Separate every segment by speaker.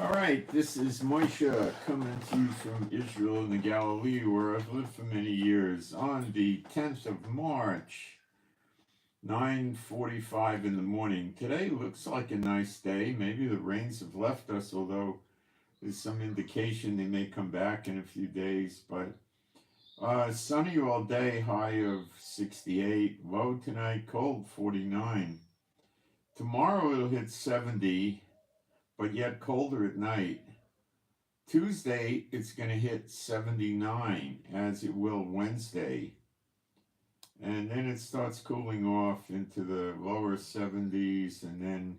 Speaker 1: All right, this is Moshe coming to you from Israel in the Galilee, where I've lived for many years. On the 10th of March, 9:45 in the morning. Today looks like a nice day. Maybe the rains have left us, although there's some indication they may come back in a few days. But sunny all day, high of 68. Low tonight, cold 49. Tomorrow it'll hit 70, but yet colder at night. Tuesday, it's going to hit 79, as it will Wednesday. And then it starts cooling off into the lower 70s. And then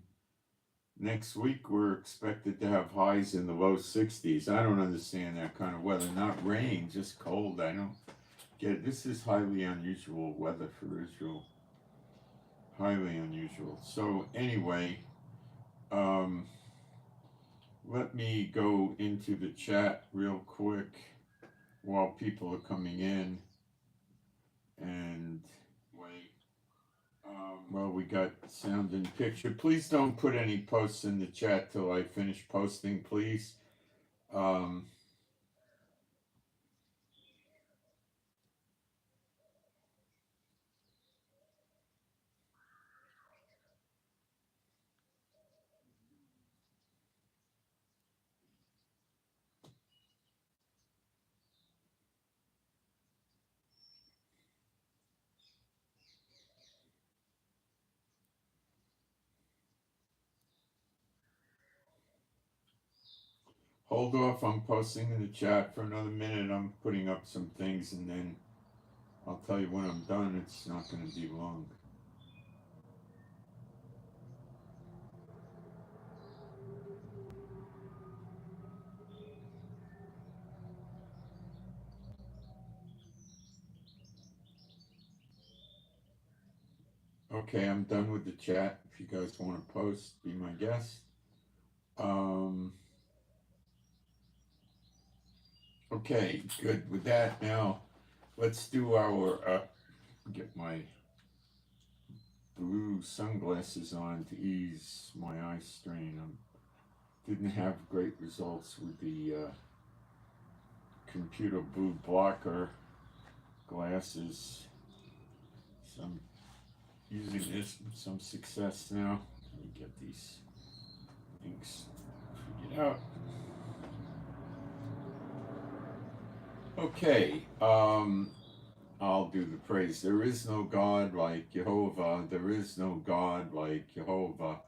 Speaker 1: next week, we're expected to have highs in the low 60s. I don't understand that kind of weather. Not rain, just cold. I don't get it. This is highly unusual weather for Israel. Highly unusual. So anyway, let me go into the chat real quick while people are coming in. And wait, well, we got sound and picture. Please don't put any posts in the chat till I finish posting, please. Hold off on posting in the chat for another minute. I'm putting up some things, and then I'll tell you when I'm done. It's not going to be long. Okay, I'm done with the chat. If you guys want to post, be my guest. Okay, good. With that, now let's do our, get my blue sunglasses on to ease my eye strain. Didn't have great results with the computer blue blocker glasses. So I'm using this with some success now. Let me get these things figured out. Okay, I'll do the praise. There is no God like Jehovah. There is no God like Jehovah.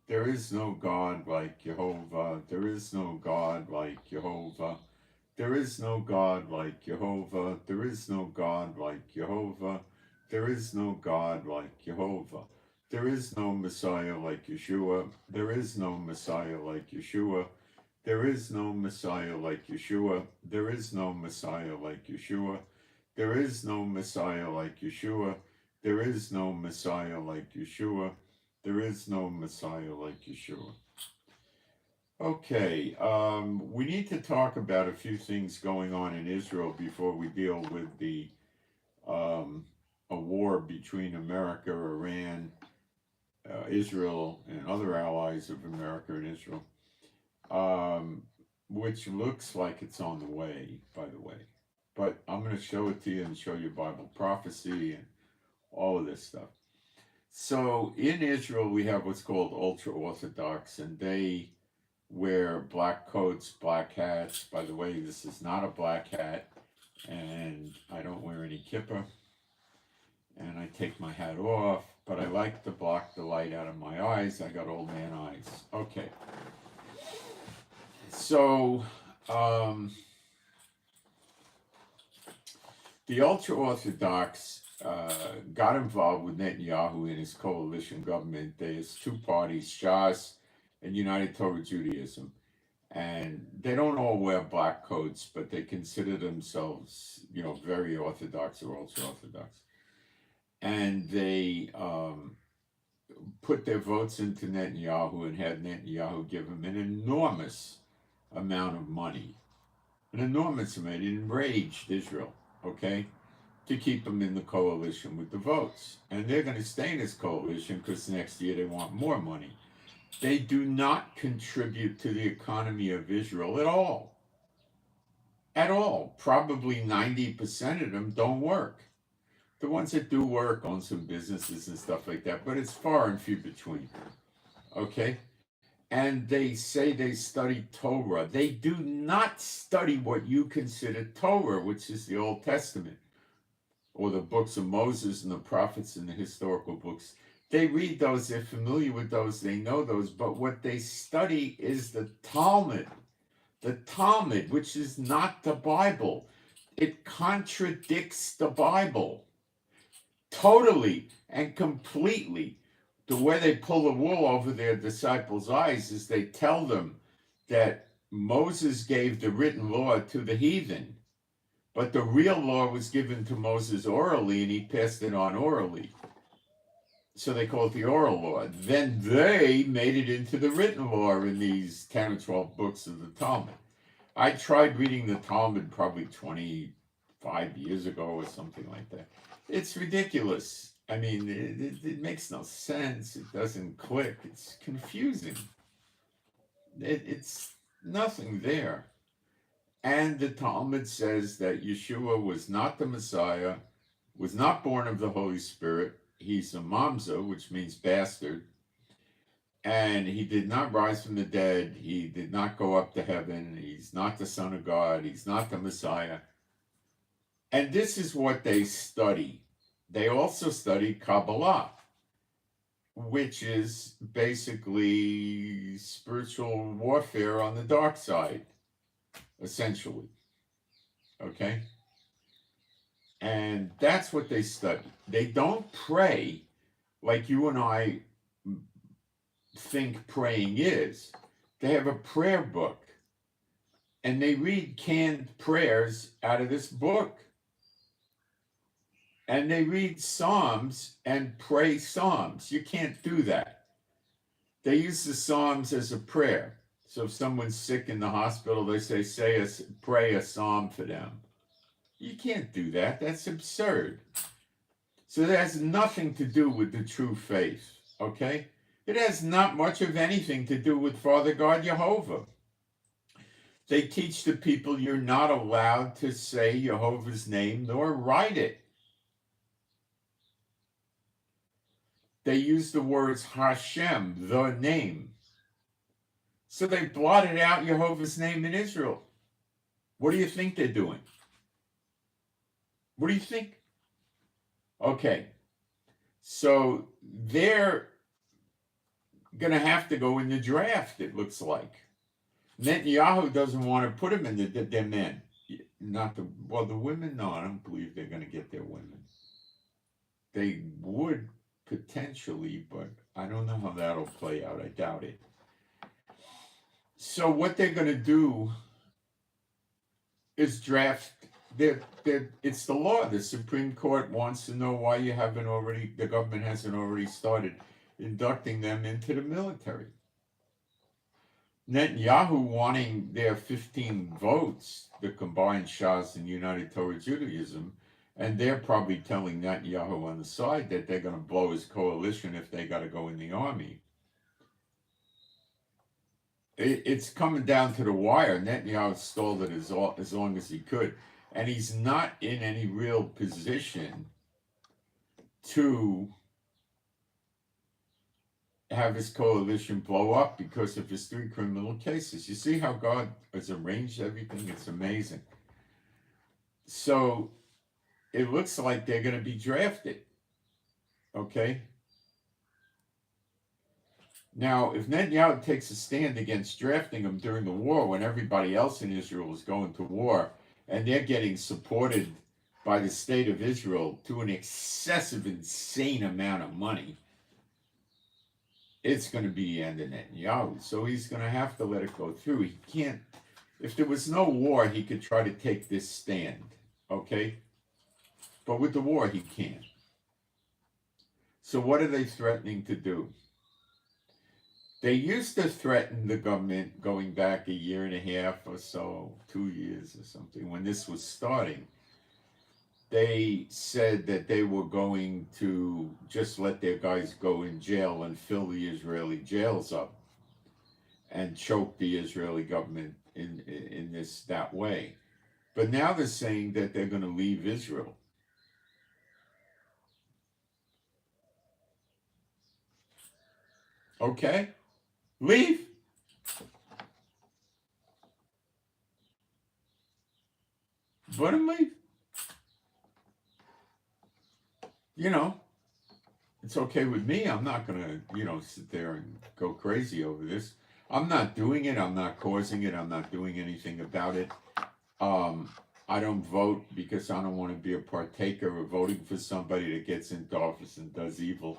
Speaker 1: There is no God like Jehovah. There is no God like Jehovah. There is no God like Jehovah. There is no God like Jehovah. There is no God like Jehovah. There is no Messiah like Yeshua. There is no Messiah like Yeshua. There is no Messiah like Yeshua. There is no Messiah like Yeshua. There is no Messiah like Yeshua. There is no Messiah like Yeshua. There is no Messiah like Yeshua. Okay, we need to talk about a few things going on in Israel before we deal with the a war between America, Iran, Israel, and other allies of America and Israel, which looks like it's on the way, by the way. But I'm going to show it to you and show you Bible prophecy and all of this stuff. So in Israel, we have what's called Ultra-Orthodox, and they wear black coats, black hats. By the way, this is not a black hat, and I don't wear any kippah, and I take my hat off, but I like to block the light out of my eyes. I got old man eyes. Okay. So, the Ultra-Orthodox got involved with Netanyahu in his coalition government. There's two parties, Shas and United Torah Judaism. And they don't all wear black coats, but they consider themselves, very Orthodox or Ultra-Orthodox. And they put their votes into Netanyahu and had Netanyahu give them an enormous amount of money. An enormous amount. It enraged Israel, okay, to keep them in the coalition with the votes. And they're going to stay in this coalition because next year they want more money. They do not contribute to the economy of Israel at all. At all. Probably 90% of them don't work. The ones that do work own some businesses and stuff like that, but it's far and few between. Okay? And they say they study Torah. They do not study what you consider Torah, which is the Old Testament, or the books of Moses and the prophets and the historical books. They read those, they're familiar with those, they know those, but what they study is the Talmud. The Talmud, which is not the Bible. It contradicts the Bible totally and completely. The way they pull the wool over their disciples' eyes is they tell them that Moses gave the written law to the heathen, but the real law was given to Moses orally, and he passed it on orally. So they call it the oral law. Then they made it into the written law in these 10 or 12 books of the Talmud. I tried reading the Talmud probably 25 years ago or something like that. It's ridiculous. I mean, it makes no sense. It doesn't click. It's confusing. It's nothing there. And the Talmud says that Yeshua was not the Messiah, was not born of the Holy Spirit. He's a mamza, which means bastard. And he did not rise from the dead. He did not go up to heaven. He's not the Son of God. He's not the Messiah. And this is what they study. They also study Kabbalah, which is basically spiritual warfare on the dark side, essentially. Okay? And that's what they study. They don't pray like you and I think praying is. They have a prayer book, and they read canned prayers out of this book. And they read Psalms and pray Psalms. You can't do that. They use the Psalms as a prayer. So if someone's sick in the hospital, they say pray a Psalm for them. You can't do that. That's absurd. So that has nothing to do with the true faith, okay? It has not much of anything to do with Father God Jehovah. They teach the people you're not allowed to say Jehovah's name nor write it. They use the words Hashem, the name. So they blotted out Jehovah's name in Israel. What do you think they're doing? What do you think? Okay, so they're going to have to go in the draft, it looks like. Netanyahu doesn't want to put them in their men. Not the women, no, I don't believe they're going to get their women. They would potentially, but I don't know how that'll play out. I doubt it. So what they're going to do is draft. It's the law. The Supreme Court wants to know why the government hasn't already started inducting them into the military. Netanyahu wanting their 15 votes, the combined Shas and United Torah Judaism, and they're probably telling Netanyahu on the side that they're going to blow his coalition if they got to go in the army. It's coming down to the wire. Netanyahu stalled it as long as he could. And he's not in any real position to have his coalition blow up because of his 3 criminal cases. You see how God has arranged everything? It's amazing. So it looks like they're going to be drafted. Okay? Now, if Netanyahu takes a stand against drafting them during the war when everybody else in Israel is going to war, and they're getting supported by the state of Israel to an excessive, insane amount of money, it's going to be the end of Netanyahu. So he's going to have to let it go through. He can't, if there was no war, he could try to take this stand, okay? But with the war, he can't. So what are they threatening to do? They used to threaten the government going back a year and a half or so, 2 years or something, when this was starting. They said that they were going to just let their guys go in jail and fill the Israeli jails up. and choke the Israeli government in that way. But now they're saying that they're going to leave Israel. Okay, leave. Let them leave. You know, it's okay with me. I'm not going to, sit there and go crazy over this. I'm not doing it. I'm not causing it. I'm not doing anything about it. I don't vote because I don't want to be a partaker of voting for somebody that gets into office and does evil.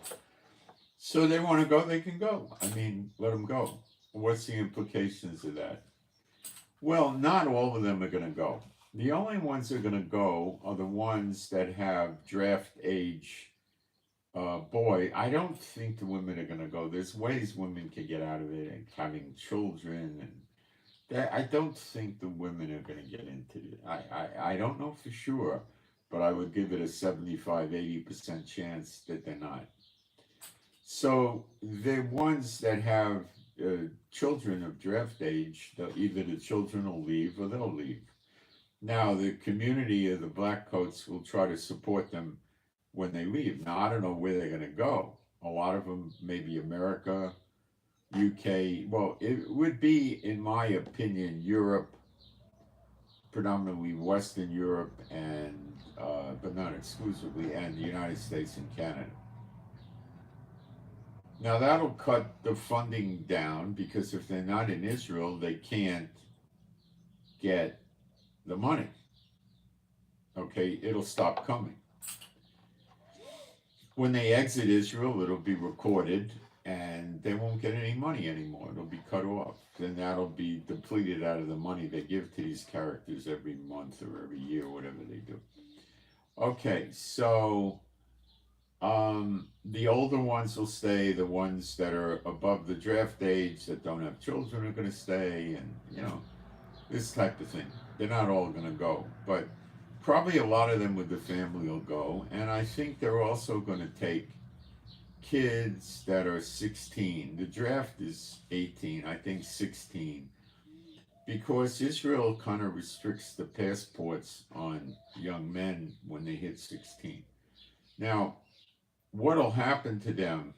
Speaker 1: So they want to go, they can go. I mean, let them go. What's the implications of that? Well, not all of them are going to go. The only ones that are going to go are the ones that have draft age. Boy, I don't think the women are going to go. There's ways women can get out of it, and having children, and that. I don't think the women are going to get into it. I don't know for sure, but I would give it a 75-80% chance that they're not. So the ones that have children of draft age, either the children will leave or they'll leave. Now, the community of the black coats will try to support them when they leave. Now, I don't know where they're going to go. A lot of them, maybe America, UK. Well, it would be, in my opinion, Europe, predominantly Western Europe, and but not exclusively, and the United States and Canada. Now, that'll cut the funding down because if they're not in Israel, they can't get the money. Okay, it'll stop coming. When they exit Israel, it'll be recorded and they won't get any money anymore. It'll be cut off. Then that'll be depleted out of the money they give to these characters every month or every year, whatever they do. Okay, so the older ones will stay. The ones that are above the draft age that don't have children are going to stay, and this type of thing. They're not all going to go, but probably a lot of them with the family will go. And I think they're also going to take kids that are 16. The draft is 18, I think 16, because Israel kind of restricts the passports on young men when they hit 16. Now, what'll happen to them?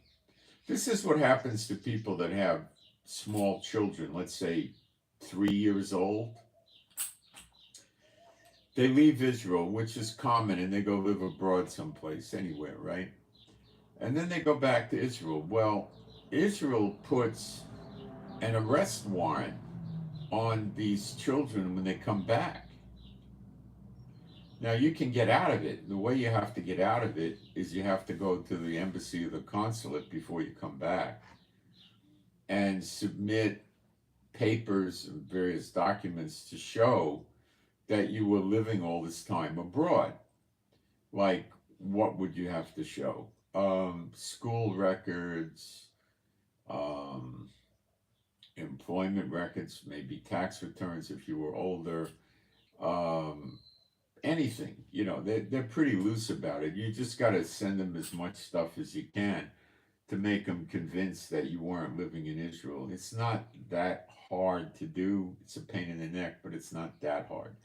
Speaker 1: This is what happens to people that have small children, let's say 3 years old. They leave Israel, which is common, and they go live abroad someplace, anywhere, right? And then they go back to Israel. Well, Israel puts an arrest warrant on these children when they come back. Now, you can get out of it. The way you have to get out of it is you have to go to the embassy or the consulate before you come back and submit papers and various documents to show that you were living all this time abroad. Like, what would you have to show? School records, employment records, maybe tax returns if you were older, anything. They're pretty loose about it. You just got to send them as much stuff as you can to make them convinced that you weren't living in Israel. It's not that hard to do. It's a pain in the neck, but it's not that hard.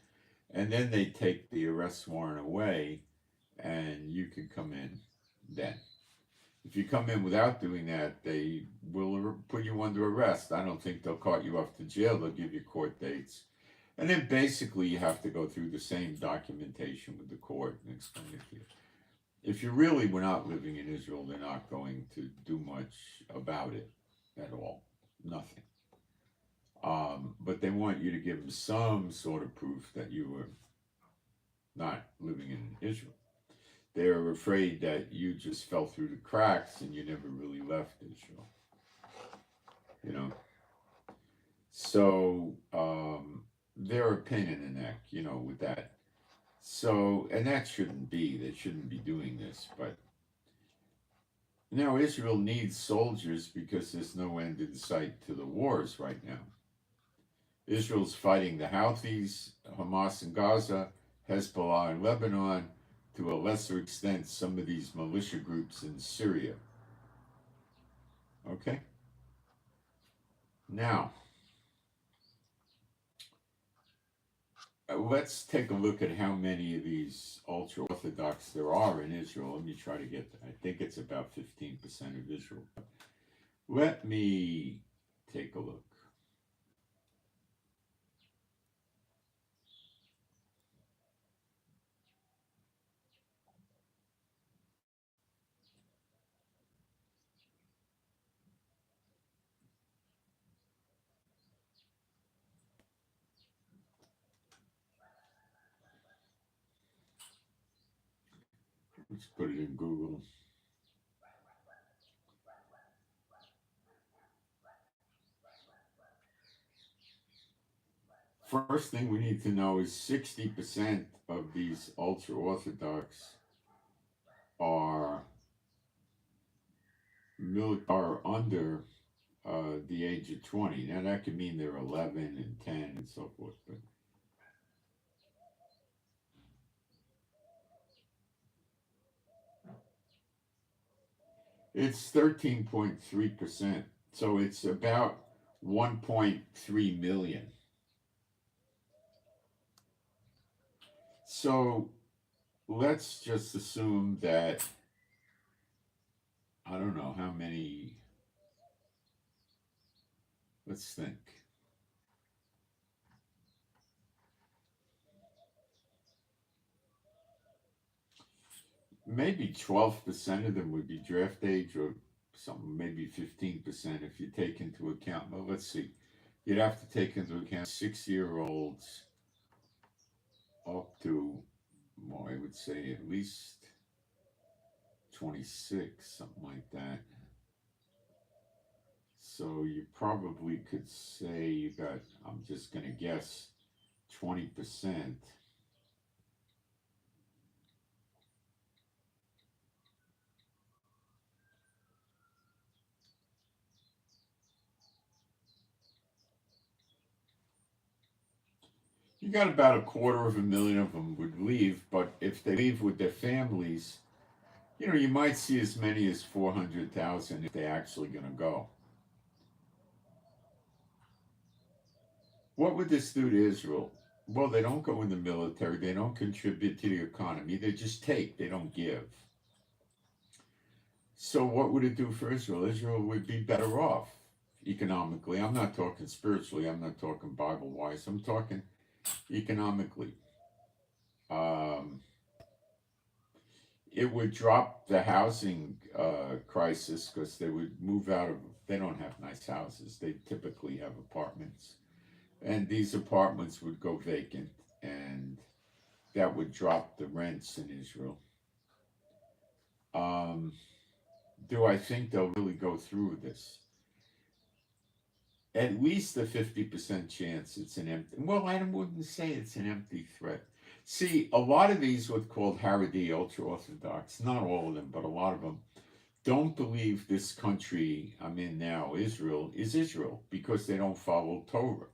Speaker 1: And then they take the arrest warrant away, and you can come in then. If you come in without doing that, they will put you under arrest. I don't think they'll cart you off to jail. They'll give you court dates. And then basically you have to go through the same documentation with the court and explain it to you. If you really were not living in Israel, they're not going to do much about it at all. Nothing. But they want you to give them some sort of proof that you were not living in Israel. They're afraid that you just fell through the cracks and you never really left Israel. So they're a pain in the neck, with that. So, and that shouldn't be. They shouldn't be doing this. But now Israel needs soldiers because there's no end in sight to the wars right now. Israel's fighting the Houthis, Hamas in Gaza, Hezbollah in Lebanon, to a lesser extent, some of these militia groups in Syria. Okay? Now, let's take a look at how many of these ultra-Orthodox there are in Israel. Let me try to get, I think it's about 15% of Israel. Let me take a look. Let's put it in Google. First thing we need to know is 60% of these ultra-Orthodox are under the age of 20. Now that could mean they're 11 and 10 and so forth, but it's 13.3%. So it's about 1.3 million. So let's just assume that, I don't know how many, let's think. Maybe 12% of them would be draft age, or something, maybe 15% if you take into account, well, let's see. You'd have to take into account 6-year-olds up to, well, I would say at least 26, something like that. So you probably could say you got, I'm just going to guess, 20%. You got about 250,000 of them would leave, but if they leave with their families, you might see as many as 400,000 if they're actually going to go. What would this do to Israel? Well, they don't go in the military. They don't contribute to the economy. They just take. They don't give. So what would it do for Israel? Israel would be better off economically. I'm not talking spiritually. I'm not talking Bible-wise. I'm talking economically. It would drop the housing crisis because they would move out of, they don't have nice houses. They typically have apartments. And these apartments would go vacant, and that would drop the rents in Israel. Do I think they'll really go through with this? At least a 50% chance it's an empty, well, I wouldn't say it's an empty threat. See, a lot of these what's called Haredi ultra-Orthodox, not all of them, but a lot of them, don't believe this country I'm in now, Israel, is Israel because they don't follow Torah.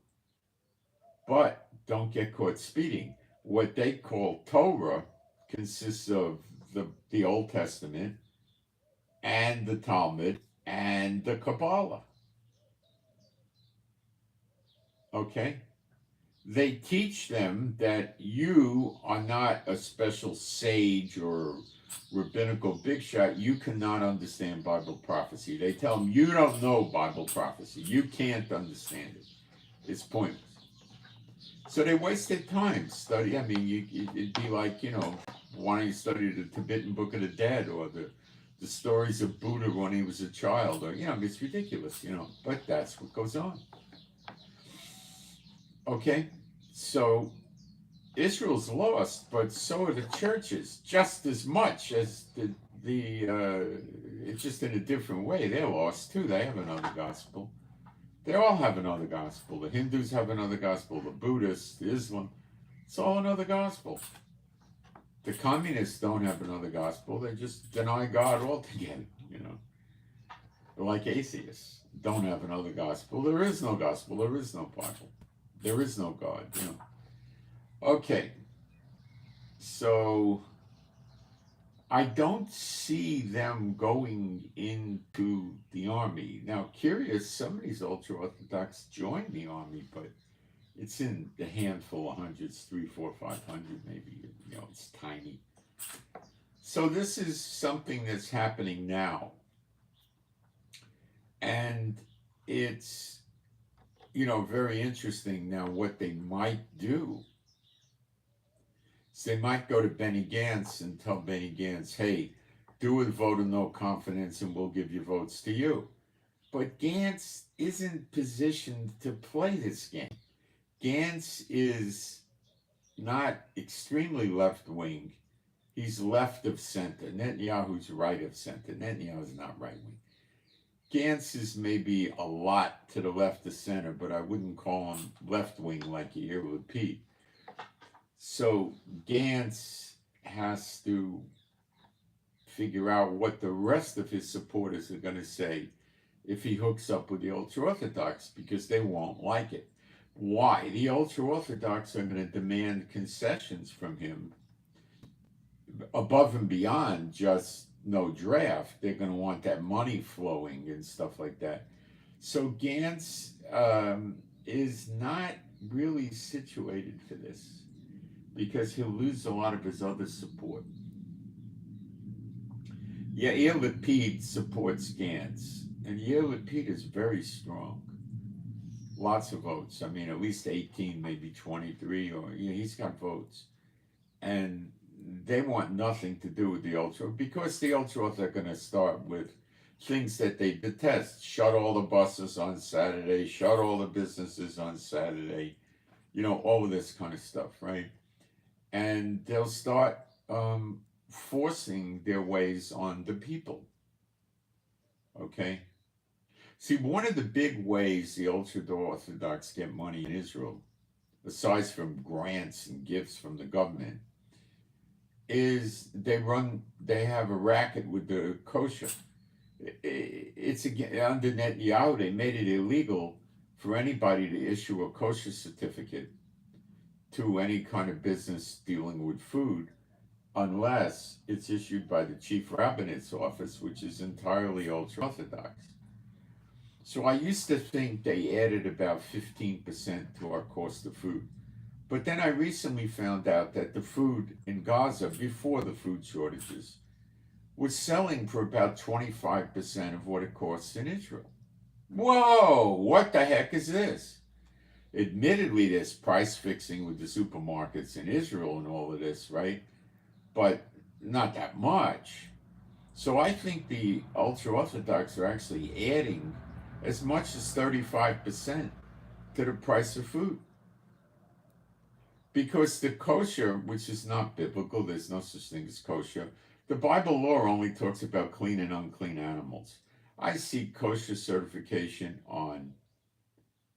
Speaker 1: But don't get caught speeding. What they call Torah consists of the Old Testament and the Talmud and the Kabbalah. Okay? They teach them that you are not a special sage or rabbinical big shot. You cannot understand Bible prophecy. They tell them, you don't know Bible prophecy. You can't understand it. It's pointless. So they wasted time study. I mean, it'd be like, wanting to study the Tibetan Book of the Dead or the stories of Buddha when he was a child. Or, it's ridiculous, but that's what goes on. Okay, so Israel's lost, but so are the churches, just as much as it's just in a different way. They're lost too. They have another gospel. They all have another gospel. The Hindus have another gospel. The Buddhists, the Islam, it's all another gospel. The communists don't have another gospel. They just deny God altogether. They're like atheists. Don't have another gospel. There is no gospel. There is no Bible. There is no God. Okay. So I don't see them going into the army. Now, curious, some of these ultra-Orthodox joined the army, but It's in the handful of hundreds, 3, 4, 500 maybe. It's tiny. So this is something that's happening now. And it's, very interesting now what they might do. So they might go to Benny Gantz and tell Benny Gantz, hey, do a vote of no confidence and we'll give your votes to you. But Gantz isn't positioned to play this game. Gantz is not extremely left-wing. He's left of center. Netanyahu's right of center. Netanyahu's not right-wing. Gantz is maybe a lot to the left of center, but I wouldn't call him left-wing like Yair Lapid. So Gantz has to figure out what the rest of his supporters are going to say if he hooks up with the Ultra-Orthodox, because they won't like it. Why? The Ultra-Orthodox are going to demand concessions from him above and beyond just no draft. They're going to want that money flowing and stuff like that. So Gantz is not really situated for this because he'll lose a lot of his other support. Yair Lapid supports Gantz, and Yair Lapid is very strong. Lots of votes. I mean, at least 18, maybe 23, or he's got votes. And they want nothing to do with the Ultra, because the Ultras are going to start with things that they detest. Shut all the buses on Saturday, shut all the businesses on Saturday, all of this kind of stuff, right? And they'll start forcing their ways on the people, okay? See, one of the big ways the Ultra-Orthodox get money in Israel, aside from grants and gifts from the government, is they have a racket with the kosher. It's again, under Netanyahu, they made it illegal for anybody to issue a kosher certificate to any kind of business dealing with food, unless it's issued by the chief rabbinate's office, which is entirely Ultra-Orthodox. So I used to think they added about 15% to our cost of food. But then I recently found out that the food in Gaza, before the food shortages, was selling for about 25% of what it costs in Israel. Whoa, what the heck is this? Admittedly, there's price fixing with the supermarkets in Israel and all of this, right? But not that much. So I think the Ultra-Orthodox are actually adding as much as 35% to the price of food. Because the kosher, which is not biblical, there's no such thing as kosher. The Bible law only talks about clean and unclean animals. I see kosher certification on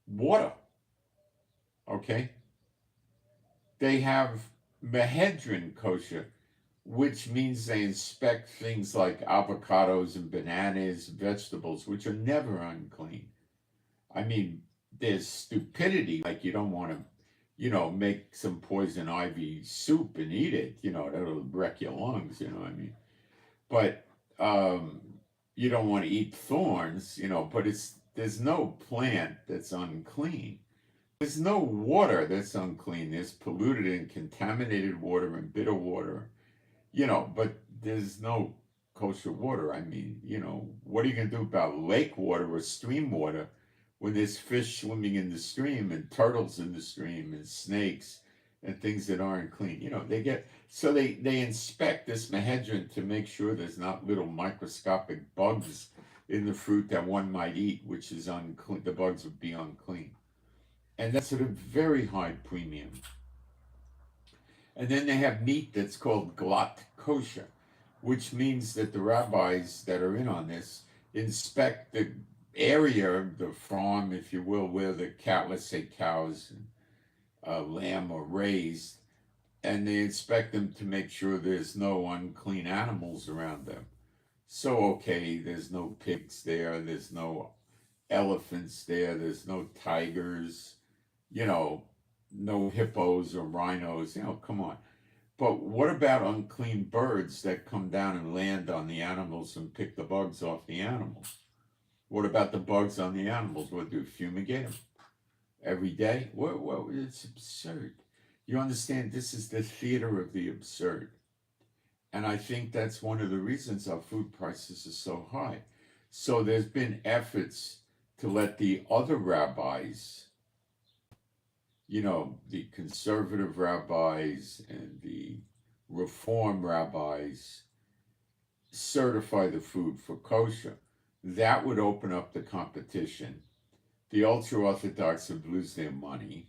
Speaker 1: water, okay? They have Mehedrin kosher, which means they inspect things like avocados and bananas, vegetables, which are never unclean. I mean, there's stupidity, like you don't want to, make some poison ivy soup and eat it, that'll wreck your lungs, I mean. But you don't want to eat thorns, but there's no plant that's unclean. There's no water that's unclean. There's polluted and contaminated water and bitter water, but there's no kosher water. I mean, what are you going to do about lake water or stream water when there's fish swimming in the stream and turtles in the stream and snakes and things that aren't clean? They inspect this Mehedrin to make sure there's not little microscopic bugs in the fruit that one might eat, which is unclean. The bugs would be unclean. And that's at a very high premium. And then they have meat that's called glat kosher, which means that the rabbis that are in on this inspect the area, the farm, if you will, where the let's say cows and lamb are raised, and they inspect them to make sure there's no unclean animals around them. So, okay, there's no pigs there, there's no elephants there, there's no tigers, no hippos or rhinos, come on. But what about unclean birds that come down and land on the animals and pick the bugs off the animals? What about the bugs on the animals? What do? Fumigate them? every day. Well, it's absurd. You understand? This is the theater of the absurd. And I think that's one of the reasons our food prices are so high. So there's been efforts to let the other rabbis, the conservative rabbis and the reform rabbis, certify the food for kosher. That would open up the competition. The ultra-Orthodox would lose their money.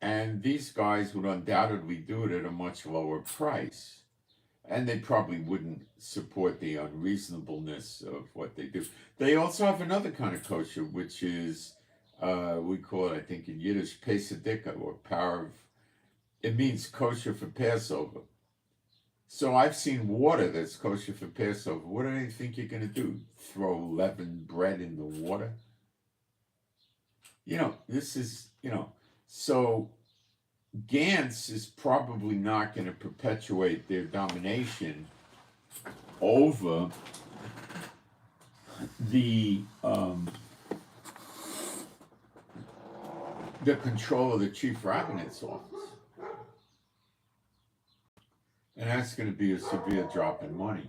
Speaker 1: And these guys would undoubtedly do it at a much lower price. And they probably wouldn't support the unreasonableness of what they do. They also have another kind of kosher, which is, we call it, I think in Yiddish, Pesadika, or power of, it means kosher for Passover. So I've seen water that's kosher for Passover. What do they think you're going to do? Throw leavened bread in the water? This is, so Gantz is probably not going to perpetuate their domination over the control of the chief rabbinate's office. And that's going to be a severe drop in money.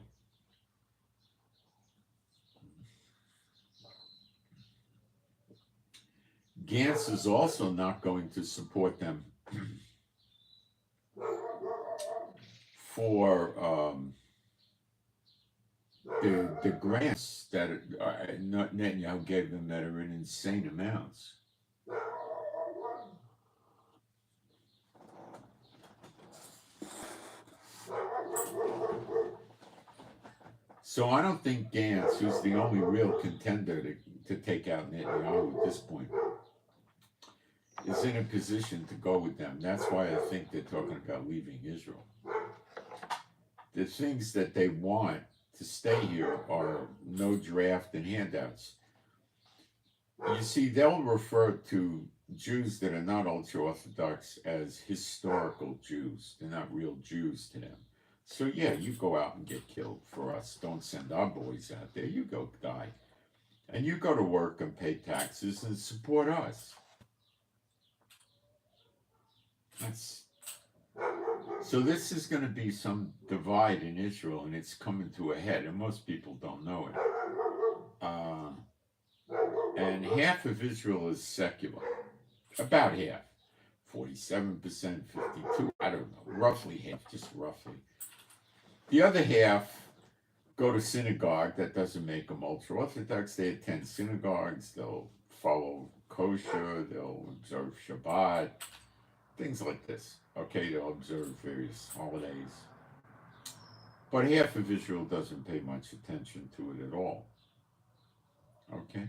Speaker 1: Gantz is also not going to support them for the grants that Netanyahu gave them that are in insane amounts. So I don't think Gantz, who's the only real contender to take out Netanyahu at this point, is in a position to go with them. That's why I think they're talking about leaving Israel. The things that they want to stay here are no draft and handouts. You see, they'll refer to Jews that are not ultra-Orthodox as historical Jews. They're not real Jews to them. So yeah, you go out and get killed for us. Don't send our boys out there. You go die. And you go to work and pay taxes and support us. So this is going to be some divide in Israel, and it's coming to a head, and most people don't know it. And half of Israel is secular, about half, 47%, 52%, I don't know, roughly half, just roughly. The other half go to synagogue. That doesn't make them ultra-Orthodox. They attend synagogues, they'll follow kosher, they'll observe Shabbat, things like this. Okay, they'll observe various holidays. But half of Israel doesn't pay much attention to it at all. Okay?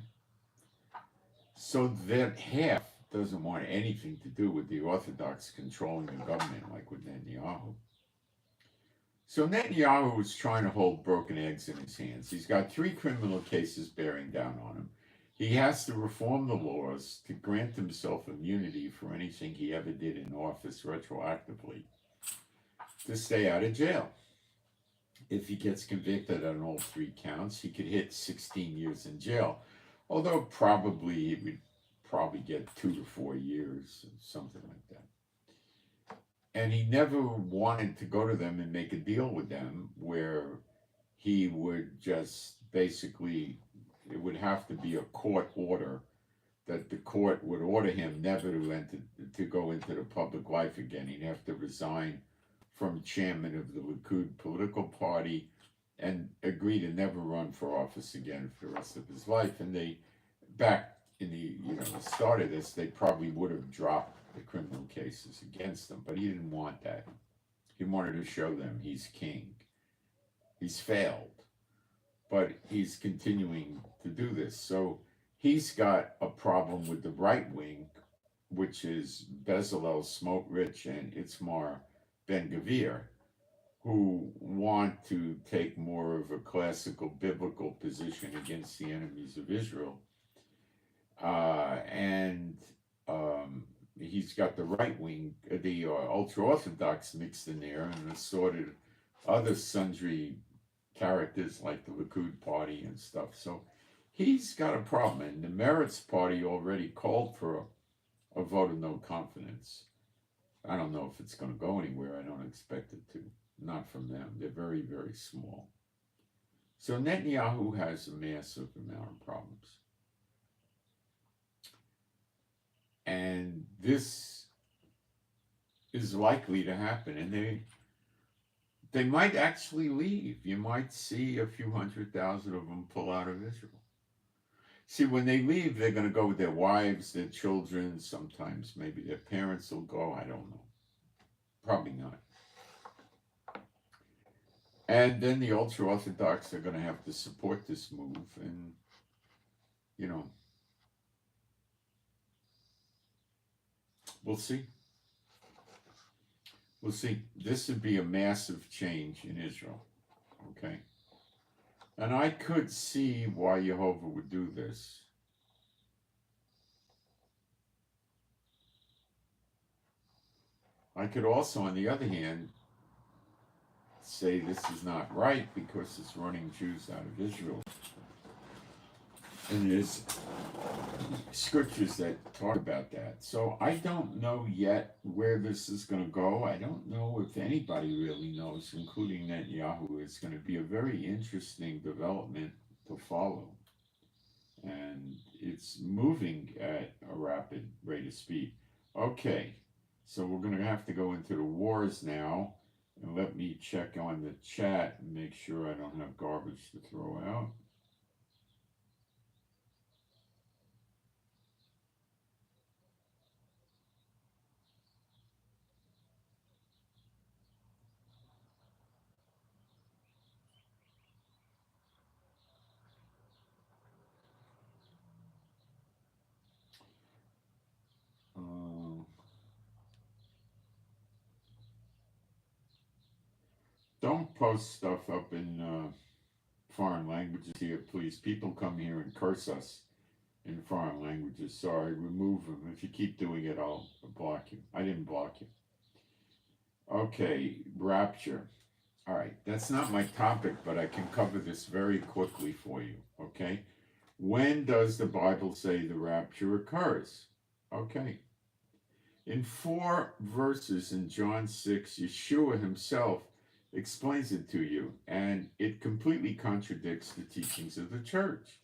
Speaker 1: So that half doesn't want anything to do with the Orthodox controlling the government like with Netanyahu. So Netanyahu is trying to hold broken eggs in his hands. He's got 3 criminal cases bearing down on him. He has to reform the laws to grant himself immunity for anything he ever did in office retroactively to stay out of jail. If he gets convicted on all 3 counts, he could hit 16 years in jail. Although probably he would get 2 to 4 years, something like that. And he never wanted to go to them and make a deal with them where he would just basically, it would have to be a court order that the court would order him never to go into the public life again. He'd have to resign from chairman of the Likud political party and agree to never run for office again for the rest of his life. And they, back in the start of this, they probably would have dropped the criminal cases against him, but he didn't want that. He wanted to show them he's king. He's failed, but he's continuing to do this. So he's got a problem with the right wing, which is Bezalel Smotrich and Itamar Ben-Gvir, who want to take more of a classical biblical position against the enemies of Israel. He's got the right wing, the ultra-Orthodox mixed in there, and assorted other sundry characters like the Likud party and stuff. So he's got a problem. And the Meretz party already called for a vote of no confidence. I don't know if it's going to go anywhere. I don't expect it to. Not from them. They're very, very small. So Netanyahu has a massive amount of problems. And this is likely to happen. And they might actually leave. You might see a few 100,000 of them pull out of Israel. See, when they leave, they're going to go with their wives, their children. Sometimes maybe their parents will go. I don't know. Probably not. And then the Ultra-Orthodox are going to have to support this move. And, you know, we'll see. We'll see. This would be a massive change in Israel. Okay? And I could see why Jehovah would do this. I could also, on the other hand, say this is not right because it's running Jews out of Israel. And there's scriptures that talk about that. So I don't know yet where this is going to go. I don't know if anybody really knows, including Netanyahu. It's going to be a very interesting development to follow. And it's moving at a rapid rate of speed. Okay, so we're going to have to go into the wars now. And let me check on the chat and make sure I don't have garbage to throw out. Don't post stuff up in foreign languages here, please. People come here and curse us in foreign languages. Sorry, remove them. If you keep doing it, I'll block you. I didn't block you. Okay, rapture. All right, that's not my topic, but I can cover this very quickly for you, okay? When does the Bible say the rapture occurs? Okay. In 4 verses in John 6, Yeshua himself explains it to you, and it completely contradicts the teachings of the church.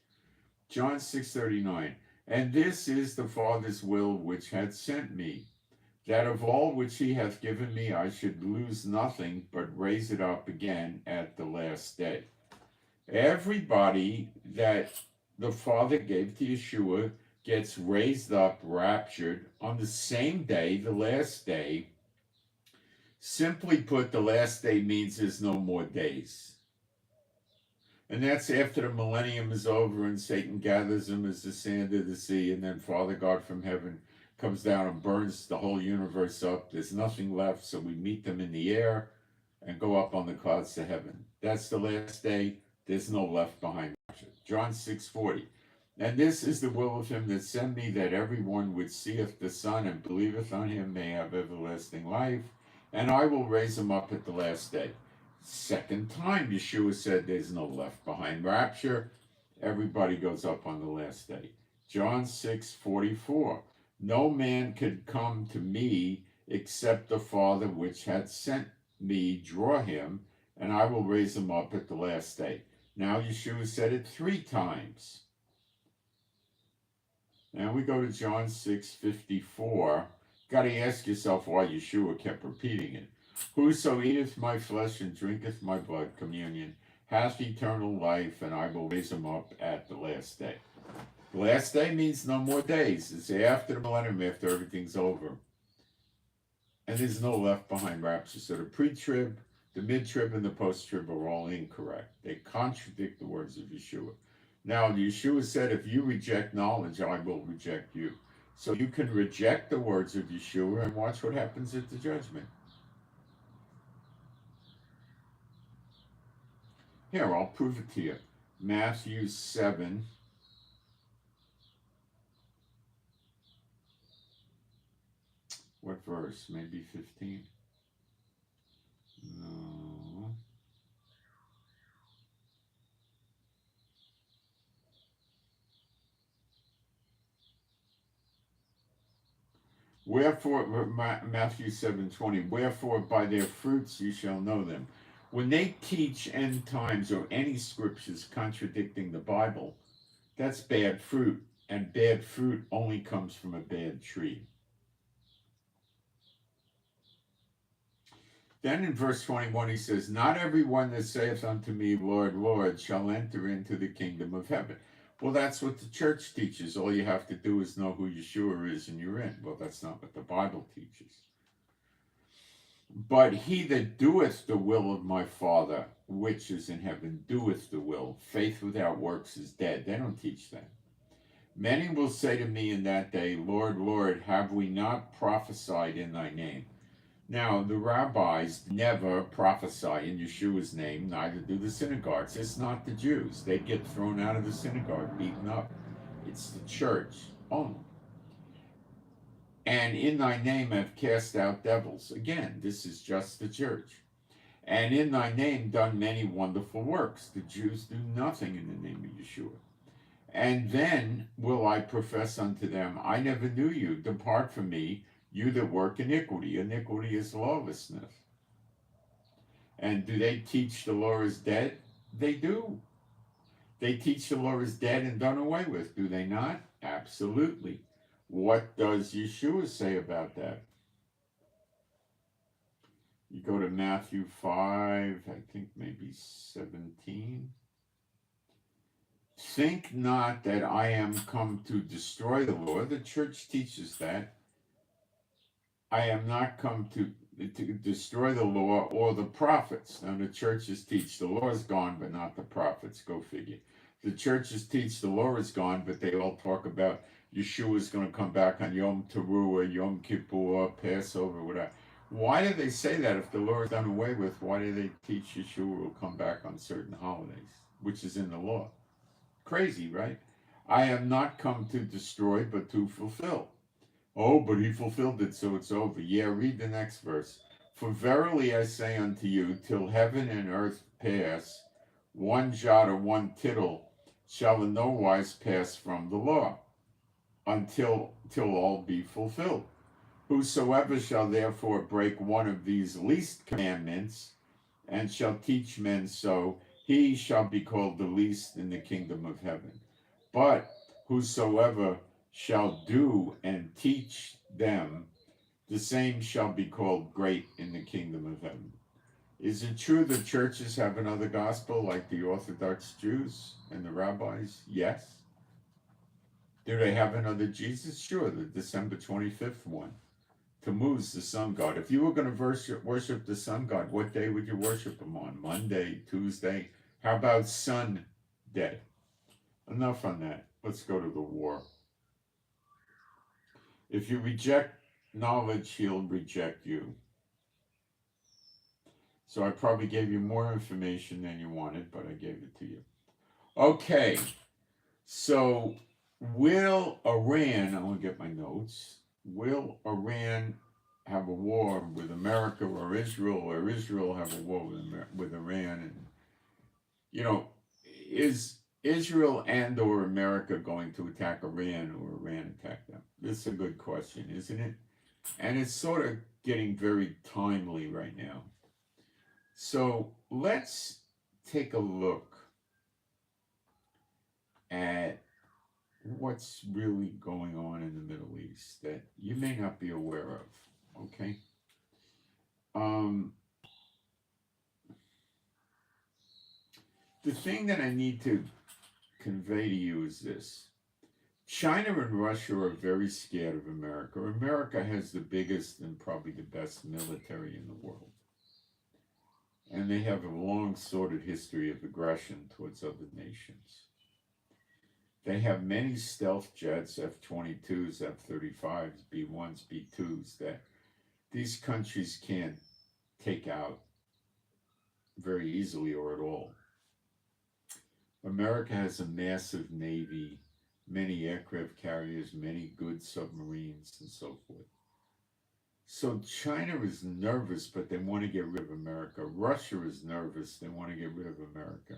Speaker 1: John 6:39, and this is the Father's will which hath sent me, that of all which he hath given me I should lose nothing, but raise it up again at the last day. Everybody that the Father gave to Yeshua gets raised up, raptured, on the same day, the last day. Simply put, the last day means there's no more days. And that's after the millennium is over and Satan gathers them as the sand of the sea, and then Father God from heaven comes down and burns the whole universe up. There's nothing left, so we meet them in the air and go up on the clouds to heaven. That's the last day. There's no left behind. John 6:40. And this is the will of him that sent me, that everyone which seeth the Son and believeth on him may have everlasting life, and I will raise him up at the last day. Second time Yeshua said there's no left behind rapture. Everybody goes up on the last day. John 6:44. No man could come to me except the Father which hath sent me draw him, and I will raise him up at the last day. Now Yeshua said it 3 times. Now we go to John 6:54. Got to ask yourself why Yeshua kept repeating it. Whoso eateth my flesh and drinketh my blood, communion, hath eternal life, and I will raise him up at the last day. The last day means no more days. It's after the millennium, after everything's over. And there's no left behind rapture. So the pre-trib, the mid-trib, and the post-trib are all incorrect. They contradict the words of Yeshua. Now, Yeshua said, if you reject knowledge, I will reject you. So you can reject the words of Yeshua and watch what happens at the judgment. Here, I'll prove it to you. Matthew 7. What verse? Maybe 15? No. Wherefore, Matthew 7:20, wherefore by their fruits you shall know them. When they teach end times or any scriptures contradicting the Bible, that's bad fruit, and bad fruit only comes from a bad tree. Then in verse 21 he says, not everyone that saith unto me, Lord, Lord, shall enter into the kingdom of heaven. Well, that's what the church teaches. All you have to do is know who Yeshua is and you're in. Well, that's not what the Bible teaches. But he that doeth the will of my Father, which is in heaven, doeth the will. Faith without works is dead. They don't teach that. Many will say to me in that day, Lord, Lord, have we not prophesied in thy name? Now, the rabbis never prophesy in Yeshua's name, neither do the synagogues. It's not the Jews. They get thrown out of the synagogue, beaten up. It's the church only. And in thy name have cast out devils. Again, this is just the church. And in thy name done many wonderful works. The Jews do nothing in the name of Yeshua. And then will I profess unto them, I never knew you. Depart from me, you that work iniquity. Iniquity is lawlessness. And do they teach the law is dead? They do. They teach the law is dead and done away with, do they not? Absolutely. What does Yeshua say about that? You go to Matthew 5, I think maybe 17. Think not that I am come to destroy the law. The church teaches that. I am not come to destroy the law or the prophets. Now the churches teach the law is gone, but not the prophets. Go figure. The churches teach the law is gone, but they all talk about Yeshua is going to come back on Yom Teruah, Yom Kippur, Passover, whatever. Why do they say that if the law is done away with? Why do they teach Yeshua will come back on certain holidays, which is in the law? Crazy, right? I am not come to destroy, but to fulfill. Oh, but he fulfilled it, so it's over. Yeah, read the next verse. For verily I say unto you, till heaven and earth pass, one jot or one tittle shall in no wise pass from the law, until all be fulfilled. Whosoever shall therefore break one of these least commandments, and shall teach men so, he shall be called the least in the kingdom of heaven. But whosoever shall do and teach them, the same shall be called great in the kingdom of heaven. Is it true the churches have another gospel like the Orthodox Jews and the rabbis? Yes. Do they have another Jesus? Sure, the December 25th one. Tammuz, the sun god. If you were going to worship the sun god, what day would you worship him on? Monday, Tuesday? How about Sunday? Enough on that. Let's go to the war. If you reject knowledge, he'll reject you. So I probably gave you more information than you wanted, but I gave it to you. Okay, so will Iran, I want to get my notes, will Iran have a war with America or Israel have a war with Iran? And, you know, is Israel and or America going to attack Iran or Iran attack them? This is a good question, isn't it? And it's sort of getting very timely right now. So let's take a look at what's really going on in the Middle East that you may not be aware of, okay? The thing that I need to convey to you is this. China and Russia are very scared of America. America has the biggest and probably the best military in the world. And they have a long sordid history of aggression towards other nations. They have many stealth jets, F-22s, F-35s, B-1s, B-2s, that these countries can't take out very easily or at all. America has a massive navy, many aircraft carriers, many good submarines, and so forth. So China is nervous, but they want to get rid of America. Russia is nervous, they want to get rid of America.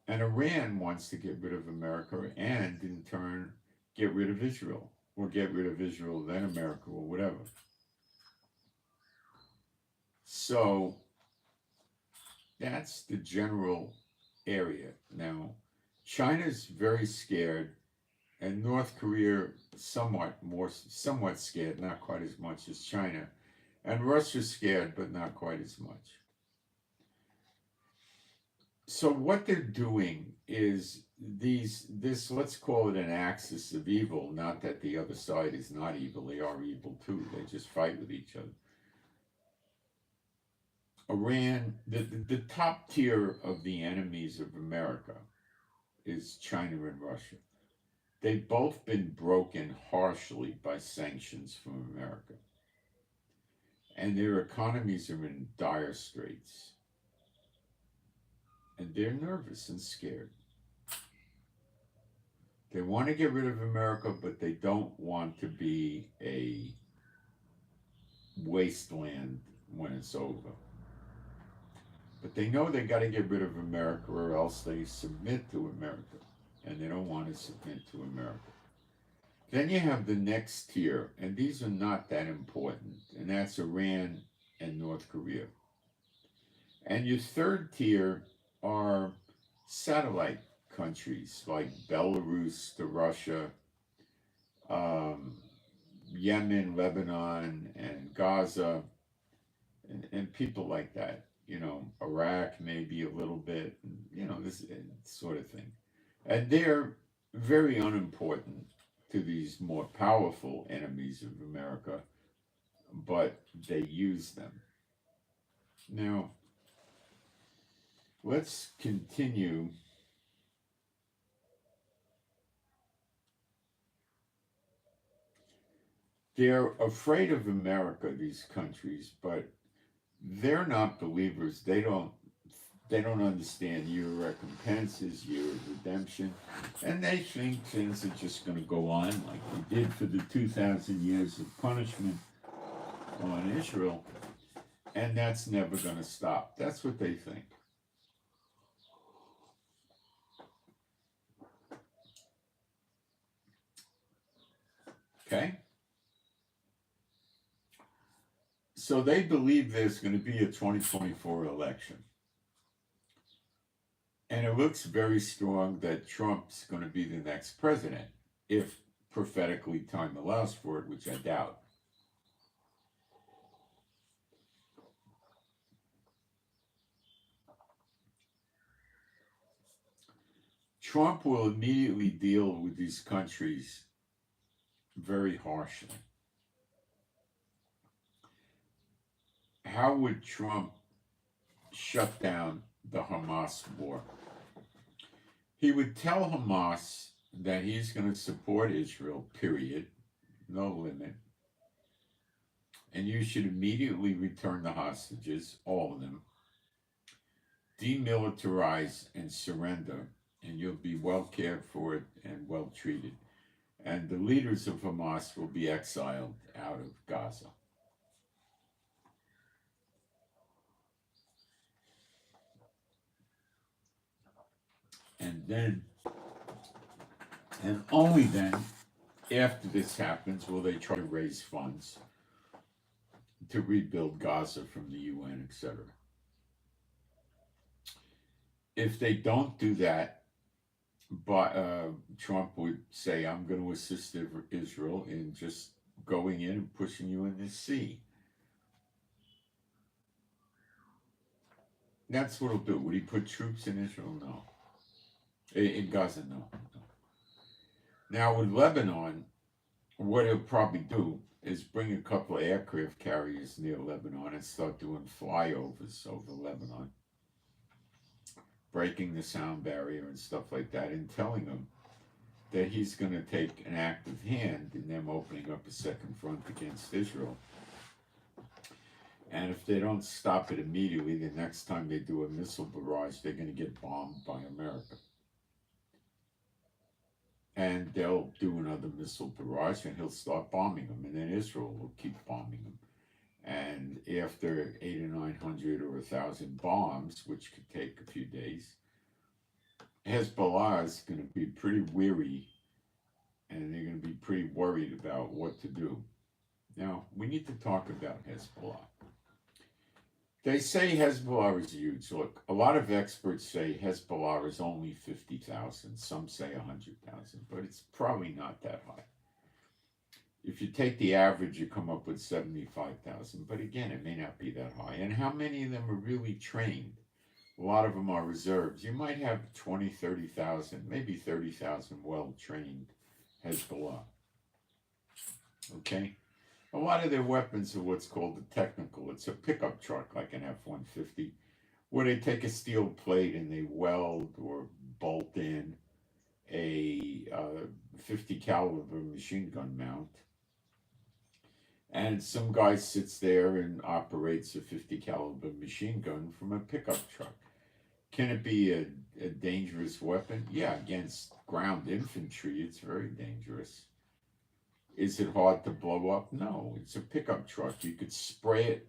Speaker 1: And Iran wants to get rid of America and, in turn, get rid of Israel. or get rid of Israel, then America, or whatever. So that's the general area. Now, China's very scared, and North Korea somewhat scared, not quite as much as China, and Russia's scared, but not quite as much. So what they're doing is this, let's call it an axis of evil. Not that the other side is not evil; they are evil too. They just fight with each other. Iran, the top tier of the enemies of America is China and Russia. They've both been broken harshly by sanctions from America, and their economies are in dire straits, and they're nervous and scared. They want to get rid of America, but they don't want to be a wasteland when it's over. But they know they got to get rid of America or else they submit to America, and they don't want to submit to America. Then you have the next tier, and these are not that important, and that's Iran and North Korea. And your third tier are satellite countries like Belarus to Russia, Yemen, Lebanon, and Gaza, and people like that. You know, Iraq maybe a little bit, you know, this sort of thing. And they're very unimportant to these more powerful enemies of America, but they use them. Now, let's continue. They're afraid of America, these countries, but they're not believers. They don't understand your recompenses, your redemption, and they think things are just going to go on like they did for the 2,000 years of punishment on Israel, and that's never going to stop. That's what they think. Okay? So they believe there's going to be a 2024 election. And it looks very strong that Trump's going to be the next president, if prophetically time allows for it, which I doubt. Trump will immediately deal with these countries very harshly. How would Trump shut down the Hamas war? He would tell Hamas that he's going to support Israel, period, no limit, and you should immediately return the hostages, all of them, demilitarize and surrender, and you'll be well cared for and well treated. And the leaders of Hamas will be exiled out of Gaza. And then, and only then, after this happens, will they try to raise funds to rebuild Gaza from the UN, etc. If they don't do that, but Trump would say, I'm going to assist Israel in just going in and pushing you in the sea. That's what he'll do. Would he put troops in Israel? No. In Gaza? No. Now with Lebanon, what he'll probably do is bring a couple of aircraft carriers near Lebanon and start doing flyovers over Lebanon, breaking the sound barrier and stuff like that, and telling them that he's going to take an active hand in them opening up a second front against Israel. And if they don't stop it immediately, the next time they do a missile barrage, they're going to get bombed by America. And they'll do another missile barrage, and he'll start bombing them, and then Israel will keep bombing them. And after 800 or 900 or 1,000 bombs, which could take a few days, Hezbollah is going to be pretty weary and they're going to be pretty worried about what to do. Now, we need to talk about Hezbollah. They say Hezbollah is huge. Look, a lot of experts say Hezbollah is only 50,000. Some say 100,000, but it's probably not that high. If you take the average, you come up with 75,000. But again, it may not be that high. And how many of them are really trained? A lot of them are reserves. You might have 20, 30,000, maybe 30,000 well-trained Hezbollah. Okay? A lot of their weapons are what's called a technical. It's a pickup truck like an F-150, where they take a steel plate and they weld or bolt in a 50 caliber machine gun mount. And some guy sits there and operates a 50 caliber machine gun from a pickup truck. Can it be a dangerous weapon? Yeah, against ground infantry, it's very dangerous. Is it hard to blow up? No, it's a pickup truck. You could spray it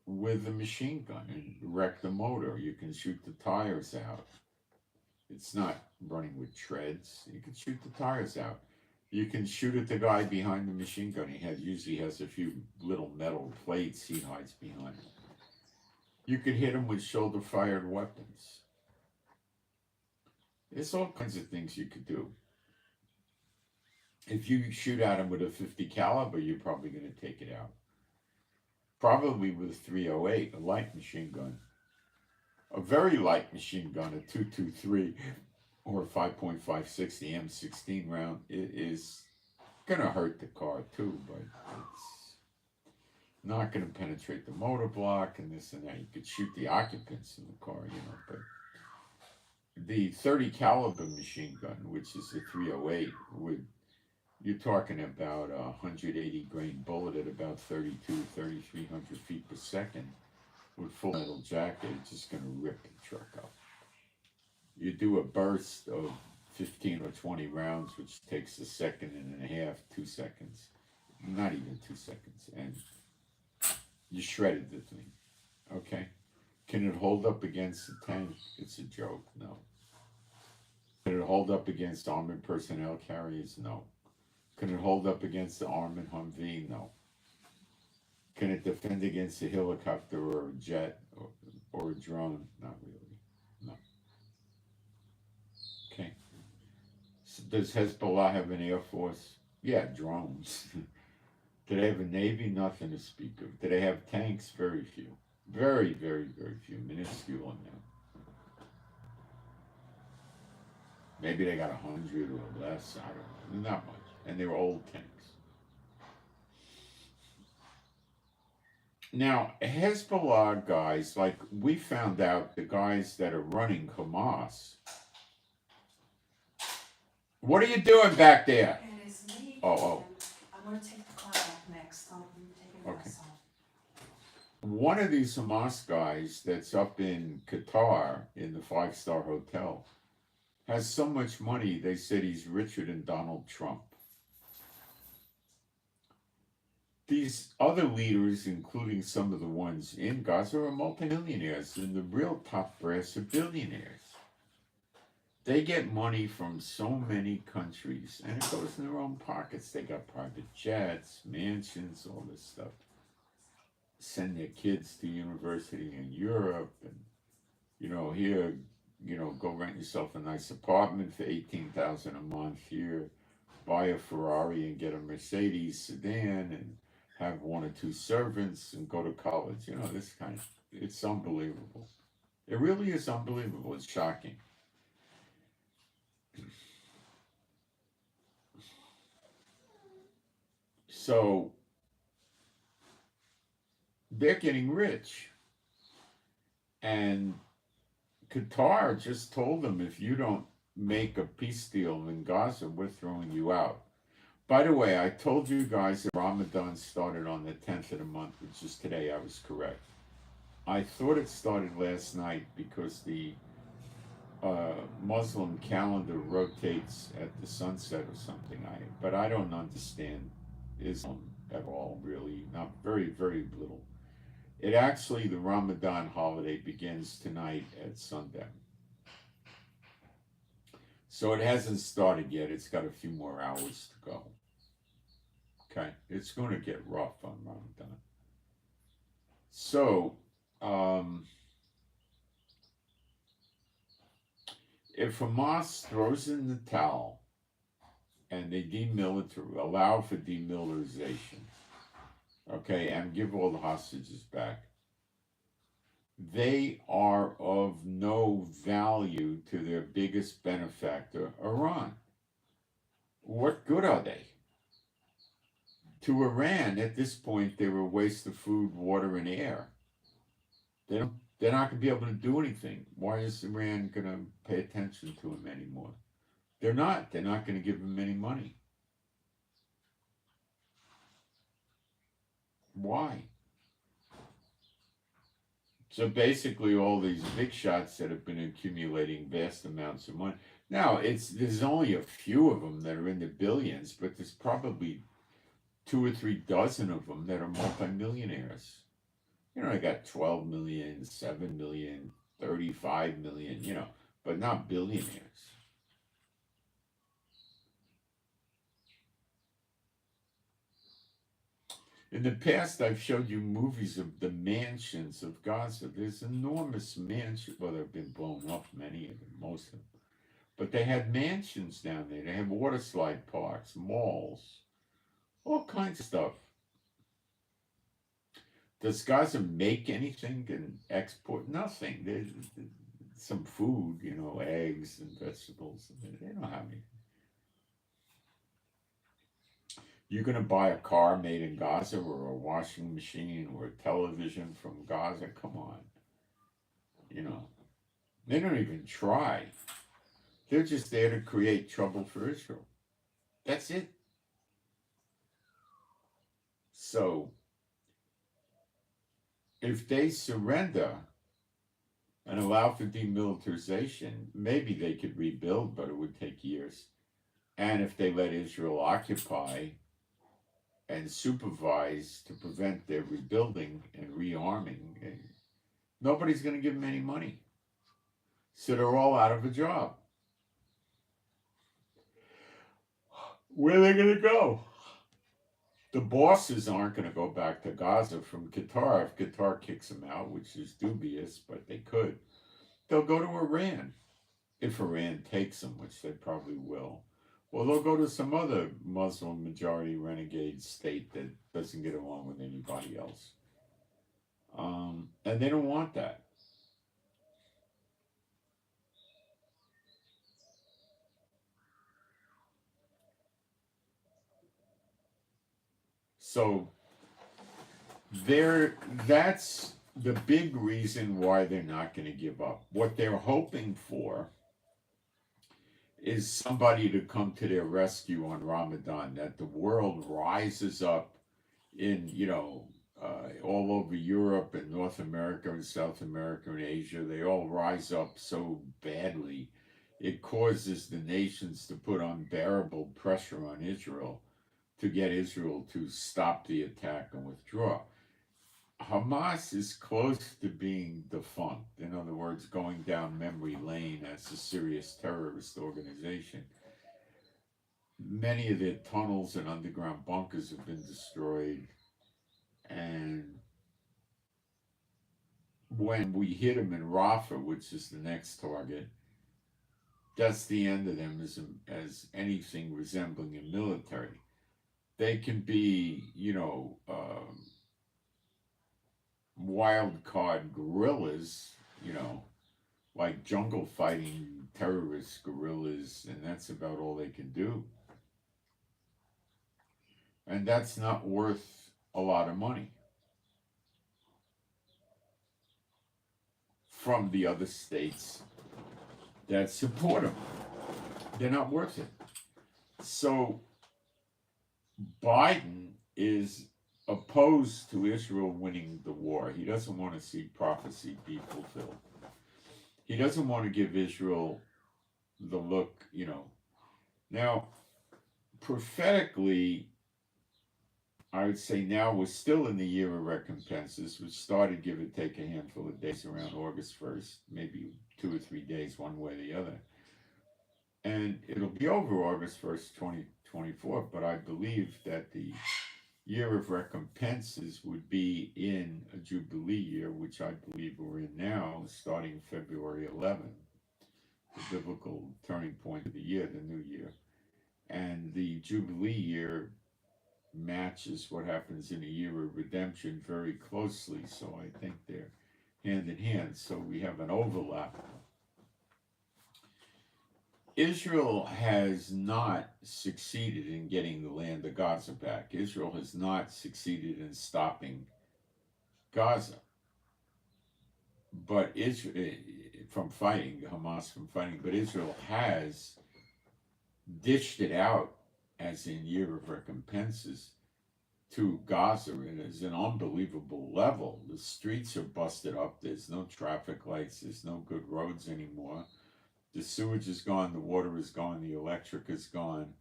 Speaker 1: with a machine gun and wreck the motor. You can shoot the tires out. It's not running with treads. You can shoot the tires out. You can shoot at the guy behind the machine gun. He usually has a few little metal plates he hides behind. You could hit him with shoulder-fired weapons. There's all kinds of things you could do. If you shoot at him with a 50 caliber, you're probably going to take it out. Probably with a 308, a light machine gun. A very light machine gun, a 223 or a 5.56, the M16 round, is going to hurt the car too, but it's not going to penetrate the motor block and this and that. You could shoot the occupants in the car, but the 30 caliber machine gun, which is a 308, you're talking about a 180 grain bullet at about 3,300 feet per second with full metal jacket. It's just going to rip the truck up. You do a burst of 15 or 20 rounds, which takes a second and a half, 2 seconds, not even 2 seconds, and you shredded the thing. Okay? Can it hold up against the tank? It's a joke. No. Can it hold up against armored personnel carriers? No. Can it hold up against the armored Humvee? No. Can it defend against a helicopter or a jet or a drone? Not really. No. Okay. So does Hezbollah have an air force? Yeah, drones. Do they have a navy? Nothing to speak of. Do they have tanks? Very few. Very, very, very few. Minuscule on them. Maybe they got 100 or less. I don't know. Not much. And they're old tanks. Now, Hezbollah guys, like we found out the guys that are running Hamas. What are you doing back there?
Speaker 2: It is me.
Speaker 1: Oh.
Speaker 2: I'm going to take the car back next. I'm taking the
Speaker 1: Okay.
Speaker 2: bus off.
Speaker 1: One of these Hamas guys that's up in Qatar in the 5-star hotel has so much money, they said he's richer than Donald Trump. These other leaders, including some of the ones in Gaza, are multimillionaires, and the real top brass are billionaires. They get money from so many countries, and it goes in their own pockets. They got private jets, mansions, all this stuff. Send their kids to university in Europe, and, here, go rent yourself a nice apartment for $18,000 a month here, buy a Ferrari and get a Mercedes sedan, and have 1 or 2 servants and go to college. This kind of, it's unbelievable. It really is unbelievable. It's shocking. So, they're getting rich. And Qatar just told them, if you don't make a peace deal in Gaza, we're throwing you out. By the way, I told you guys that Ramadan started on the 10th of the month, which is today. I was correct. I thought it started last night because the Muslim calendar rotates at the sunset or something. But I don't understand Islam at all, really. Not very, very little. It actually, the Ramadan holiday begins tonight at sundown. So it hasn't started yet. It's got a few more hours to go. Okay, it's going to get rough on Ramadan. So, if Hamas throws in the towel and they allow for demilitarization, okay, and give all the hostages back, they are of no value to their biggest benefactor, Iran. What good are they? To Iran, at this point, they're a waste of food, water, and air. They're not going to be able to do anything. Why is Iran going to pay attention to them anymore? They're not. They're not going to give them any money. Why? So basically, all these big shots that have been accumulating vast amounts of money. Now, there's only a few of them that are in the billions, but there's probably 2 or 3 dozen of them that are multimillionaires. You know, I got 12 million, 7 million, 35 million, you know, but not billionaires. In the past, I've showed you movies of the mansions of Gaza. There's enormous mansions. Well, they've been blown up, many of them, most of them. But they had mansions down there. They have water slide parks, malls, all kinds of stuff. Does Gaza make anything and export? Nothing. There's some food, you know, eggs and vegetables. They don't have anything. You're going to buy a car made in Gaza or a washing machine or a television from Gaza? Come on. You know, they don't even try. They're just there to create trouble for Israel. That's it. So, if they surrender and allow for demilitarization, maybe they could rebuild, but it would take years. And if they let Israel occupy and supervise to prevent their rebuilding and rearming, nobody's going to give them any money. So they're all out of a job. Where are they going to go? The bosses aren't going to go back to Gaza from Qatar. If Qatar kicks them out, which is dubious, but they could, they'll go to Iran. If Iran takes them, which they probably will. Well, they'll go to some other Muslim majority renegade state that doesn't get along with anybody else. And they don't want that. So that's the big reason why they're not going to give up. What they're hoping for is somebody to come to their rescue on Ramadan, that the world rises up in, all over Europe and North America and South America and Asia. They all rise up so badly. It causes the nations to put unbearable pressure on Israel to get Israel to stop the attack and withdraw. Hamas is close to being defunct. In other words, going down memory lane as a serious terrorist organization. Many of their tunnels and underground bunkers have been destroyed. And when we hit them in Rafah, which is the next target, that's the end of them as anything resembling a military. They can be, wild card guerrillas, like jungle fighting terrorist guerrillas, and that's about all they can do. And that's not worth a lot of money from the other states that support them. They're not worth it. So Biden is opposed to Israel winning the war. He doesn't want to see prophecy be fulfilled. He doesn't want to give Israel the look, Now, prophetically, I would say now we're still in the year of recompenses, which started, give or take, a handful of days around August 1st, maybe 2 or 3 days, one way or the other. and it'll be over August 1st, 2024. But I believe that the year of recompenses would be in a Jubilee year, which I believe we're in now, starting February 11th, the biblical turning point of the year, the new year. And the Jubilee year matches what happens in a year of redemption very closely, so I think they're hand in hand, so we have an overlap. Israel has not succeeded in getting the land of Gaza back. Israel has not succeeded in stopping Gaza, but Israel from fighting, Hamas from fighting, but Israel has dished it out as in year of recompenses to Gaza. It is an unbelievable level. The streets are busted up. There's no traffic lights. There's no good roads anymore. The sewage is gone. The water is gone. The electric is gone.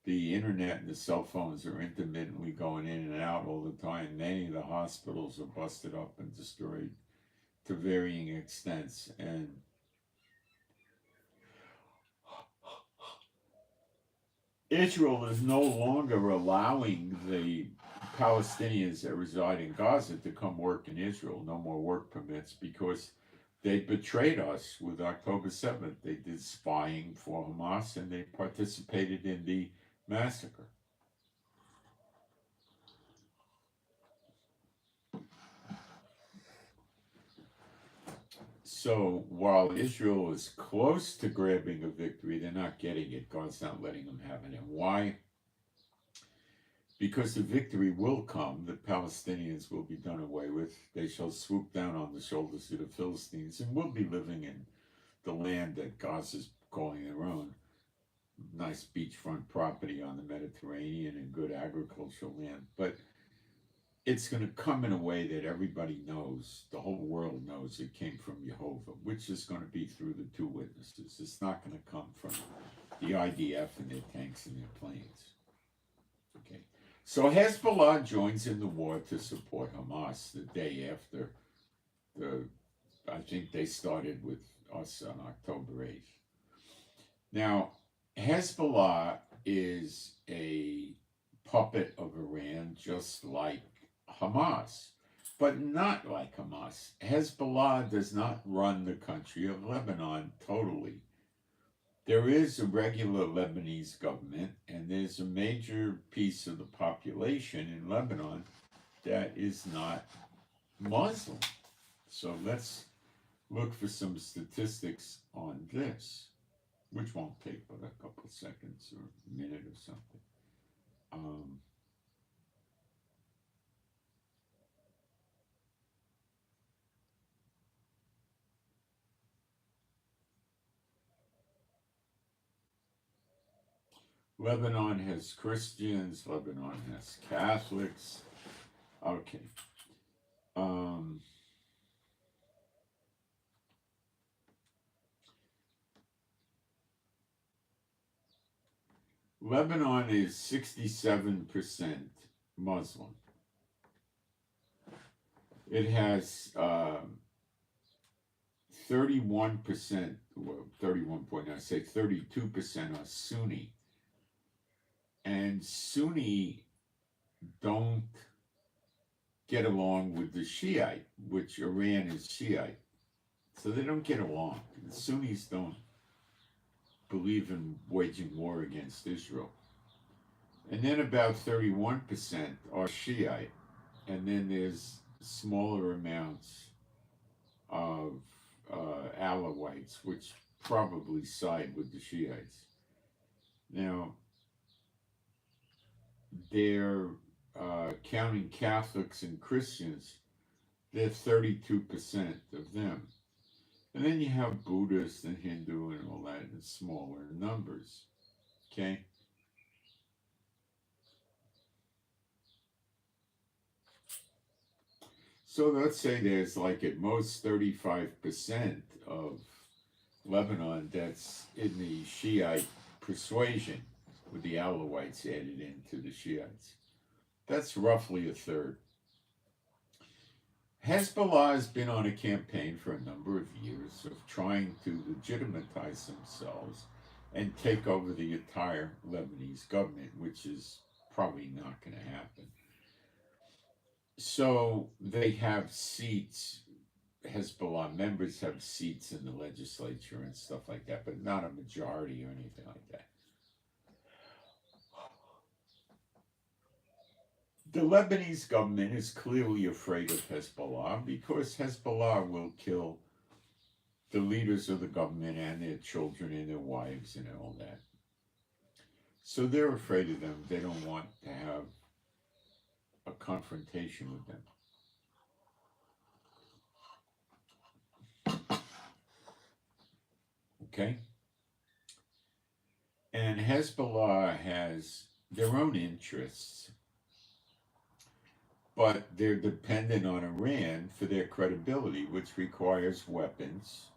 Speaker 1: The internet and the cell phones are intermittently going in and out all the time. Many of the hospitals are busted up and destroyed to varying extents. And Israel is no longer allowing the Palestinians that reside in Gaza to come work in Israel. No more work permits because they betrayed us with October 7th. They did spying for Hamas and they participated in the massacre. So while Israel is close to grabbing a victory, they're not getting it. God's not letting them have it. And why? Because the victory will come. The Palestinians will be done away with. They shall swoop down on the shoulders of the Philistines and will be living in the land that Gaza is calling their own. Nice beachfront property on the Mediterranean and good agricultural land. But it's going to come in a way that everybody knows, the whole world knows it came from Jehovah, which is going to be through the two witnesses. It's not going to come from the IDF and their tanks and their planes. Okay. So Hezbollah joins in the war to support Hamas the day after I think they started with us on October 8th. Now, Hezbollah is a puppet of Iran, just like Hamas, but not like Hamas. Hezbollah does not run the country of Lebanon totally. There is a regular Lebanese government, and there's a major piece of the population in Lebanon that is not Muslim. So let's look for some statistics on this, which won't take but a couple seconds or a minute or something. Lebanon has Christians, Lebanon has Catholics. Okay. Lebanon is 67% Muslim. It has 31%, well, 32% are Sunni. And Sunni don't get along with the Shiite, which Iran is Shiite. So they don't get along. The Sunnis don't believe in waging war against Israel. And then about 31% are Shiite. And then there's smaller amounts of Alawites, which probably side with the Shiites. Now, they're counting Catholics and Christians, they're 32% of them. And then you have Buddhists and Hindu and all that in smaller numbers. Okay? So let's say there's like at most 35% of Lebanon that's in the Shiite persuasion, with the Alawites added into the Shiites. That's roughly a third. Hezbollah has been on a campaign for a number of years of trying to legitimize themselves and take over the entire Lebanese government, which is probably not going to happen. So they have seats. Hezbollah members have seats in the legislature and stuff like that, but not a majority or anything like that. The Lebanese government is clearly afraid of Hezbollah because Hezbollah will kill the leaders of the government and their children and their wives and all that. So they're afraid of them. They don't want to have a confrontation with them. Okay? And Hezbollah has their own interests, but they're dependent on Iran for their credibility, which requires weapons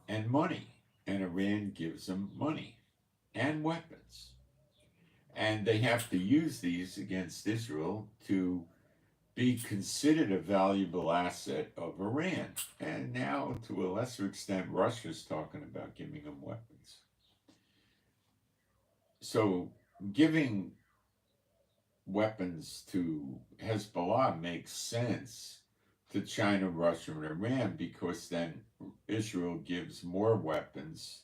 Speaker 1: and money. And Iran gives them money and weapons. And they have to use these against Israel to be considered a valuable asset of Iran. And now, to a lesser extent, Russia's talking about giving them weapons. So giving weapons to Hezbollah makes sense to China, Russia, and Iran, because then Israel gives more weapons.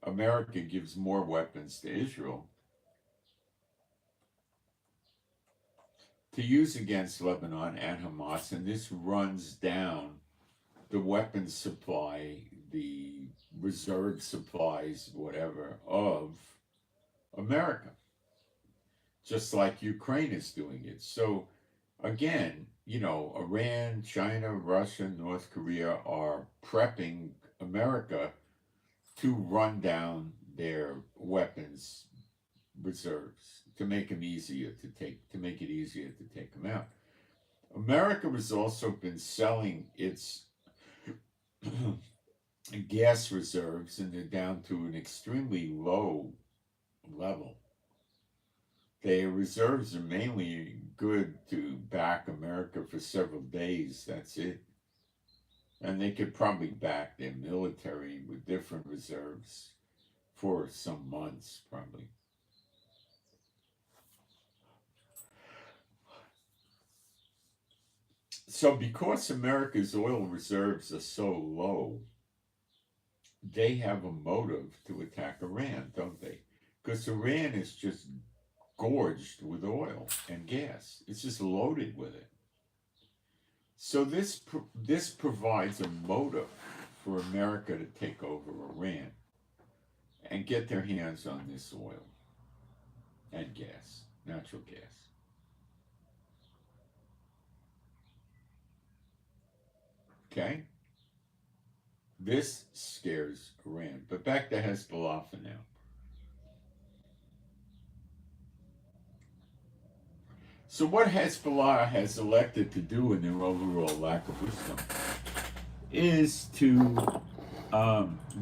Speaker 1: America gives more weapons to Israel to use against Lebanon and Hamas, and this runs down the weapons supply, the reserve supplies, whatever, of America, just like Ukraine is doing it. So again, you know, Iran, China, Russia, North Korea are prepping America to run down their weapons reserves to make them easier to make it easier to take them out. America has also been selling its gas reserves, and they're down to an extremely low level. Their reserves are mainly good to back America for several days. That's it. And they could probably back their military with different reserves for some months, probably. So because America's oil reserves are so low, they have a motive to attack Iran, don't they? Because Iran is just gorged with oil and gas. It's just loaded with it. So this provides a motive for America to take over Iran and get their hands on this oil and gas, natural gas. Okay? This scares Iran. But back to Hezbollah for now. So what Hezbollah has elected to do in their overall lack of wisdom is to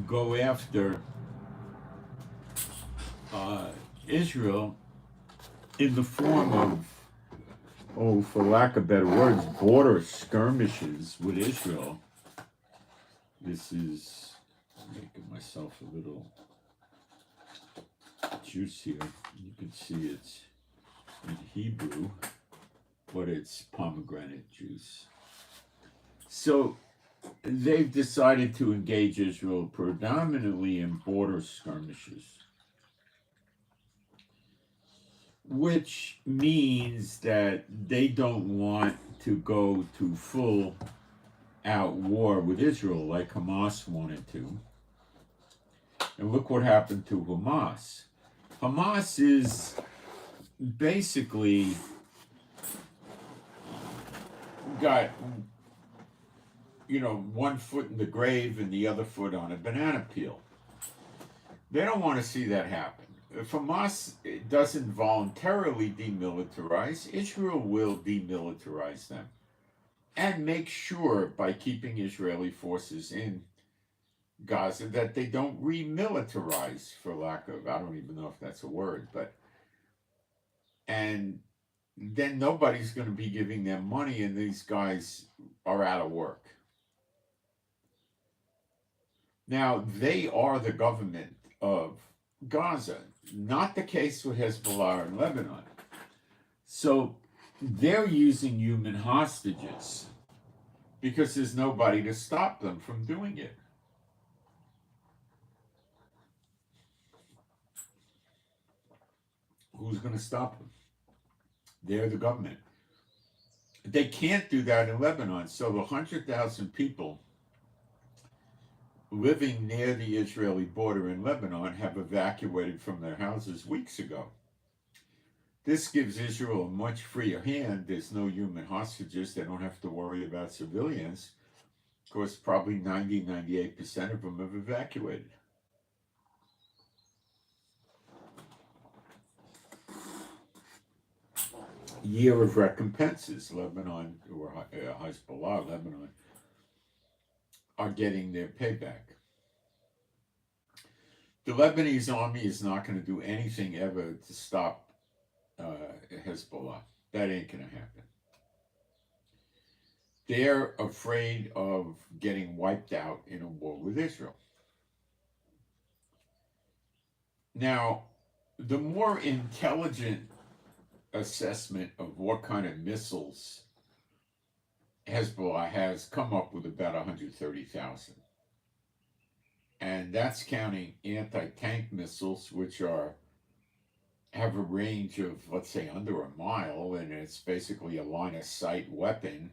Speaker 1: go after Israel in the form of, for lack of better words, border skirmishes with Israel. This is making myself a little juice here. You can see it's in Hebrew, but it's pomegranate juice. So they've decided to engage Israel predominantly in border skirmishes, which means that they don't want to go to full out war with Israel like Hamas wanted to. And look what happened to Hamas. Hamas is basically got, one foot in the grave and the other foot on a banana peel. They don't want to see that happen. If Hamas doesn't voluntarily demilitarize, Israel will demilitarize them and make sure, by keeping Israeli forces in Gaza, that they don't remilitarize, for lack of, I don't even know if that's a word, and then nobody's going to be giving them money, and these guys are out of work. Now, they are the government of Gaza. Not the case with Hezbollah in Lebanon. So they're using human hostages because there's nobody to stop them from doing it. Who's going to stop them? They're the government. They can't do that in Lebanon. So the 100,000 people living near the Israeli border in Lebanon have evacuated from their houses weeks ago. This gives Israel a much freer hand. There's no human hostages. They don't have to worry about civilians. Of course, probably 98% of them have evacuated. Year of recompenses. Lebanon, or Hezbollah, Lebanon, are getting their payback. The Lebanese army is not going to do anything ever to stop Hezbollah. That ain't going to happen. They're afraid of getting wiped out in a war with Israel. Now, the more intelligent assessment of what kind of missiles Hezbollah has come up with about 130,000. And that's counting anti-tank missiles, which have a range of, let's say, under a mile, and it's basically a line-of-sight weapon,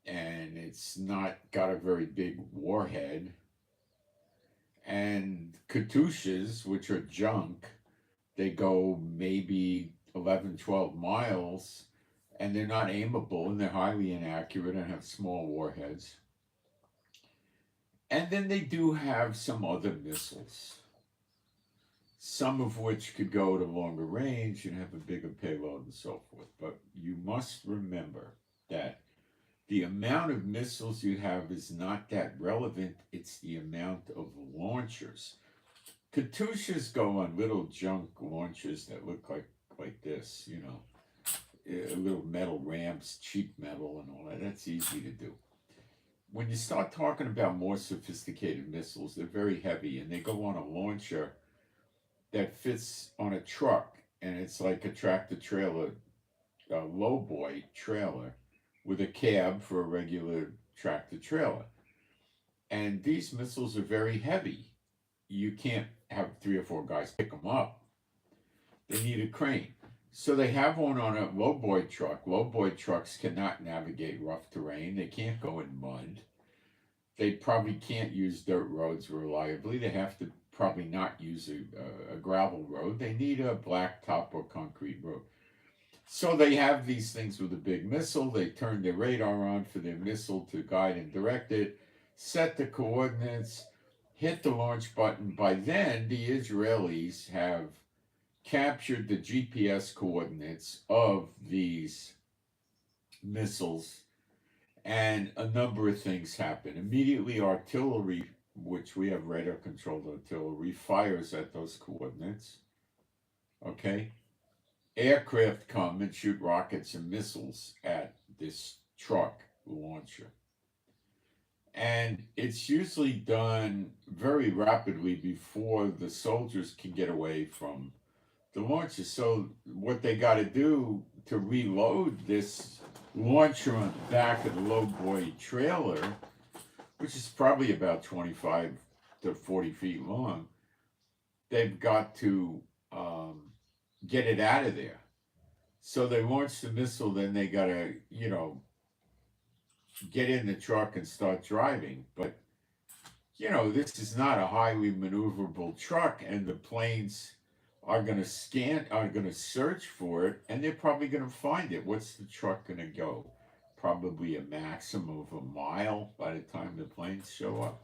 Speaker 1: and it's not got a very big warhead. And Katyushas, which are junk, they go maybe 11, 12 miles, and they're not aimable, and they're highly inaccurate and have small warheads. And then they do have some other missiles, some of which could go to longer range and have a bigger payload and so forth. But you must remember that the amount of missiles you have is not that relevant. It's the amount of launchers. Katyushas go on little junk launchers that look like this, you know, little metal ramps, cheap metal and all that. That's easy to do. When you start talking about more sophisticated missiles, they're very heavy, and they go on a launcher that fits on a truck, and it's like a tractor-trailer, a lowboy trailer with a cab for a regular tractor-trailer. And these missiles are very heavy. You can't have 3 or 4 guys pick them up. They need a crane. So they have one on a lowboy truck. Lowboy trucks cannot navigate rough terrain. They can't go in mud. They probably can't use dirt roads reliably. They have to probably not use a gravel road. They need a blacktop or concrete road. So they have these things with a big missile. They turn their radar on for their missile to guide and direct it, set the coordinates, hit the launch button. By then, the Israelis have captured the GPS coordinates of these missiles, and a number of things happen. Immediately, artillery, which we have radar-controlled artillery, fires at those coordinates. Okay? Aircraft come and shoot rockets and missiles at this truck launcher. And it's usually done very rapidly before the soldiers can get away from the launches. So what they got to do to reload this launcher on the back of the lowboy trailer, which is probably about 25 to 40 feet long, they've got to get it out of there. So they launch the missile, then they got to, you know, get in the truck and start driving. But, you know, this is not a highly maneuverable truck, and the planes are going to search for it, and they're probably going to find it. What's the truck going to go? Probably a maximum of a mile by the time the planes show up.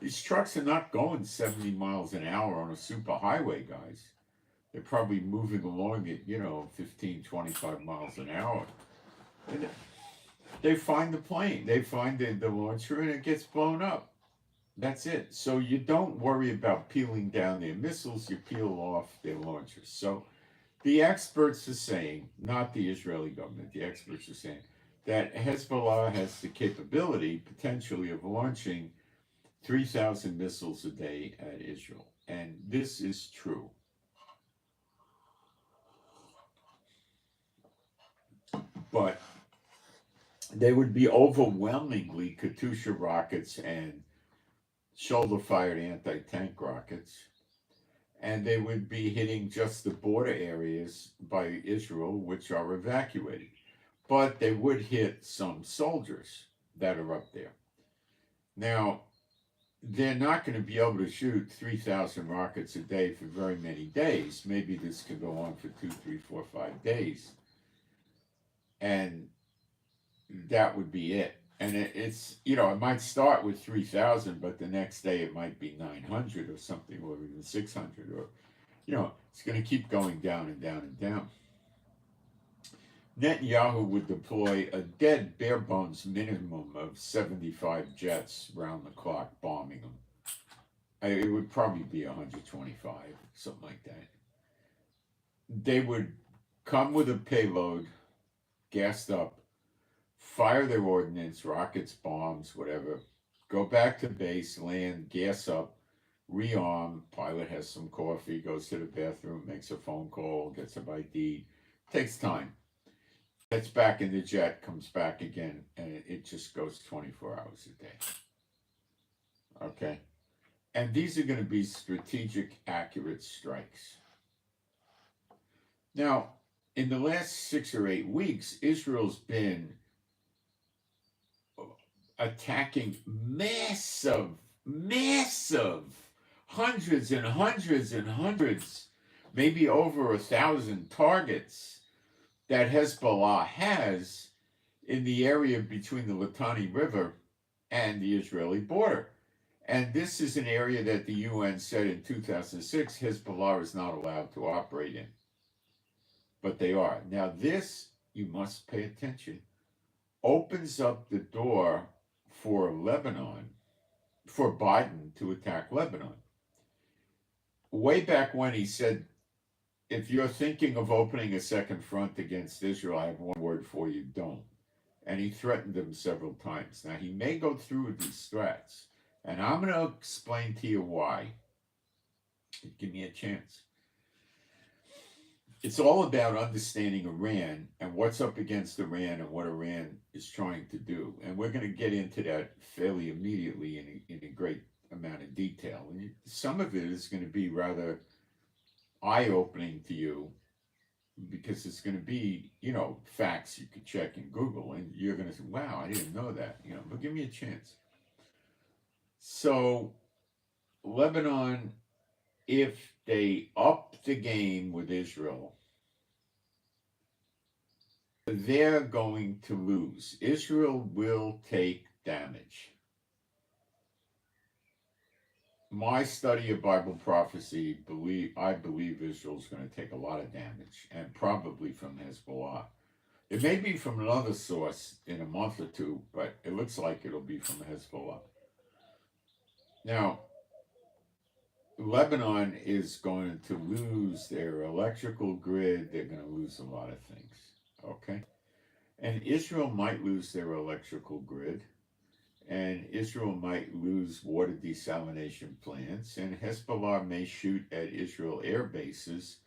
Speaker 1: These trucks are not going 70 miles an hour on a superhighway, guys. They're probably moving along at, 15, 25 miles an hour. And they find the plane. They find the launcher, and it gets blown up. That's it. So you don't worry about peeling down their missiles, you peel off their launchers. So the experts are saying, not the Israeli government, the experts are saying that Hezbollah has the capability, potentially, of launching 3,000 missiles a day at Israel. And this is true. But they would be overwhelmingly Katyusha rockets and shoulder-fired anti-tank rockets. And they would be hitting just the border areas by Israel, which are evacuated. But they would hit some soldiers that are up there. Now, they're not going to be able to shoot 3,000 rockets a day for very many days. Maybe this could go on for 2, 3, 4, 5 days. And that would be it. And it's, you know, it might start with 3,000, but the next day it might be 900 or something, or even 600, or, you know, it's going to keep going down and down and down. Netanyahu would deploy a dead bare bones minimum of 75 jets round the clock bombing them. It would probably be 125, something like that. They would come with a payload, gassed up, fire their ordnance, rockets, bombs, whatever, go back to base, land, gas up, rearm, pilot has some coffee, goes to the bathroom, makes a phone call, gets a bite to eat, takes time. Gets back in the jet, comes back again, and it just goes 24 hours a day. Okay? And these are going to be strategic, accurate strikes. Now, in the last 6 or 8 weeks, Israel's been attacking massive, hundreds and hundreds and hundreds, maybe over 1,000 targets that Hezbollah has in the area between the Litani River and the Israeli border. And this is an area that the UN said in 2006 Hezbollah is not allowed to operate in. But they are. Now this, you must pay attention, opens up the door for Lebanon, for Biden to attack Lebanon. Way back when he said, if you're thinking of opening a second front against Israel, I have one word for you, don't. And he threatened them several times. Now, he may go through with these threats, and I'm going to explain to you why. Give me a chance. It's all about understanding Iran and what's up against Iran and what Iran is trying to do. And we're going to get into that fairly immediately in a great amount of detail. And some of it is going to be rather eye-opening to you because it's going to be, you know, facts you could check in Google and you're going to say, wow, I didn't know that, you know, but give me a chance. So Lebanon, if they up the game with Israel, they're going to lose. Israel will take damage. My study of Bible prophecy, I believe Israel's going to take a lot of damage, and probably from Hezbollah. It may be from another source in a month or two, but it looks like it'll be from Hezbollah. Now, Lebanon is going to lose their electrical grid. They're going to lose a lot of things, okay? And Israel might lose their electrical grid. And Israel might lose water desalination plants, and Hezbollah may shoot at Israel air bases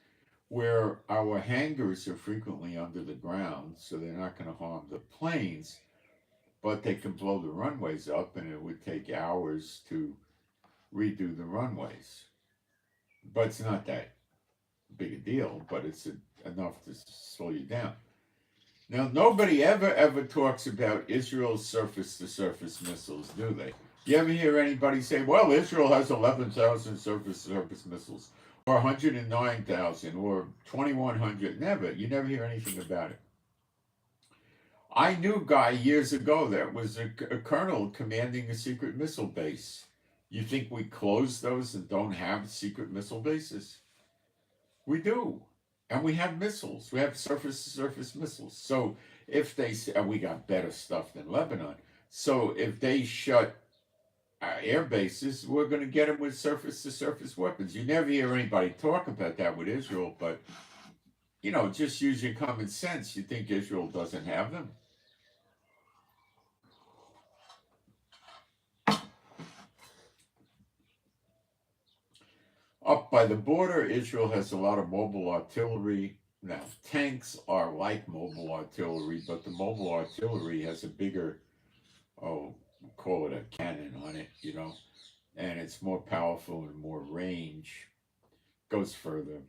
Speaker 1: where our hangars are frequently under the ground, so they're not going to harm the planes, but they can blow the runways up, and it would take hours to redo the runways. But it's not that big a deal, but it's enough to slow you down. Now, nobody ever talks about Israel's surface-to-surface missiles, do they? You ever hear anybody say, well, Israel has 11,000 surface-to-surface missiles, or 109,000, or 2,100? Never. You never hear anything about it. I knew a guy years ago that was a colonel commanding a secret missile base. You think we close those and don't have secret missile bases? We do. And we have missiles. We have surface-to-surface missiles. So if they say, and we got better stuff than Lebanon. So if they shut air bases, we're going to get them with surface-to-surface weapons. You never hear anybody talk about that with Israel, but, you know, just use your common sense. You think Israel doesn't have them? Up by the border, Israel has a lot of mobile artillery. Now, tanks are like mobile artillery, but the mobile artillery has a bigger, oh, call it a cannon on it, and it's more powerful and more range, goes further.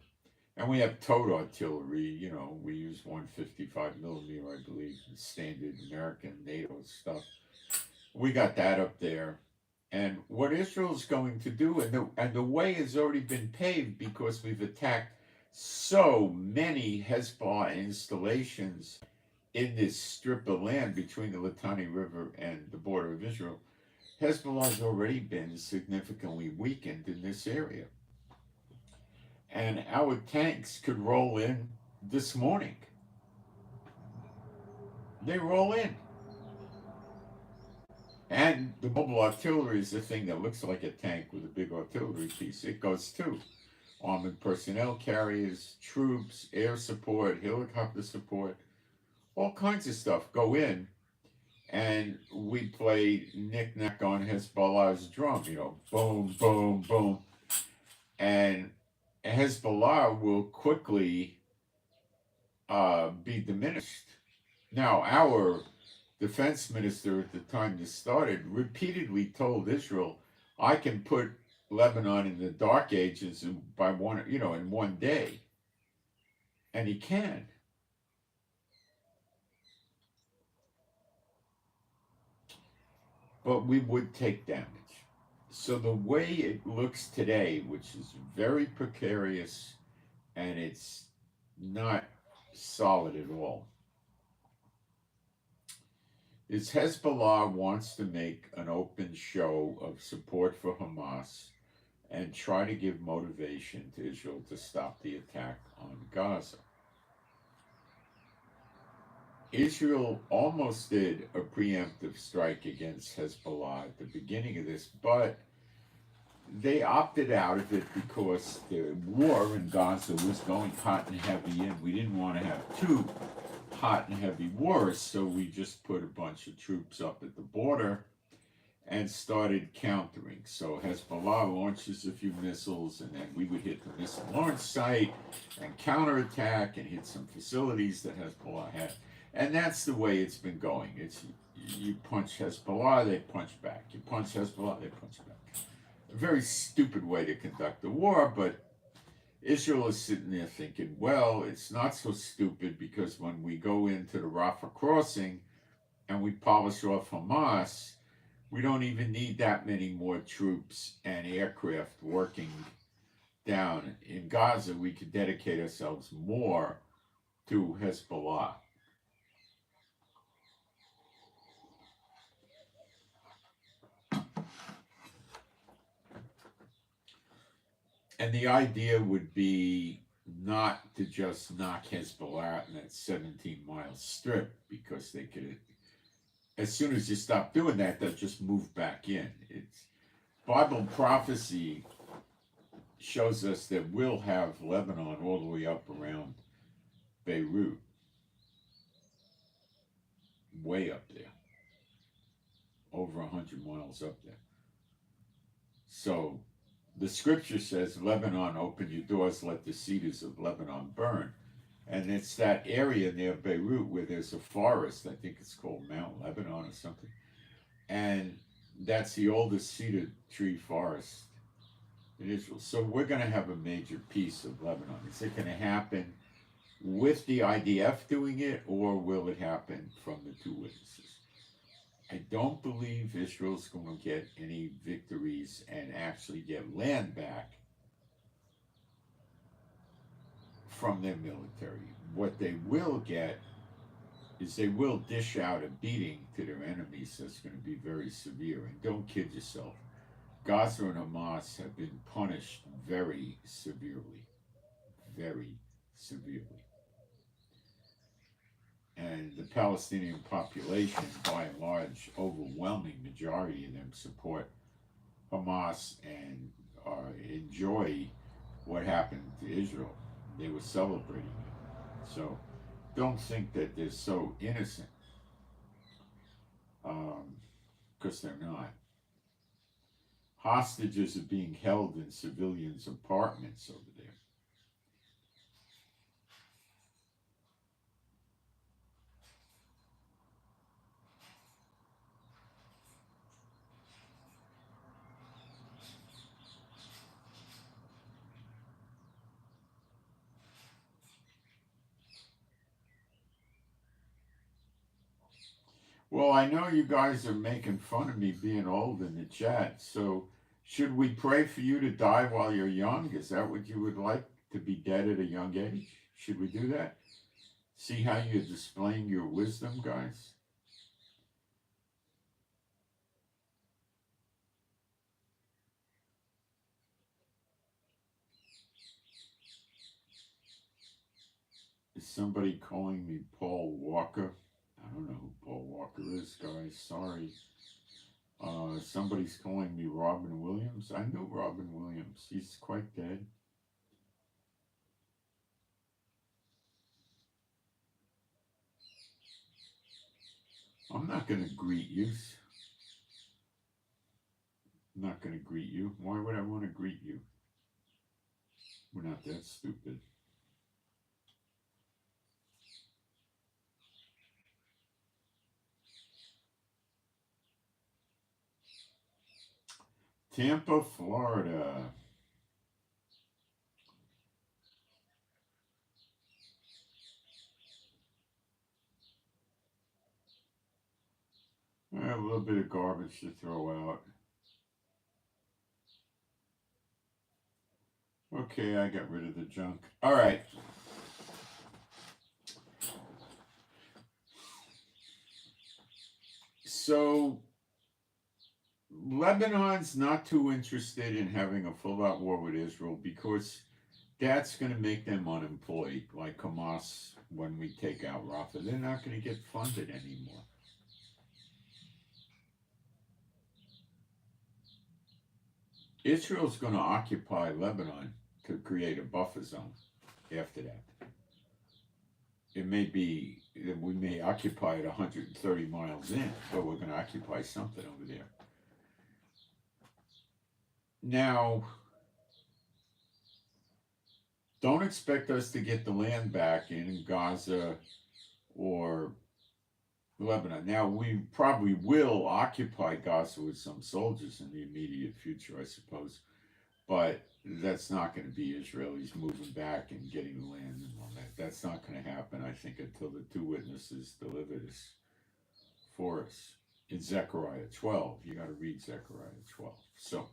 Speaker 1: And we have towed artillery, we use 155 millimeter, I believe, standard American NATO stuff. We got that up there. And what Israel's going to do, and the way has already been paved because we've attacked so many Hezbollah installations in this strip of land between the Litani River and the border of Israel. Hezbollah has already been significantly weakened in this area. And our tanks could roll in this morning. They roll in. And the mobile artillery is the thing that looks like a tank with a big artillery piece. It goes too. Armored personnel carriers, troops, air support, helicopter support, all kinds of stuff go in. And we play knick-knack on Hezbollah's drum, boom, boom, boom. And Hezbollah will quickly be diminished. Now, our defense minister at the time this started repeatedly told Israel, I can put Lebanon in the dark ages in one day. And he can. But we would take damage. So the way it looks today, which is very precarious and it's not solid at all, is Hezbollah wants to make an open show of support for Hamas and try to give motivation to Israel to stop the attack on Gaza. Israel almost did a preemptive strike against Hezbollah at the beginning of this, but they opted out of it because the war in Gaza was going hot and heavy, and we didn't want to have two hot and heavy wars, so we just put a bunch of troops up at the border and started countering. So Hezbollah launches a few missiles, and then we would hit the missile launch site and counterattack and hit some facilities that Hezbollah had. And that's the way it's been going. It's you punch Hezbollah, they punch back. You punch Hezbollah, they punch back. A very stupid way to conduct a war, but Israel is sitting there thinking, well, it's not so stupid because when we go into the Rafah crossing and we polish off Hamas, we don't even need that many more troops and aircraft working down in Gaza. We could dedicate ourselves more to Hezbollah. And the idea would be not to just knock Hezbollah out in that 17-mile strip, because they could, as soon as you stop doing that, they'll just move back in. It's Bible prophecy shows us that we'll have Lebanon all the way up around Beirut, way up there, over 100 miles up there. So the scripture says, Lebanon, open your doors, let the cedars of Lebanon burn. And it's that area near Beirut where there's a forest, I think it's called Mount Lebanon or something. And that's the oldest cedar tree forest in Israel. So we're going to have a major piece of Lebanon. Is it going to happen with the IDF doing it, or will it happen from the two witnesses? I don't believe Israel's going to get any victories and actually get land back from their military. What they will get is they will dish out a beating to their enemies that's going to be very severe. And don't kid yourself, Gaza and Hamas have been punished very severely. Very severely. And the Palestinian population, by and large, overwhelming majority of them support Hamas and enjoy what happened to Israel. They were celebrating it. So don't think that they're so innocent, because they're not. Hostages are being held in civilians' apartments over there. Well, I know you guys are making fun of me being old in the chat, so should we pray for you to die while you're young? Is that what you would like, to be dead at a young age? Should we do that? See how you're displaying your wisdom, guys? Is somebody calling me Paul Walker? I don't know who Paul Walker is, guys. Sorry. Somebody's calling me Robin Williams. I knew Robin Williams. He's quite dead. I'm not going to greet you. I'm not going to greet you. Why would I want to greet you? We're not that stupid. Tampa, Florida. A little bit of garbage to throw out. Okay, I got rid of the junk. All right. So, Lebanon's not too interested in having a full-out war with Israel because that's going to make them unemployed, like Hamas when we take out Rafah. They're not going to get funded anymore. Israel's going to occupy Lebanon to create a buffer zone after that. It may be that we may occupy it 130 miles in, but we're going to occupy something over there. Now, don't expect us to get the land back in Gaza or Lebanon. Now, we probably will occupy Gaza with some soldiers in the immediate future, I suppose, but that's not going to be Israelis moving back and getting the land and all that. That's not going to happen, I think, until the two witnesses deliver this for us. In Zechariah 12, you got to read Zechariah 12. So,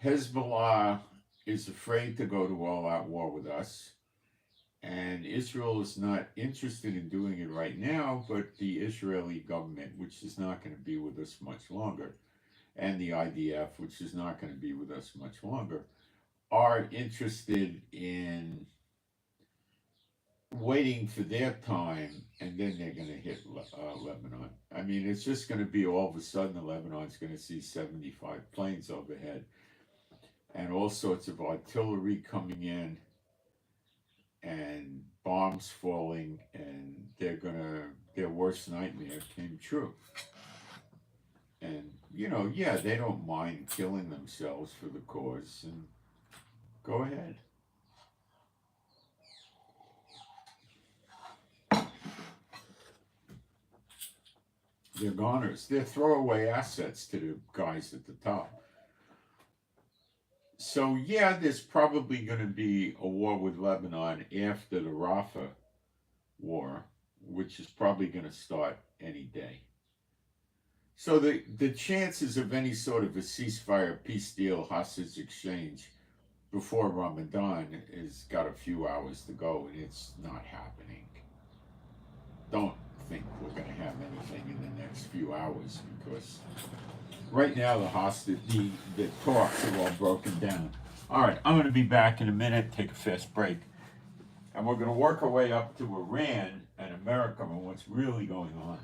Speaker 1: Hezbollah is afraid to go to all-out war with us, and Israel is not interested in doing it right now, but the Israeli government, which is not going to be with us much longer, and the IDF, which is not going to be with us much longer, are interested in waiting for their time, and then they're going to hit Lebanon. I mean, it's just going to be all of a sudden Lebanon's going to see 75 planes overhead and all sorts of artillery coming in and bombs falling, and their worst nightmare came true. And, you know, yeah, they don't mind killing themselves for the cause, and go ahead. They're goners. They're throwaway assets to the guys at the top. So, yeah, there's probably going to be a war with Lebanon after the Rafah war, which is probably going to start any day. So the chances of any sort of a ceasefire, peace deal, hostage exchange before Ramadan has got a few hours to go, and it's not happening. Don't think we're going to have anything in the next few hours, because right now the talks are all broken down. All right, I'm going to be back in a minute, take a fast break, and we're going to work our way up to Iran and America and what's really going on.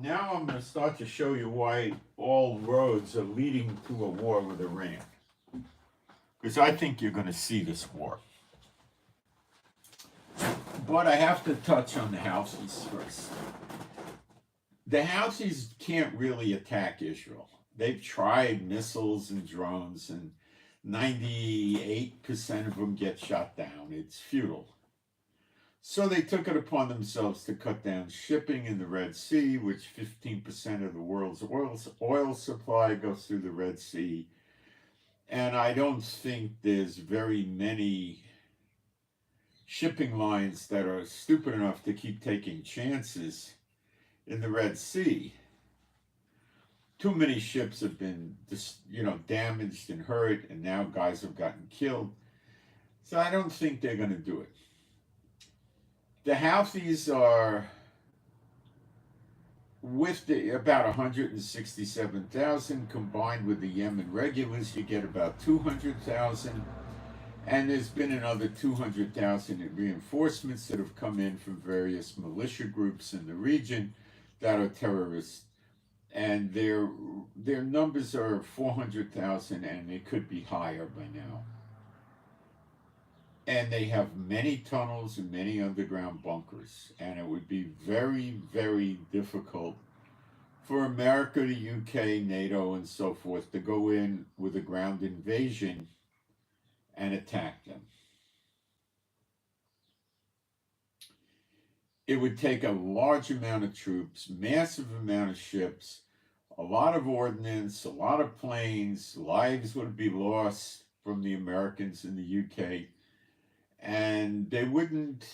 Speaker 1: Now I'm going to start to show you why all roads are leading to a war with Iran. Because I think you're going to see this war. But I have to touch on the Houthis first. The Houthis can't really attack Israel. They've tried missiles and drones, and 98% of them get shot down. It's futile. So they took it upon themselves to cut down shipping in the Red Sea, which 15% of the world's oil supply goes through the Red Sea. And I don't think there's very many shipping lines that are stupid enough to keep taking chances in the Red Sea. Too many ships have been, damaged and hurt, and now guys have gotten killed. So I don't think they're going to do it. The Houthis are with about 167,000 combined with the Yemen regulars. You get about 200,000, and there's been another 200,000 in reinforcements that have come in from various militia groups in the region that are terrorists, and their numbers are 400,000, and they could be higher by now. And they have many tunnels and many underground bunkers. And it would be very, very difficult for America, the UK, NATO, and so forth to go in with a ground invasion and attack them. It would take a large amount of troops, massive amount of ships, a lot of ordnance, a lot of planes. Lives would be lost from the Americans in the UK. And they wouldn't,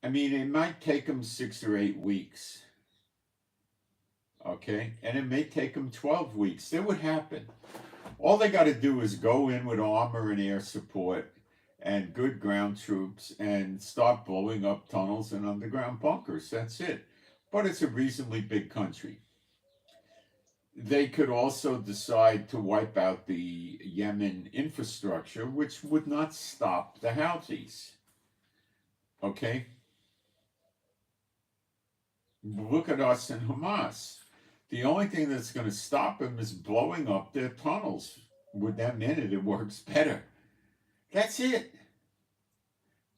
Speaker 1: it might take them 6 or 8 weeks, okay? And it may take them 12 weeks. It would happen. All they got to do is go in with armor and air support and good ground troops and start blowing up tunnels and underground bunkers. That's it. But it's a reasonably big country. They could also decide to wipe out the Yemen infrastructure, which would not stop the Houthis. Okay? Look at us and Hamas. The only thing that's going to stop them is blowing up their tunnels. With them in it, it works better. That's it.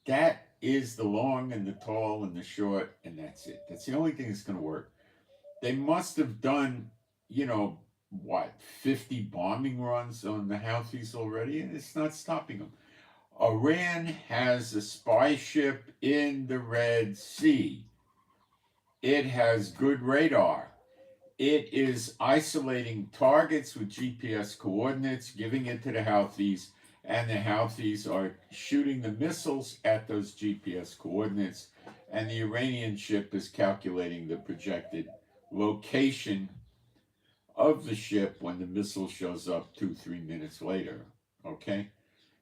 Speaker 1: That is the long and the tall and the short, and that's it. That's the only thing that's going to work. They must have done 50 bombing runs on the Houthis already, and it's not stopping them. Iran has a spy ship in the Red Sea. It has good radar. It is isolating targets with GPS coordinates, giving it to the Houthis, and the Houthis are shooting the missiles at those GPS coordinates, and the Iranian ship is calculating the projected location of the ship when the missile shows up 2-3 minutes later, okay?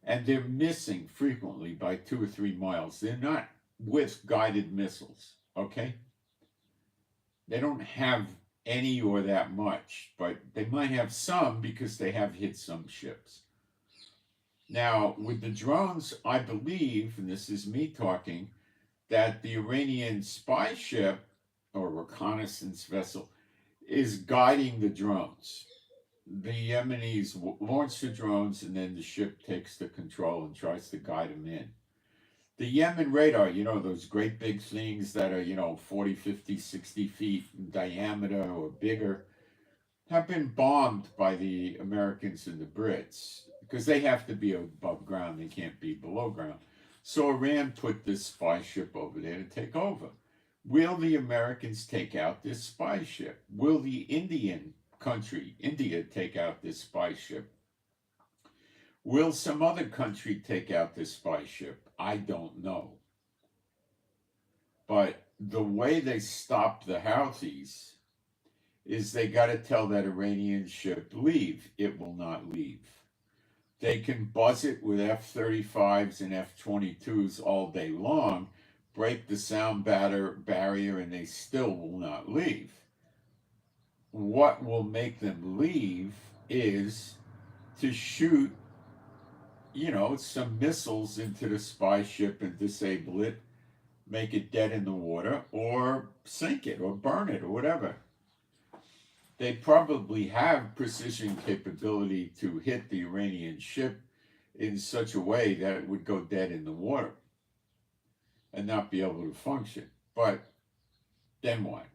Speaker 1: And they're missing frequently by 2 or 3 miles. They're not with guided missiles, okay? They don't have any or that much, but they might have some because they have hit some ships. Now, with the drones, I believe, and this is me talking, that the Iranian spy ship or reconnaissance vessel is guiding the drones. The Yemenis launch the drones, and then the ship takes the control and tries to guide them in. The Yemen radar, those great big things that are, 40, 50, 60 feet in diameter or bigger, have been bombed by the Americans and the Brits because they have to be above ground. They can't be below ground. So Iran put this spy ship over there to take over. Will the Americans take out this spy ship? Will the Indian country, India, take out this spy ship? Will some other country take out this spy ship? I don't know. But the way they stop the Houthis is they got to tell that Iranian ship, leave. It will not leave. They can buzz it with F-35s and F-22s all day long, break the sound barrier, and they still will not leave. What will make them leave is to shoot, some missiles into the spy ship and disable it, make it dead in the water, or sink it, or burn it, or whatever. They probably have precision capability to hit the Iranian ship in such a way that it would go dead in the water and not be able to function. But then what?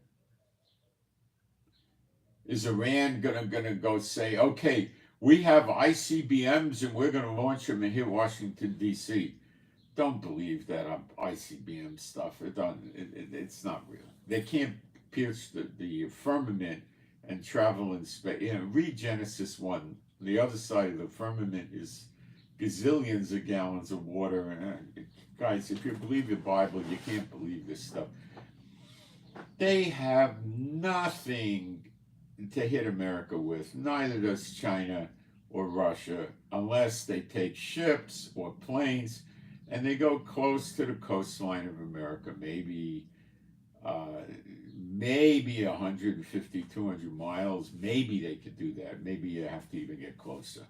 Speaker 1: Is Iran gonna go say, okay, we have ICBMs and we're gonna launch them and hit Washington D.C.? Don't believe that ICBM stuff. It's not real. They can't pierce the firmament and travel in space. Read Genesis 1. The other side of the firmament is gazillions of gallons of water. And guys, if you believe the Bible, you can't believe this stuff. They have nothing to hit America with. Neither does China or Russia, unless they take ships or planes and they go close to the coastline of America, maybe 150, 200 miles. Maybe they could do that. Maybe you have to even get closer.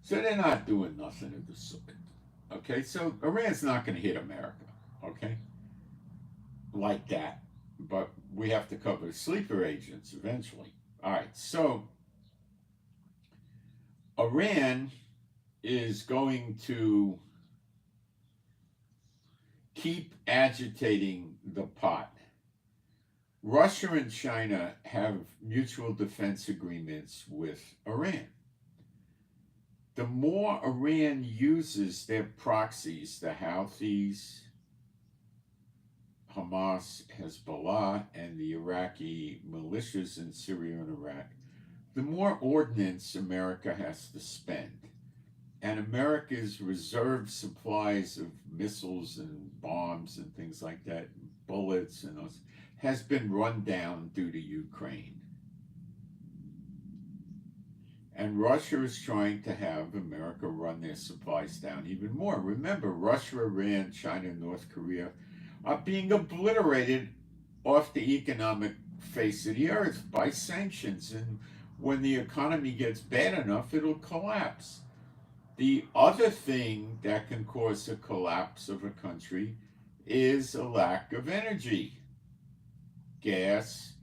Speaker 1: So they're not doing nothing of the sort. Okay, so Iran's not going to hit America, okay, like that. But we have to cover sleeper agents eventually. All right, so Iran is going to keep agitating the pot. Russia and China have mutual defense agreements with Iran. The more Iran uses their proxies, the Houthis, Hamas, Hezbollah, and the Iraqi militias in Syria and Iraq, the more ordnance America has to spend. And America's reserve supplies of missiles and bombs and things like that, bullets and those, has been run down due to Ukraine. And Russia is trying to have America run their supplies down even more. Remember, Russia, Iran, China, North Korea are being obliterated off the economic face of the earth by sanctions. And when the economy gets bad enough, it'll collapse. The other thing that can cause a collapse of a country is a lack of energy, gas,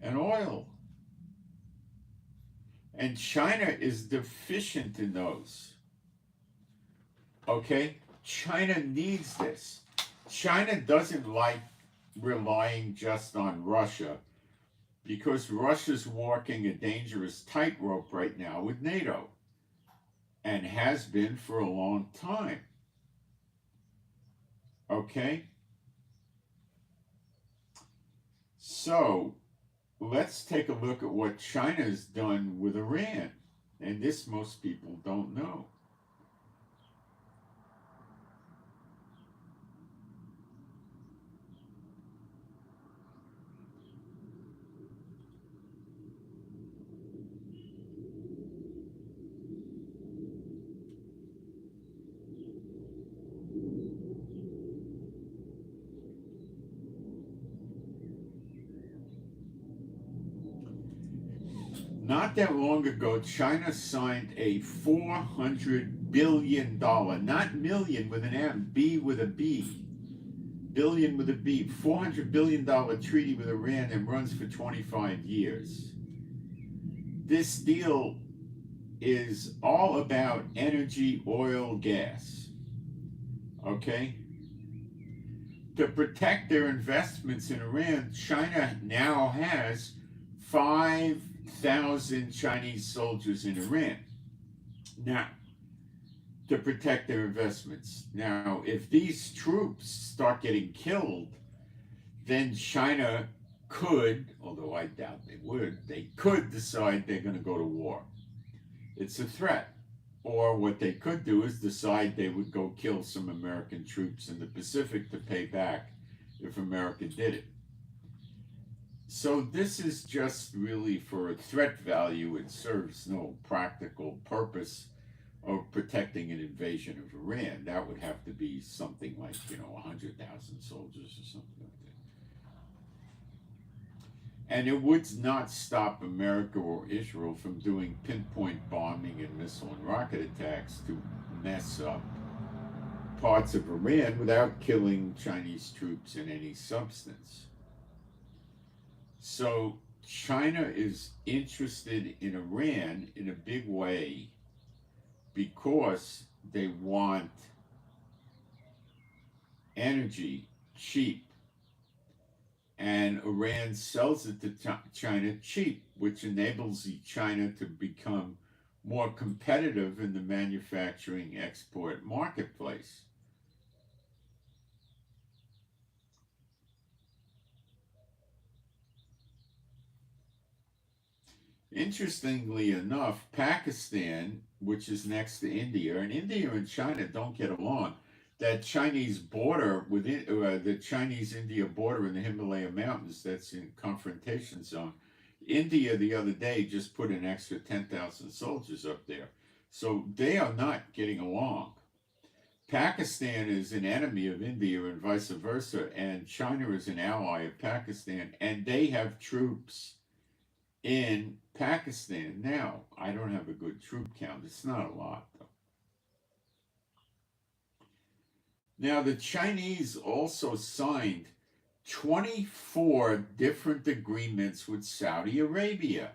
Speaker 1: and oil. And China is deficient in those. Okay? China needs this. China doesn't like relying just on Russia because Russia's walking a dangerous tightrope right now with NATO and has been for a long time. Okay? So, let's take a look at what China's done with Iran. And this most people don't know. Not that long ago, China signed a $400 billion, not million with an M, B with a B, billion with a B, $400 billion treaty with Iran that runs for 25 years. This deal is all about energy, oil, gas. Okay? To protect their investments in Iran, China now has 5,000 Chinese soldiers in Iran. Now, to protect their investments. Now, if these troops start getting killed, then China could, although I doubt they would, they could decide they're going to go to war. It's a threat. Or what they could do is decide they would go kill some American troops in the Pacific to pay back if America did it. So this is just really for a threat value. It serves no practical purpose of protecting an invasion of Iran. That would have to be something like, 100,000 soldiers or something like that. And it would not stop America or Israel from doing pinpoint bombing and missile and rocket attacks to mess up parts of Iran without killing Chinese troops in any substance. So China is interested in Iran in a big way because they want energy cheap, and Iran sells it to China cheap, which enables China to become more competitive in the manufacturing export marketplace. Interestingly enough, Pakistan, which is next to India, and India and China don't get along. That Chinese border within the Chinese-India border in the Himalaya Mountains, that's in confrontation zone. India the other day just put an extra 10,000 soldiers up there. So they are not getting along. Pakistan is an enemy of India and vice versa, and China is an ally of Pakistan, and they have troops in Pakistan. Now, I don't have a good troop count. It's not a lot, though. Now, the Chinese also signed 24 different agreements with Saudi Arabia,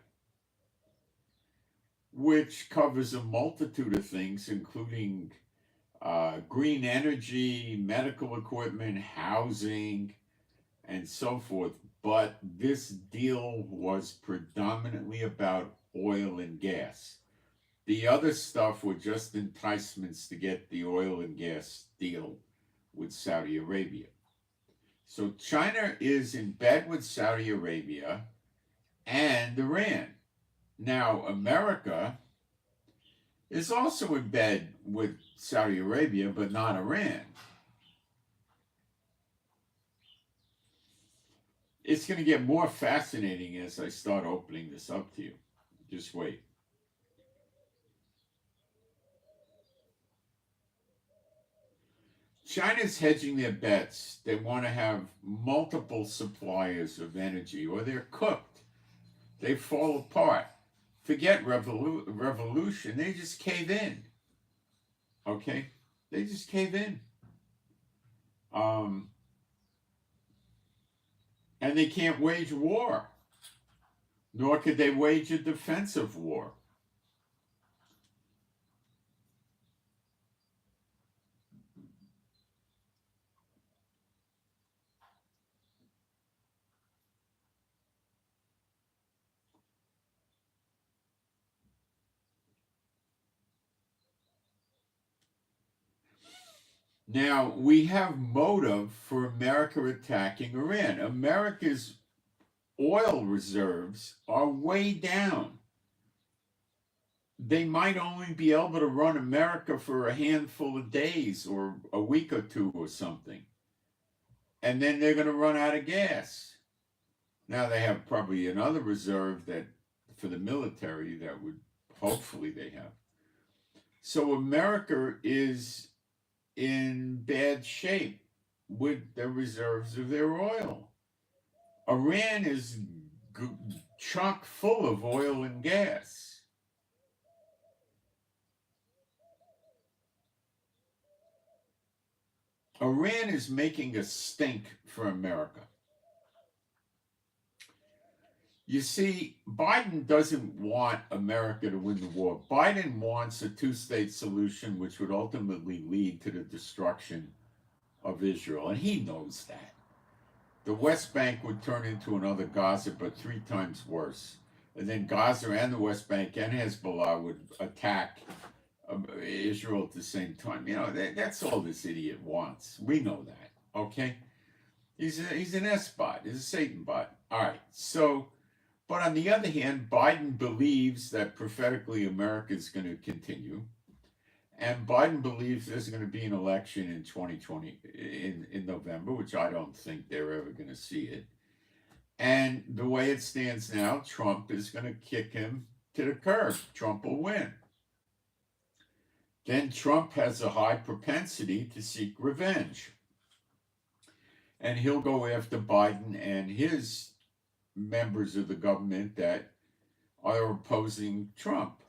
Speaker 1: which covers a multitude of things, including green energy, medical equipment, housing, and so forth. But this deal was predominantly about oil and gas. The other stuff were just enticements to get the oil and gas deal with Saudi Arabia. So China is in bed with Saudi Arabia and Iran. Now, America is also in bed with Saudi Arabia, but not Iran. It's going to get more fascinating as I start opening this up to you. Just wait. China's hedging their bets. They want to have multiple suppliers of energy, or they're cooked. They fall apart. Forget revolution. They just cave in. Okay? They just cave in. And they can't wage war, nor could they wage a defensive war. Now, we have motive for America attacking Iran. America's oil reserves are way down. They might only be able to run America for a handful of days or a week or two or something. And then they're going to run out of gas. Now, they have probably another reserve that for the military that would hopefully they have. So America is in bad shape with the reserves of their oil. Iran is chock full of oil and gas. Iran is making a stink for America. You see, Biden doesn't want America to win the war. Biden wants a two-state solution which would ultimately lead to the destruction of Israel, and he knows that. The West Bank would turn into another Gaza, but 3 times worse. And then Gaza and the West Bank and Hezbollah would attack Israel at the same time. You know, that's all this idiot wants. We know that, okay? He's an S-bot. He's a Satan bot. All right, so... But on the other hand, Biden believes that prophetically America is going to continue. And Biden believes there's going to be an election in 2020, in November, which I don't think they're ever going to see it. And the way it stands now, Trump is going to kick him to the curb. Trump will win. Then Trump has a high propensity to seek revenge. And he'll go after Biden and his members of the government that are opposing Trump.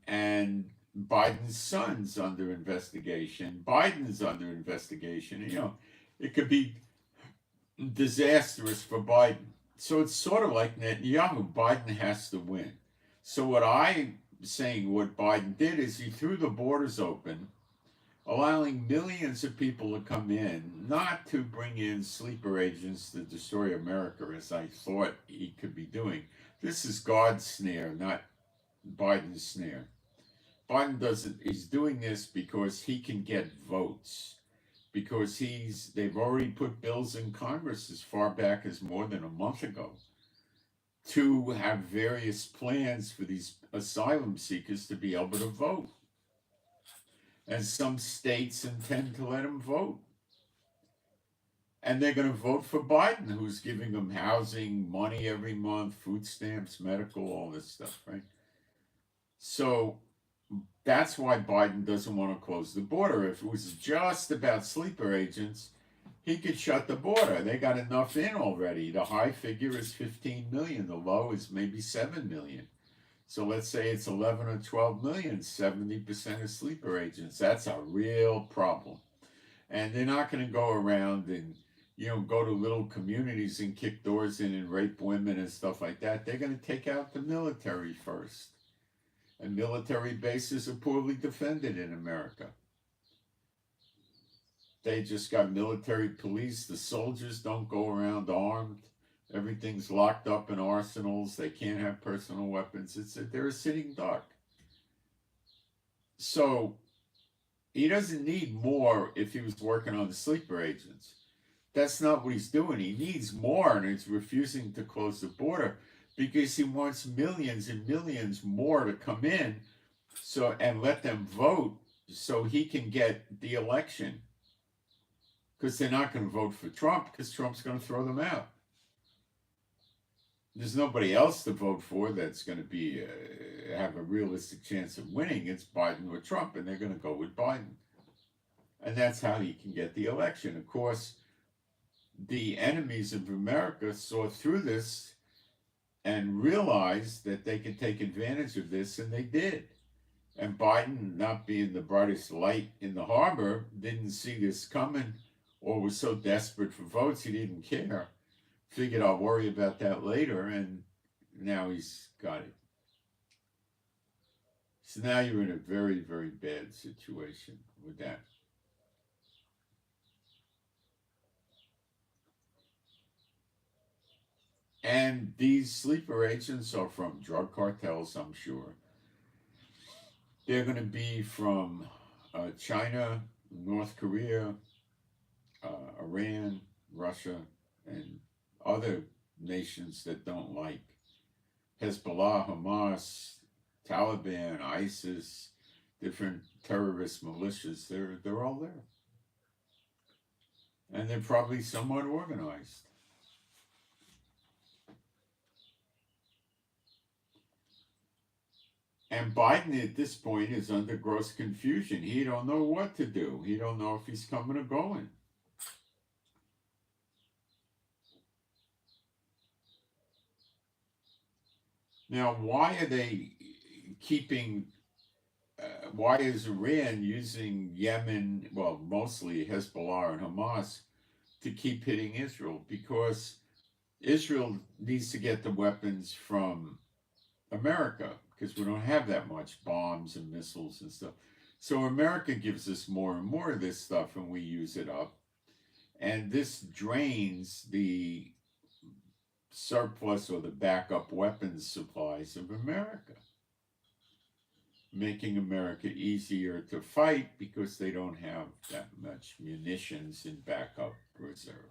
Speaker 1: And Biden's son's under investigation. Biden's under investigation. It could be disastrous for Biden. So it's sort of like Netanyahu. Biden has to win. So what I'm saying, what Biden did is he threw the borders open, allowing millions of people to come in, not to bring in sleeper agents to destroy America, as I thought he could be doing. This is God's snare, not Biden's snare. Biden he's doing this because he can get votes. Because they've already put bills in Congress as far back as more than a month ago to have various plans for these asylum seekers to be able to vote. And some states intend to let them vote. And they're going to vote for Biden, who's giving them housing, money every month, food stamps, medical, all this stuff, right? So that's why Biden doesn't want to close the border. If it was just about sleeper agents, he could shut the border. They got enough in already. The high figure is 15 million. The low is maybe 7 million. So let's say it's 11 or 12 million, 70% of sleeper agents. That's a real problem. And they're not going to go around and, go to little communities and kick doors in and rape women and stuff like that. They're going to take out the military first. And military bases are poorly defended in America. They just got military police. The soldiers don't go around armed. Everything's locked up in arsenals. They can't have personal weapons. They're a sitting duck. So he doesn't need more if he was working on the sleeper agents. That's not what he's doing. He needs more, and he's refusing to close the border because he wants millions and millions more to come in and let them vote so he can get the election. Because they're not going to vote for Trump because Trump's going to throw them out. There's nobody else to vote for that's going to have a realistic chance of winning. It's Biden or Trump, and they're going to go with Biden. And that's how he can get the election. Of course, the enemies of America saw through this and realized that they could take advantage of this, and they did. And Biden, not being the brightest light in the harbor, didn't see this coming or was so desperate for votes he didn't care. Figured I'll worry about that later, and now he's got it. So now you're in a very, very bad situation with that. And these sleeper agents are from drug cartels, I'm sure. They're going to be from China, North Korea, Iran, Russia, and other nations that don't like Hezbollah, Hamas, Taliban, ISIS, different terrorist militias. They're all there. And they're probably somewhat organized. And Biden at this point is under gross confusion. He don't know what to do. He don't know if he's coming or going. Now, why are they why is Iran using Yemen, well, mostly Hezbollah and Hamas, to keep hitting Israel? Because Israel needs to get the weapons from America, because we don't have that much bombs and missiles and stuff. So America gives us more and more of this stuff, and we use it up. And this drains the surplus or the backup weapons supplies of America, making America easier to fight because they don't have that much munitions in backup reserve.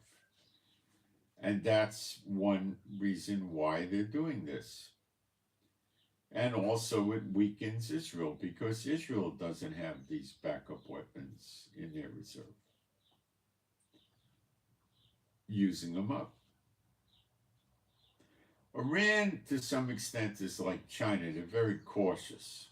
Speaker 1: And that's one reason why they're doing this. And also it weakens Israel because Israel doesn't have these backup weapons in their reserve, using them up. Iran, to some extent, is like China. They're very cautious.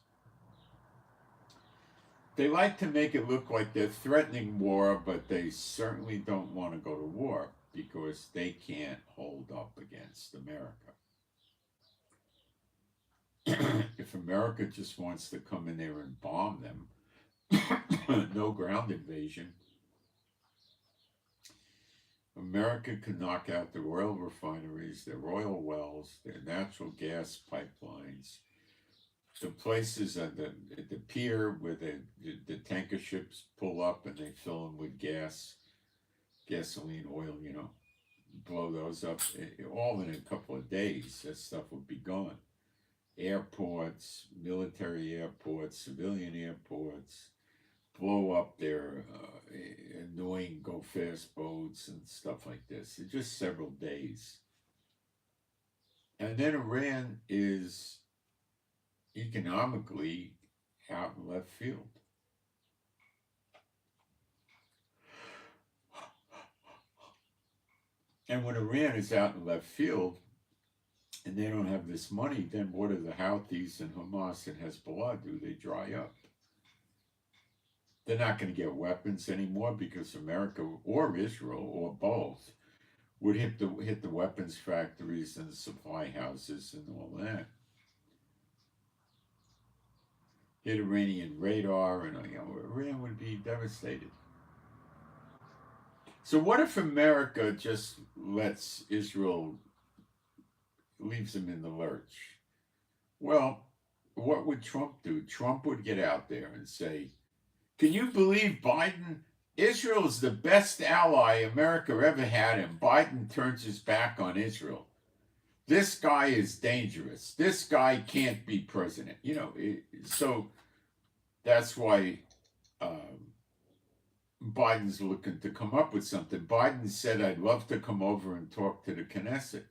Speaker 1: They like to make it look like they're threatening war, but they certainly don't want to go to war because they can't hold up against America. If America just wants to come in there and bomb them, no ground invasion, America can knock out their oil refineries, their oil wells, their natural gas pipelines, the places at the pier where the tanker ships pull up and they fill them with gasoline, oil, blow those up, all in a couple of days. That stuff would be gone. Airports, military airports, civilian airports, blow up their annoying go-fast boats and stuff like this. It's just several days. And then Iran is economically out in left field. And when Iran is out in left field and they don't have this money, then what do the Houthis and Hamas and Hezbollah do? They dry up. They're not going to get weapons anymore because America or Israel or both would hit the weapons factories and the supply houses and all that. Hit Iranian radar, and Iran would be devastated. So what if America just lets Israel, leaves them in the lurch? Well, what would Trump do? Trump would get out there and say, can you believe Biden? Israel is the best ally America ever had, and Biden turns his back on Israel. This guy is dangerous. This guy can't be president. So that's why Biden's looking to come up with something. Biden said, I'd love to come over and talk to the Knesset.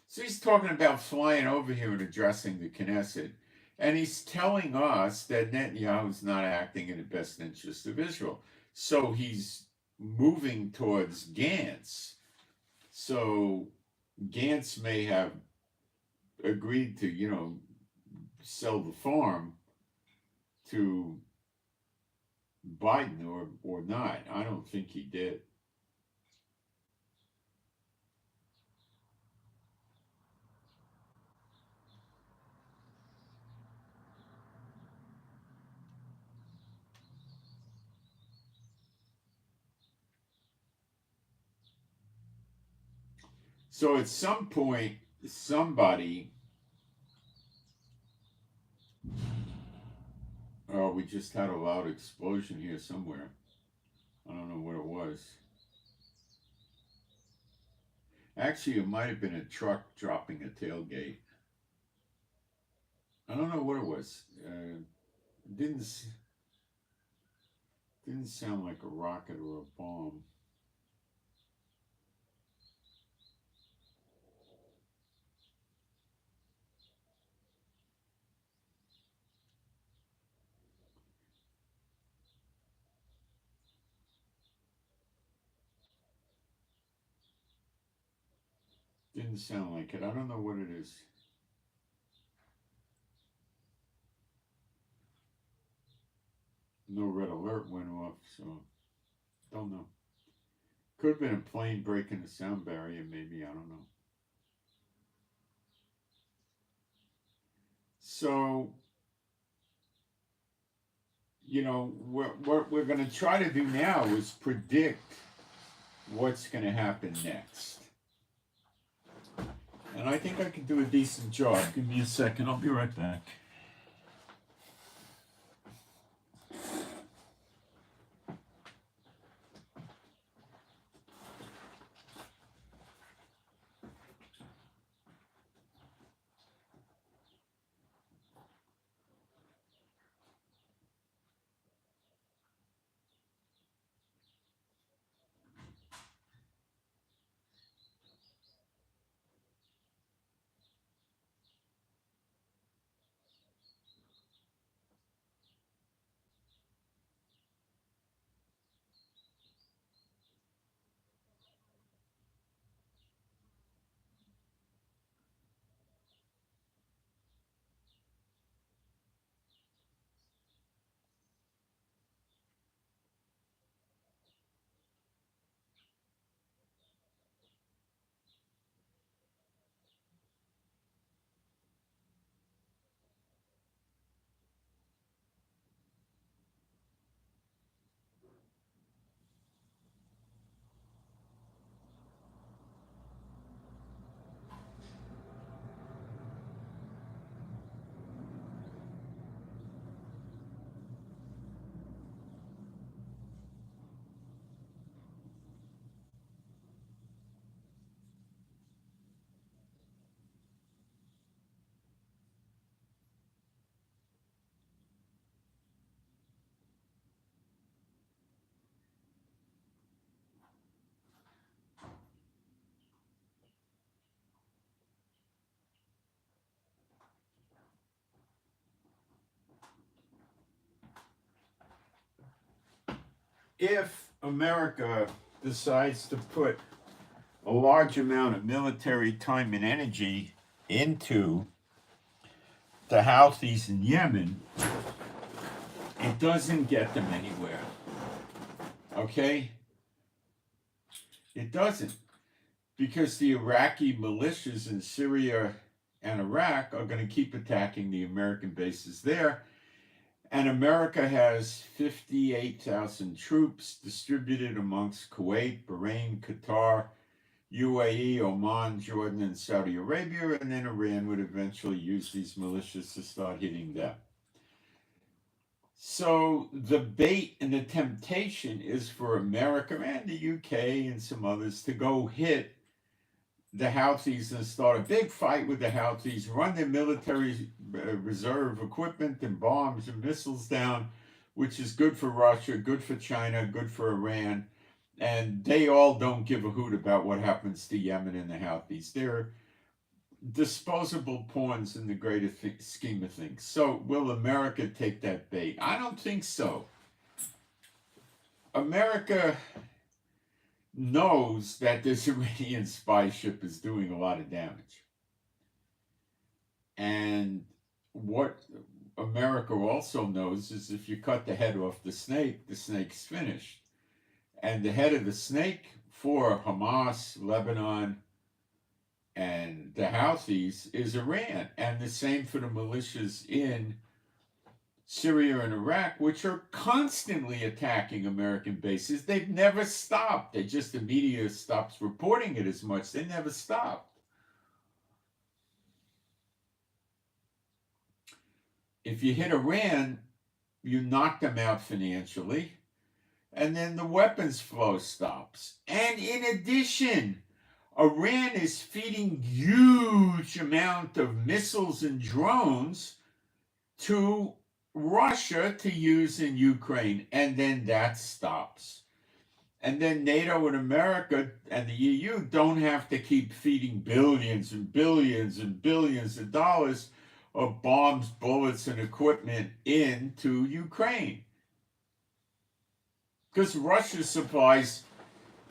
Speaker 1: So he's talking about flying over here and addressing the Knesset. And he's telling us that Netanyahu's not acting in the best interest of Israel. So he's moving towards Gantz. So Gantz may have agreed to, sell the farm to Biden or not. I don't think he did. So at some point, somebody, we just had a loud explosion here somewhere. I don't know what it was. Actually, it might have been a truck dropping a tailgate. I don't know what it was. Didn't sound like a rocket or a bomb. Didn't sound like it. I don't know what it is. No red alert went off, so don't know. Could have been a plane breaking the sound barrier, maybe. I don't know. So, what we're going to try to do now is predict what's going to happen next. And I think I can do a decent job. Give me a second. I'll be right back. if America decides to put a large amount of military time and energy into the Houthis in Yemen, it doesn't get them anywhere. Okay? It doesn't. Because the Iraqi militias in Syria and Iraq are going to keep attacking the American bases there. And America has 58,000 troops distributed amongst Kuwait, Bahrain, Qatar, UAE, Oman, Jordan, and Saudi Arabia, and then Iran would eventually use these militias to start hitting them. So the bait and the temptation is for America and the UK and some others to go hit the Houthis and start a big fight with the Houthis, run their military reserve equipment and bombs and missiles down, which is good for Russia, good for China, good for Iran. And they all don't give a hoot about what happens to Yemen and the Houthis. They're disposable pawns in the greater scheme of things. So will America take that bait? I don't think so. America knows that this Iranian spy ship is doing a lot of damage. And what America also knows is if you cut the head off the snake's finished. And the head of the snake for Hamas, Lebanon, and the Houthis is Iran. And the same for the militias in Syria and Iraq, which are constantly attacking American bases. They've never stopped. The media stops reporting it as much. They never stopped. If you hit Iran, you knock them out financially. And then the weapons flow stops. And in addition, Iran is feeding huge amount of missiles and drones to Russia to use in Ukraine. And then that stops. And then NATO and America and the EU don't have to keep feeding billions and billions and billions of dollars of bombs, bullets, and equipment into Ukraine. Because Russia supplies,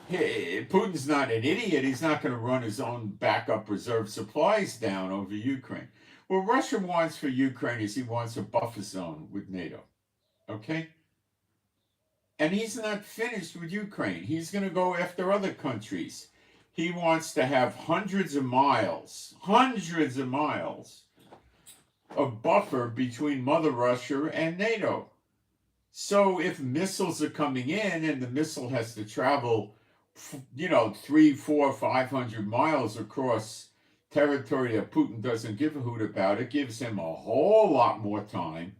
Speaker 1: Putin's not an idiot. He's not going to run his own backup reserve supplies down over Ukraine. What Russia wants for Ukraine is he wants a buffer zone with NATO. Okay? And he's not finished with Ukraine. He's going to go after other countries. He wants to have hundreds of miles of buffer between Mother Russia and NATO. So if missiles are coming in and the missile has to travel, 300, 400, 500 miles across territory that Putin doesn't give a hoot about, it gives him a whole lot more time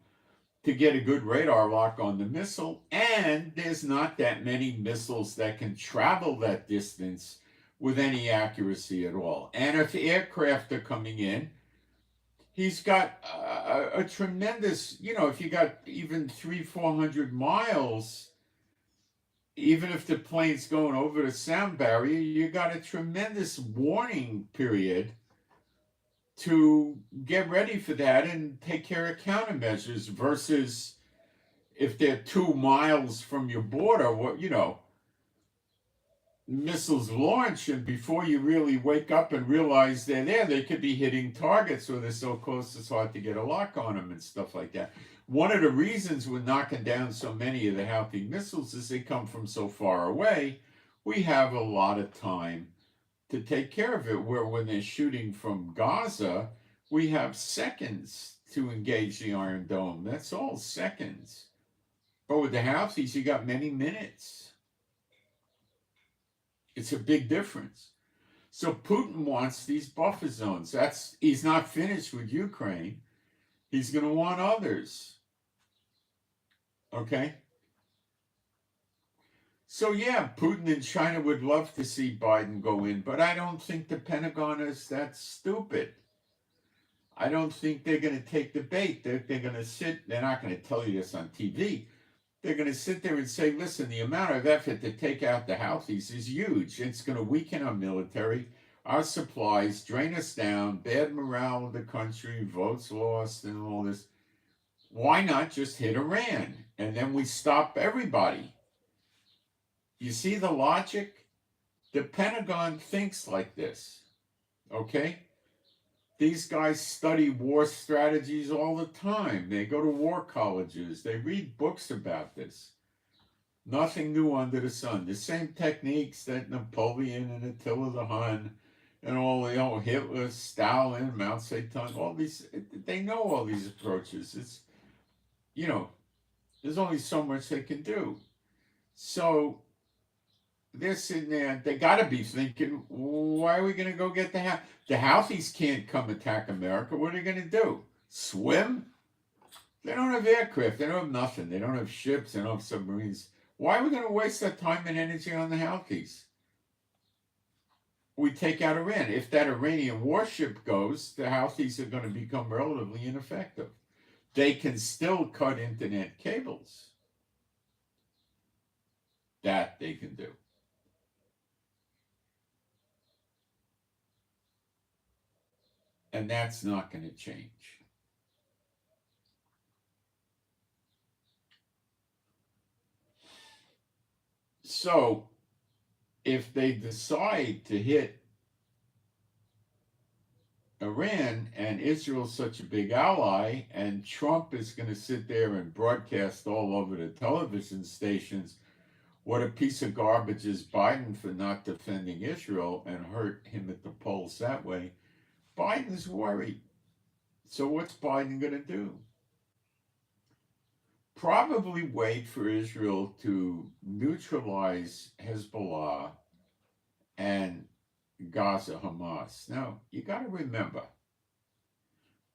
Speaker 1: to get a good radar lock on the missile. And there's not that many missiles that can travel that distance with any accuracy at all. And if aircraft are coming in, he's got a tremendous, if you got even 300-400 miles, even if the plane's going over the sound barrier, you got a tremendous warning period to get ready for that and take care of countermeasures versus if they're 2 miles from your border, missiles launch, and before you really wake up and realize they're there, they could be hitting targets or they're so close it's hard to get a lock on them and stuff like that. One of the reasons we're knocking down so many of the Houthi missiles is they come from so far away. We have a lot of time to take care of it, where when they're shooting from Gaza, we have seconds to engage the Iron Dome. That's all, seconds. But with the Houthis, you got many minutes. It's a big difference. So Putin wants these buffer zones. He's not finished with Ukraine. He's going to want others. Okay? So yeah, Putin and China would love to see Biden go in, but I don't think the Pentagon is that stupid. I don't think they're going to take the bait. They're going to sit, they're not going to tell you this on TV. They're going to sit there and say, listen, the amount of effort to take out the Houthis is huge. It's going to weaken our military, our supplies, drain us down, bad morale of the country, votes lost, and all this. Why not just hit Iran? And then we stop everybody. You see the logic? The Pentagon thinks like this, okay? These guys study war strategies all the time. They go to war colleges. They read books about this. Nothing new under the sun. The same techniques that Napoleon and Attila the Hun and all, Hitler, Stalin, Mao Zedong, all these, they know all these approaches. It's, there's only so much they can do. So they're sitting there, they got to be thinking, why are we going to go get the Houthis? The Houthis can't come attack America. What are they going to do? Swim? They don't have aircraft. They don't have nothing. They don't have ships. They don't have submarines. Why are we going to waste that time and energy on the Houthis? We take out Iran. If that Iranian warship goes, the Houthis are going to become relatively ineffective. They can still cut internet cables. That they can do. And that's not going to change. So, if they decide to hit Iran, and Israel's such a big ally, and Trump is going to sit there and broadcast all over the television stations what a piece of garbage is Biden for not defending Israel, and hurt him at the polls that way, Biden's worried. So what's Biden going to do? Probably wait for Israel to neutralize Hezbollah and Gaza, Hamas. Now, you got to remember,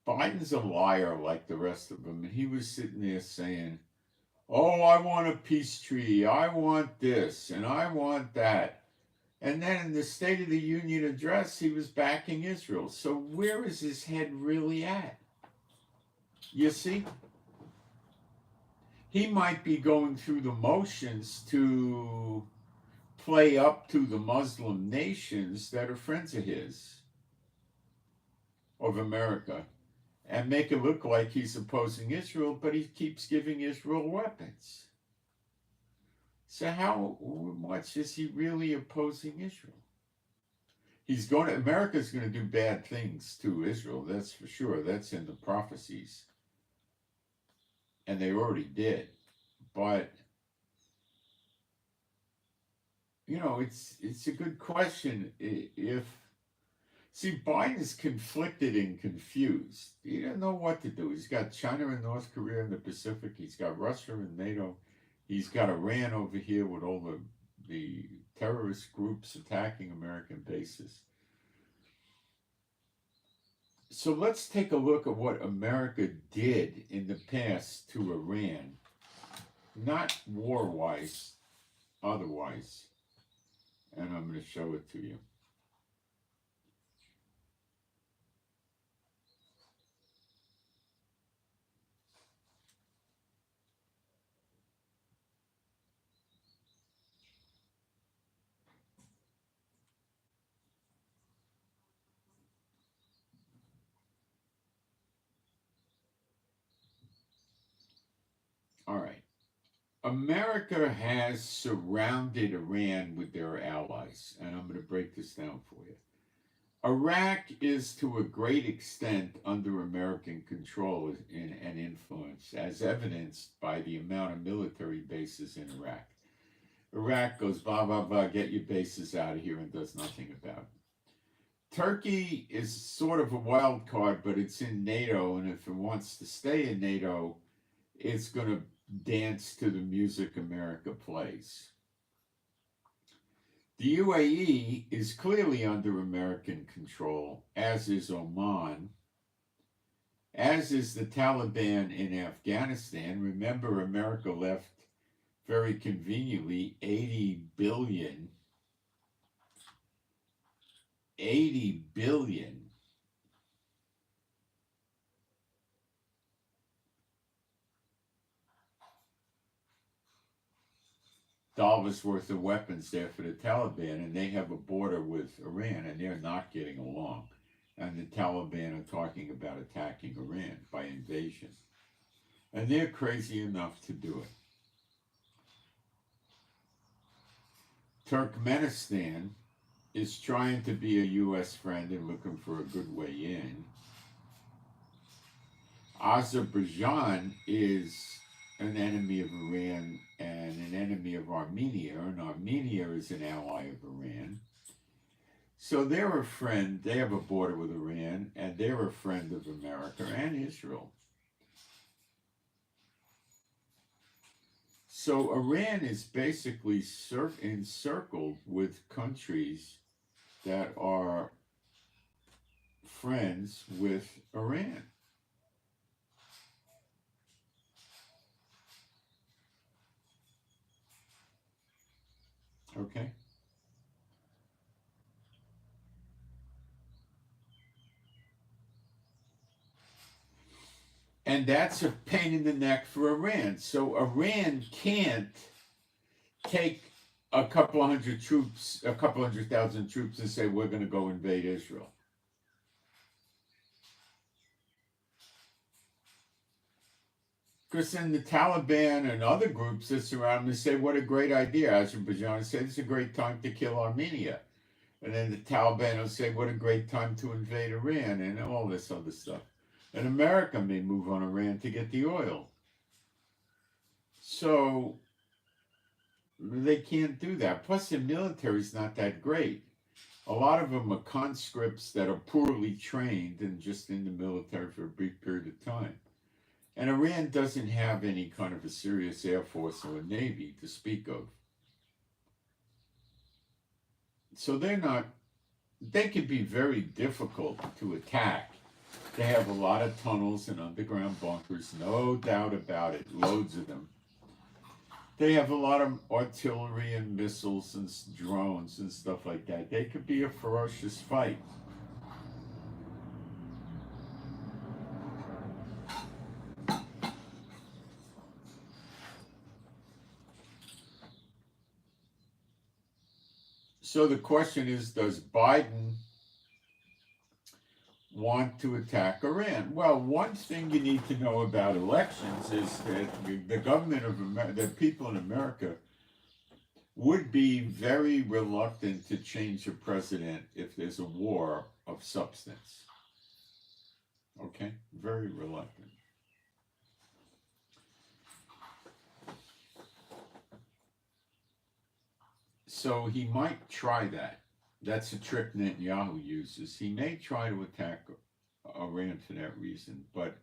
Speaker 1: Biden's a liar like the rest of them, and he was sitting there saying, oh, I want a peace treaty, I want this, and I want that. And then in the State of the Union address, he was backing Israel. So where is his head really at? You see? He might be going through the motions to play up to the Muslim nations that are friends of his, of America, and make it look like he's opposing Israel, but he keeps giving Israel weapons. So how much is he really opposing Israel? America's going to do bad things to Israel, that's for sure. That's in the prophecies. And they already did. But, it's a good question. See, Biden's conflicted and confused. He doesn't know what to do. He's got China and North Korea in the Pacific. He's got Russia and NATO. He's got Iran over here with all the terrorist groups attacking American bases. So let's take a look at what America did in the past to Iran. Not war-wise, otherwise. And I'm going to show it to you. All right. America has surrounded Iran with their allies, and I'm going to break this down for you. Iraq is to a great extent under American control and influence, as evidenced by the amount of military bases in Iraq. Iraq goes, blah, blah, blah, get your bases out of here, and does nothing about it. Turkey is sort of a wild card, but it's in NATO, and if it wants to stay in NATO, it's going to dance to the music America plays. The UAE is clearly under American control, as is Oman, as is the Taliban in Afghanistan. Remember, America left very conveniently $80 billion dollars worth of weapons there for the Taliban, and they have a border with Iran, and they're not getting along. And the Taliban are talking about attacking Iran by invasion. And they're crazy enough to do it. Turkmenistan is trying to be a U.S. friend and looking for a good way in. Azerbaijan is an enemy of Iran and an enemy of Armenia, and Armenia is an ally of Iran. So they're a friend, they have a border with Iran, and they're a friend of America and Israel. So Iran is basically encircled with countries that are friends with Iran. Okay? And that's a pain in the neck for Iran. So Iran can't take a couple hundred troops, a couple 100,000 troops and say, we're going to go invade Israel. Because then the Taliban and other groups that surround them say, what a great idea. Azerbaijan said, it's a great time to kill Armenia. And then the Taliban will say, what a great time to invade Iran, and all this other stuff. And America may move on Iran to get the oil. So they can't do that. Plus, the military is not that great. A lot of them are conscripts that are poorly trained and just in the military for a brief period of time. And Iran doesn't have any kind of a serious air force or a navy to speak of. So they can be very difficult to attack. They have a lot of tunnels and underground bunkers, no doubt about it, loads of them. They have a lot of artillery and missiles and drones and stuff like that. They could be a ferocious fight. So the question is, does Biden want to attack Iran? Well, one thing you need to know about elections is that the government of America, the people in America, would be very reluctant to change a president if there's a war of substance. Okay? Very reluctant. So he might try that. That's a trick Netanyahu uses. He may try to attack Iran for that reason, but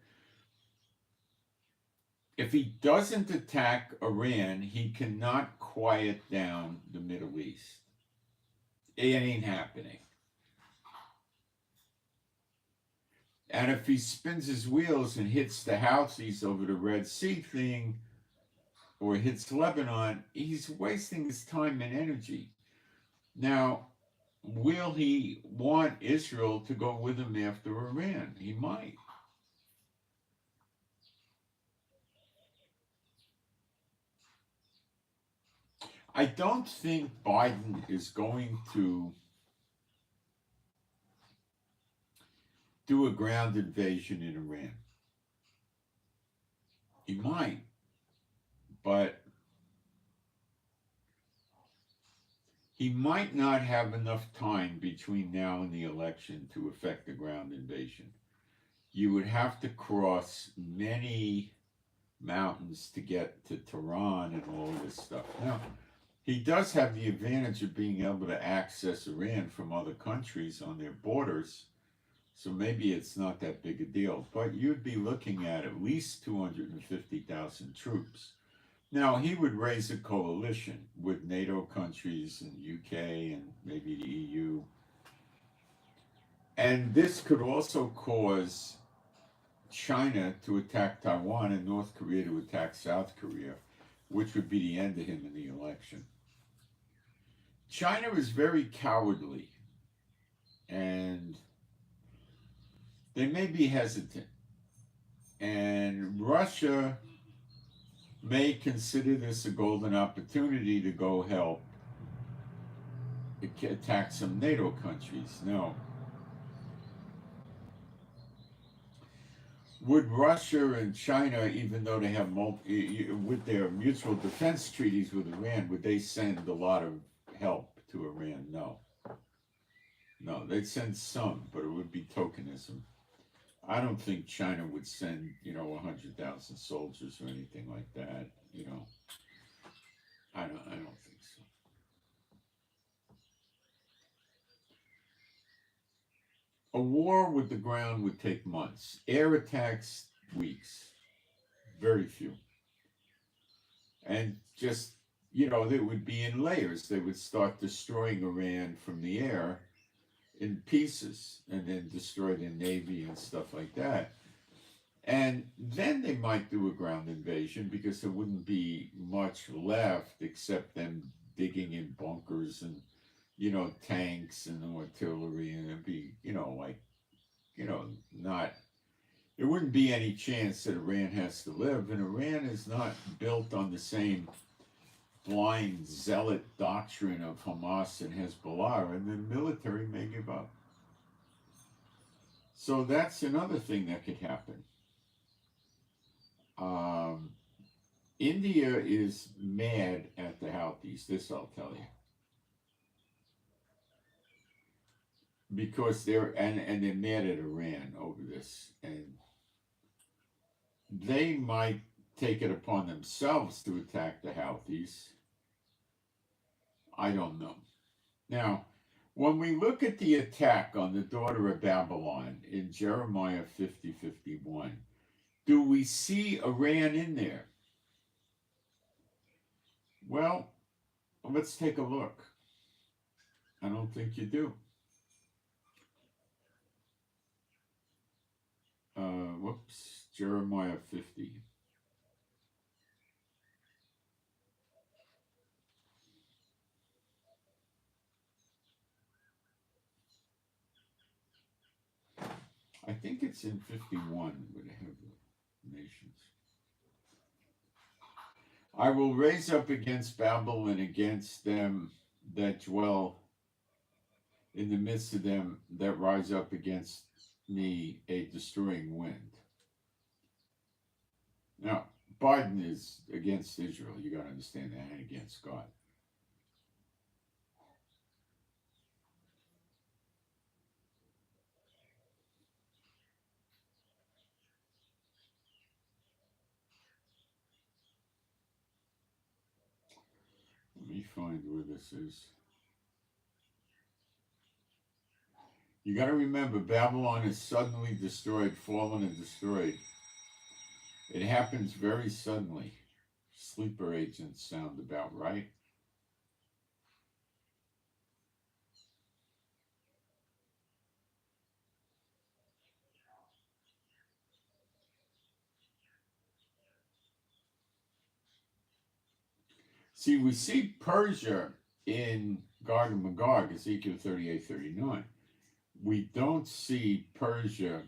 Speaker 1: if he doesn't attack Iran, he cannot quiet down the Middle East. It ain't happening. And if he spins his wheels and hits the Houthis over the Red Sea thing, or hits Lebanon, he's wasting his time and energy. Now, will he want Israel to go with him after Iran? He might. I don't think Biden is going to do a ground invasion in Iran. He might, but he might not have enough time between now and the election to effect a ground invasion. You would have to cross many mountains to get to Tehran and all this stuff. Now, he does have the advantage of being able to access Iran from other countries on their borders, so maybe it's not that big a deal. But you'd be looking at least 250,000 troops. Now, he would raise a coalition with NATO countries and UK and maybe the EU. And this could also cause China to attack Taiwan and North Korea to attack South Korea, which would be the end of him in the election. China is very cowardly, and they may be hesitant. And Russia may consider this a golden opportunity to go help attack some NATO countries. No. Would Russia and China, even though they have with their mutual defense treaties with Iran, would they send a lot of help to Iran. No. No, they'd send some, but it would be tokenism. I don't think China would send, 100,000 soldiers or anything like that. I don't think so. A war with the ground would take months. Air attacks, weeks. Very few. And just, they would be in layers. They would start destroying Iran from the air in pieces and then destroy their navy and stuff like that. And then they might do a ground invasion because there wouldn't be much left except them digging in bunkers and, tanks and artillery. And it'd be, not, there wouldn't be any chance that Iran has to live. And Iran is not built on the same blind zealot doctrine of Hamas and Hezbollah, and the military may give up. So that's another thing that could happen. India is mad at the Houthis, this I'll tell you. Because they're mad at Iran over this. And they might take it upon themselves to attack the Houthis. I don't know. Now, when we look at the attack on the daughter of Babylon in Jeremiah 50:51, do we see Iran in there? Well, let's take a look. I don't think you do. Jeremiah 50. I think it's in 51 where they have the nations. I will raise up against Babel and against them that dwell in the midst of them that rise up against me a destroying wind. Now, Biden is against Israel. You got to understand that, and against God. Let me find where this is. You got to remember, Babylon is suddenly destroyed, fallen and destroyed. It happens very suddenly. Sleeper agents sound about right. See, we see Persia in Gog and Magog, Ezekiel 38:39. We don't see Persia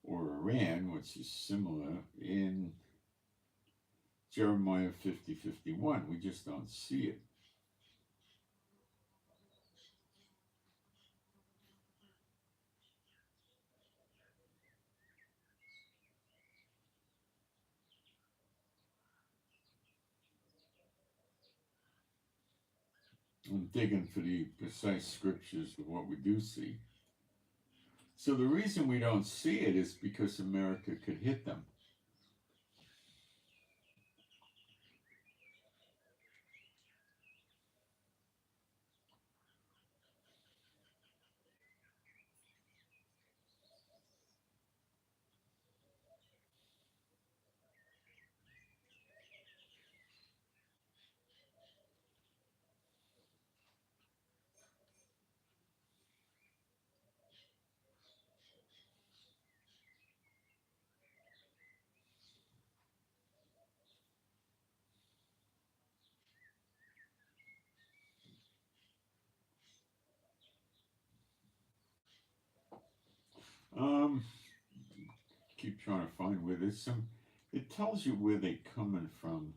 Speaker 1: or Iran, which is similar, in Jeremiah 50:51. We just don't see it. I'm digging for the precise scriptures of what we do see. So the reason we don't see it is because America could hit them. Keep trying to find where there's some. It tells you where they're coming from.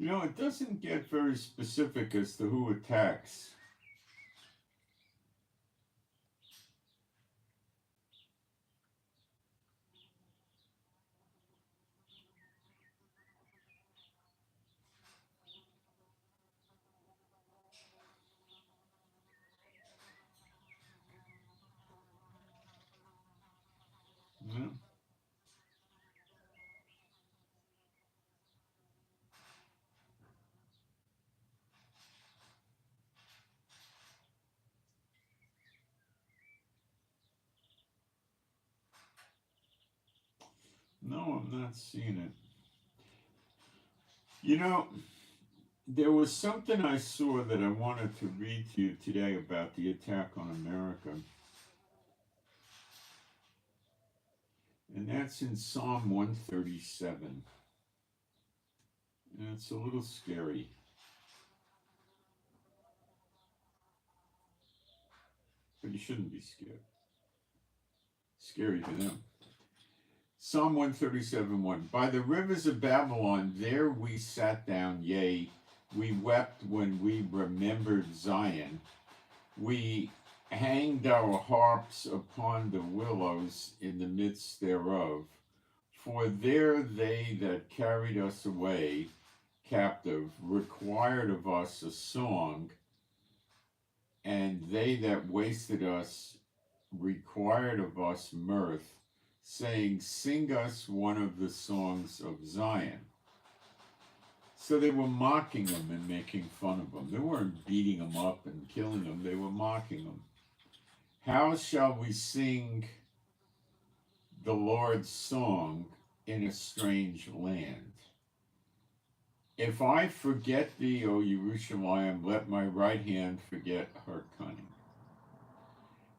Speaker 1: You know, it doesn't get very specific as to who attacks. Yeah. No, I'm not seeing it. You know, there was something I saw that I wanted to read to you today about the attack on America. And that's in Psalm 137. And it's a little scary. But you shouldn't be scared. Scary to them. Psalm 137:1. By the rivers of Babylon, there we sat down, yea, we wept when we remembered Zion. We hanged our harps upon the willows in the midst thereof. For there they that carried us away captive required of us a song, and they that wasted us required of us mirth, saying, sing us one of the songs of Zion. So they were mocking them and making fun of them. They weren't beating them up and killing them, they were mocking them. How shall we sing the Lord's song in a strange land? If I forget thee, O Jerusalem, let my right hand forget her cunning.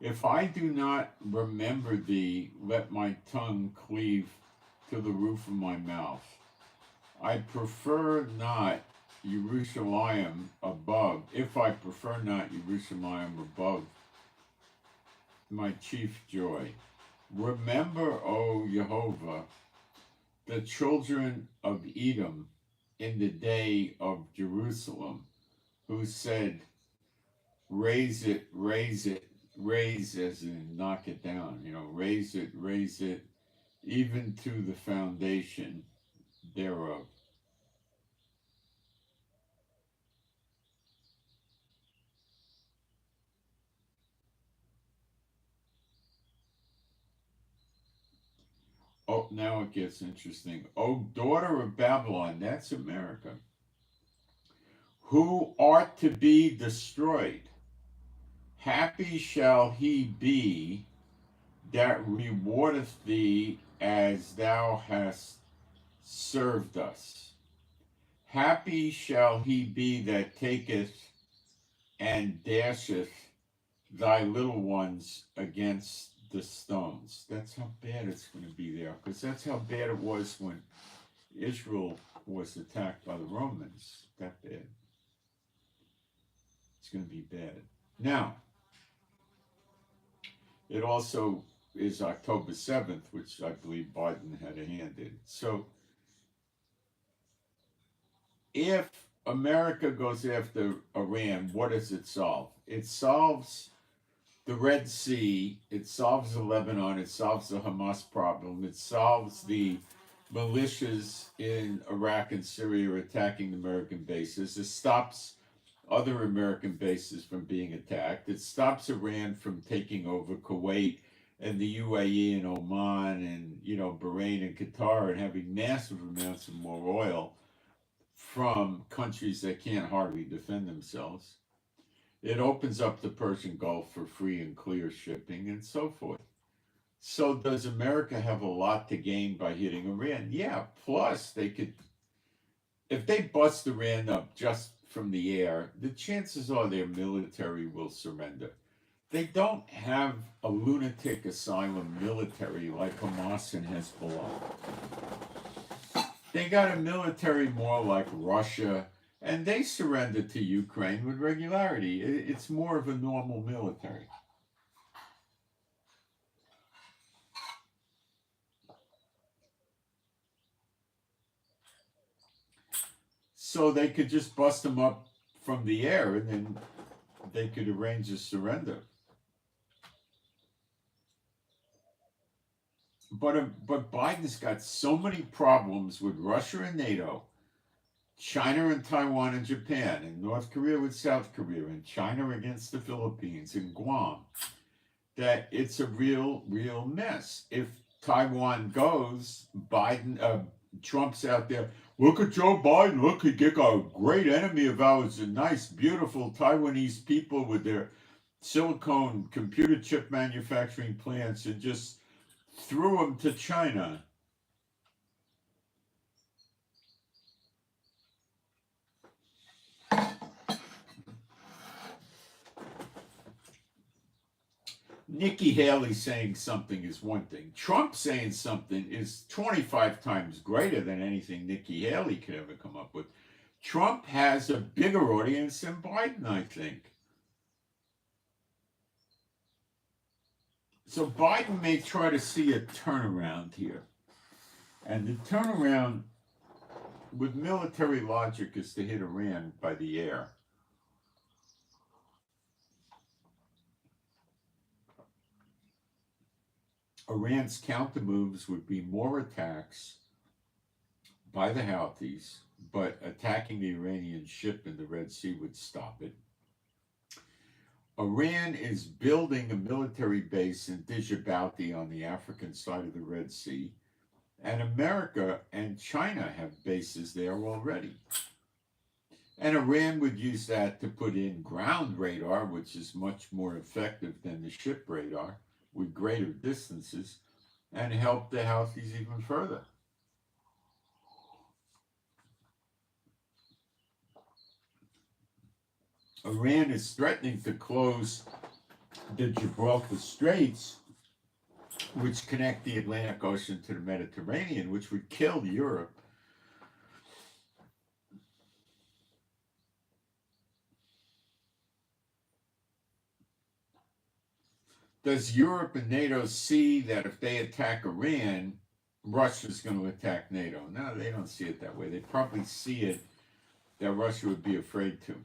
Speaker 1: If I do not remember thee, let my tongue cleave to the roof of my mouth. I prefer not Jerusalem above, if I prefer not Jerusalem above my chief joy. Remember, O Jehovah, the children of Edom in the day of Jerusalem, who said, raise it, raise it, raise as in knock it down, raise it, even to the foundation thereof. Oh, now it gets interesting. O daughter of Babylon, that's America, who art to be destroyed, happy shall he be that rewardeth thee as thou hast served us. Happy shall he be that taketh and dasheth thy little ones against the stones. That's how bad it's going to be there, because that's how bad it was when Israel was attacked by the Romans. That bad. It's going to be bad. Now, it also is October 7th, which I believe Biden had a hand in. So if America goes after Iran, what does it solve? It solves the Red Sea, it solves the Lebanon, it solves the Hamas problem, it solves the militias in Iraq and Syria attacking American bases, it stops other American bases from being attacked, it stops Iran from taking over Kuwait and the UAE and Oman and Bahrain and Qatar and having massive amounts of more oil from countries that can't hardly defend themselves. It opens up the Persian Gulf for free and clear shipping and so forth. So does America have a lot to gain by hitting Iran? Yeah, plus they could, if they bust Iran up just from the air, the chances are their military will surrender. They don't have a lunatic asylum military like Hamas and Hezbollah. They got a military more like Russia, and they surrendered to Ukraine with regularity. It's more of a normal military. so they could just bust them up from the air, and then they could arrange a surrender. But Biden's got so many problems with Russia and NATO, China and Taiwan and Japan, and North Korea with South Korea, and China against the Philippines and Guam, that it's a real mess. If Taiwan goes, Trump's out there. Look at Joe Biden. Look, he got a great enemy of ours, a nice, beautiful Taiwanese people with their silicone computer chip manufacturing plants, and just threw them to China. Nikki Haley saying something is one thing. Trump saying something is 25 times greater than anything Nikki Haley could ever come up with. Trump has a bigger audience than Biden, I think. So Biden may try to see a turnaround here. And the turnaround with military logic is to hit Iran by the air. Iran's countermoves would be more attacks by the Houthis, but attacking the Iranian ship in the Red Sea would stop it. Iran is building a military base in Djibouti on the African side of the Red Sea, and America and China have bases there already. And Iran would use that to put in ground radar, which is much more effective than the ship radar, with greater distances, and help the Houthis even further. Iran is threatening to close the Gibraltar Straits, which connect the Atlantic Ocean to the Mediterranean, which would kill Europe. Does Europe and NATO see that if they attack Iran, Russia's going to attack NATO? No, they don't see it that way. They probably see it that Russia would be afraid to.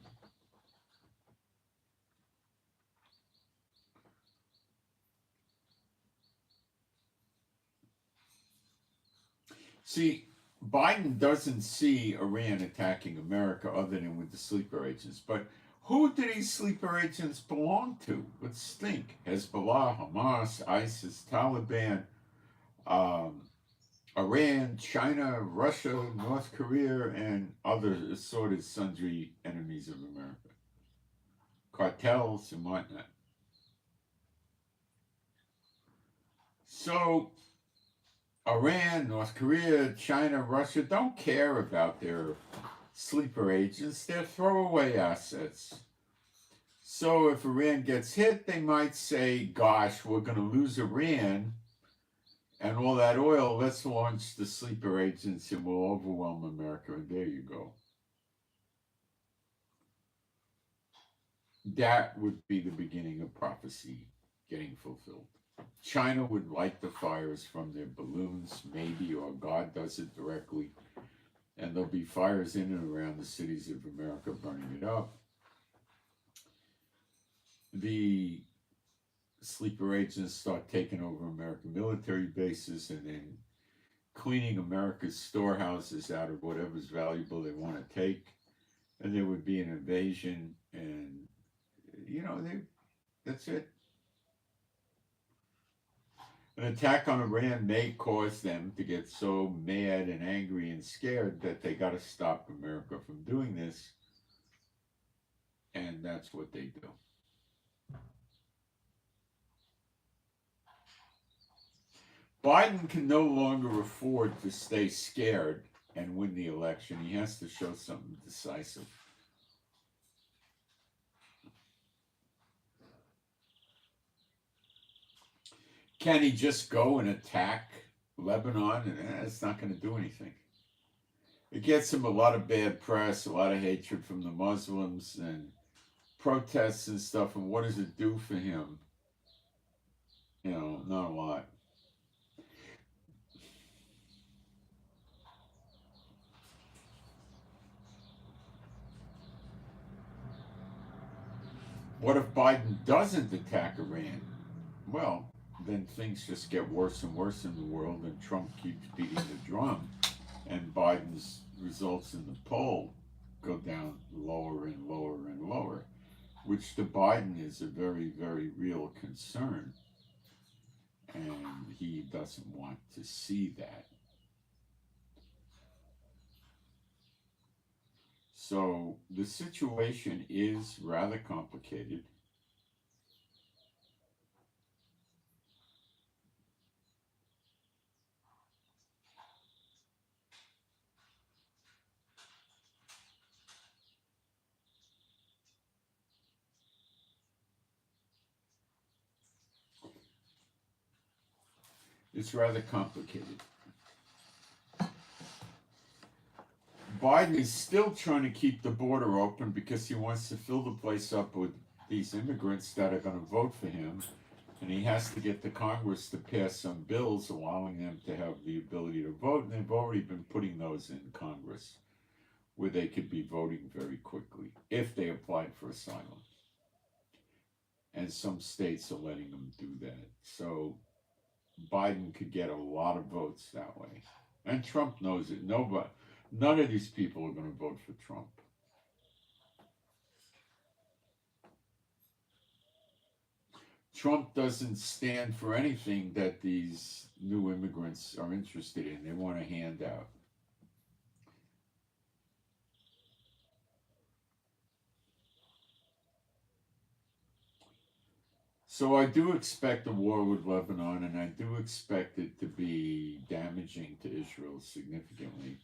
Speaker 1: See, Biden doesn't see Iran attacking America other than with the sleeper agents. But who do these sleeper agents belong to? Let's think. Hezbollah, Hamas, ISIS, Taliban, Iran, China, Russia, North Korea, and other assorted sundry enemies of America. Cartels and whatnot. So Iran, North Korea, China, Russia don't care about their sleeper agents. They're throwaway assets. So if Iran gets hit, they might say, gosh, we're going to lose Iran and all that oil. Let's launch the sleeper agents and we'll overwhelm America. And there you go. That would be the beginning of prophecy getting fulfilled. China would light the fires from their balloons, maybe, or God does it directly. And there'll be fires in and around the cities of America burning it up. The sleeper agents start taking over American military bases and then cleaning America's storehouses out of whatever's valuable they want to take. And there would be an invasion, and, that's it. An attack on Iran may cause them to get so mad and angry and scared that they got to stop America from doing this. And that's what they do. Biden can no longer afford to stay scared and win the election. He has to show something decisive. Can he just go and attack Lebanon? And it's not going to do anything. It gets him a lot of bad press, a lot of hatred from the Muslims and protests and stuff. And what does it do for him? Not a lot. What if Biden doesn't attack Iran? Well, then things just get worse and worse in the world, and Trump keeps beating the drum, and Biden's results in the poll go down lower and lower and lower, which to Biden is a very, very real concern, and he doesn't want to see that. So the situation is rather complicated. It's rather complicated. Biden is still trying to keep the border open because he wants to fill the place up with these immigrants that are going to vote for him. And he has to get the Congress to pass some bills allowing them to have the ability to vote. And they've already been putting those in Congress where they could be voting very quickly if they applied for asylum. And some states are letting them do that. So Biden could get a lot of votes that way. And Trump knows it. None of these people are going to vote for Trump. Trump doesn't stand for anything that these new immigrants are interested in. They want a handout. So I do expect a war with Lebanon, and I do expect it to be damaging to Israel significantly.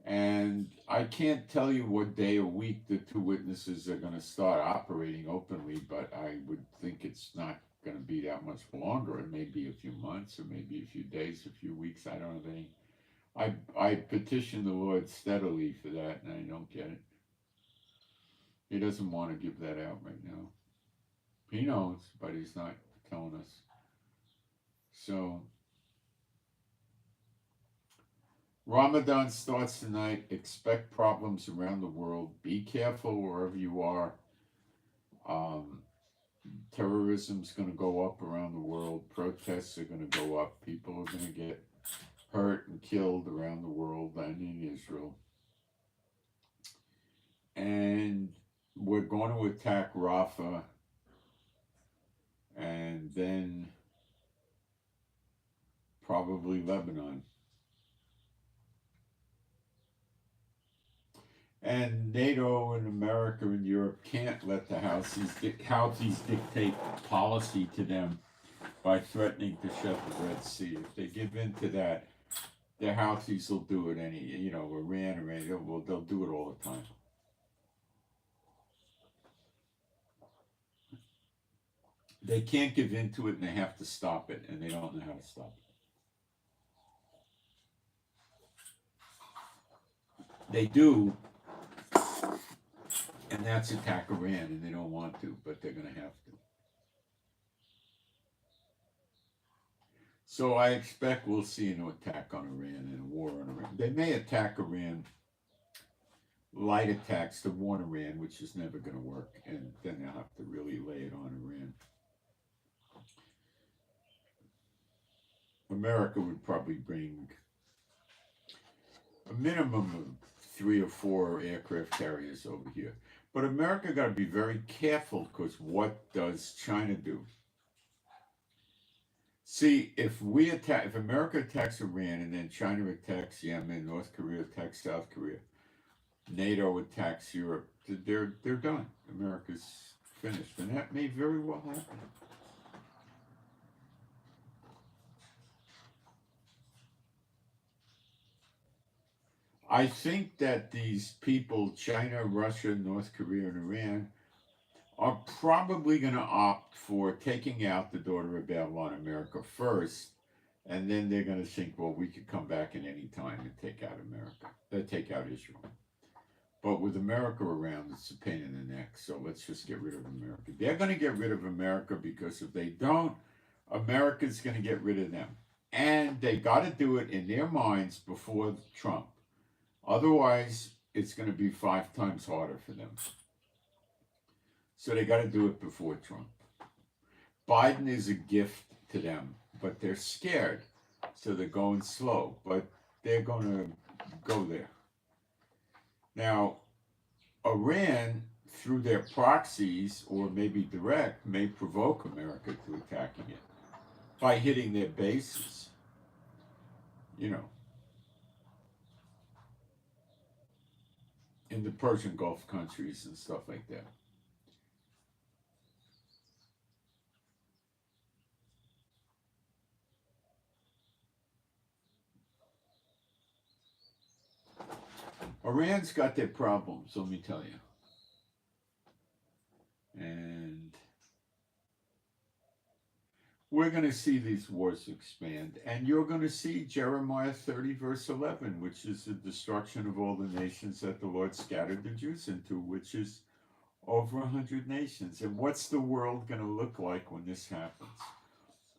Speaker 1: And I can't tell you what day or week the two witnesses are going to start operating openly, but I would think it's not going to be that much longer. It may be a few months, or maybe a few days, a few weeks. I don't have any. I petition the Lord steadily for that, and I don't get it. He doesn't want to give that out right now. He knows, but he's not telling us. So Ramadan starts tonight. Expect problems around the world. Be careful wherever you are. Terrorism's going to go up around the world. Protests are going to go up. People are going to get hurt and killed around the world and in Israel. And we're going to attack Rafah, and then probably Lebanon. And NATO and America and Europe can't let the Houthis dictate policy to them by threatening to shut the Red Sea. If they give in to that, the Houthis will do it Iran, they'll do it all the time. They can't give in to it, and they have to stop it, and they don't know how to stop it. They do, and that's attack Iran, and they don't want to, but they're going to have to. So I expect we'll see an attack on Iran and a war on Iran. They may attack Iran, light attacks to warn Iran, which is never going to work, and then they'll have to really lay it on Iran. America would probably bring a minimum of 3 or 4 aircraft carriers over here. But America got to be very careful, because what does China do? See, if America attacks Iran, and then China attacks Yemen, North Korea attacks South Korea, NATO attacks Europe, they're done. America's finished, and that may very well happen. I think that these people, China, Russia, North Korea, and Iran, are probably going to opt for taking out the daughter of Babylon, America, first, and then they're going to think, well, we could come back at any time and take out Israel. But with America around, it's a pain in the neck, so let's just get rid of America. They're going to get rid of America, because if they don't, America's going to get rid of them. And they got to do it in their minds before Trump. Otherwise, it's going to be 5 times harder for them. So they got to do it before Trump. Biden is a gift to them, but they're scared. So they're going slow, but they're going to go there. Now, Iran, through their proxies or maybe direct, may provoke America to attacking it by hitting their bases, in the Persian Gulf countries and stuff like that. Iran's got their problems, let me tell you. And we're going to see these wars expand. And you're going to see Jeremiah 30, verse 11, which is the destruction of all the nations that the Lord scattered the Jews into, which is over 100 nations. And what's the world going to look like when this happens?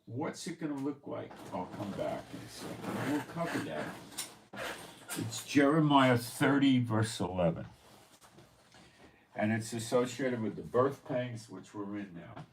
Speaker 1: What's it going to look like? I'll come back in a second. We'll cover that. It's Jeremiah 30, verse 11. And it's associated with the birth pangs, which we're in now.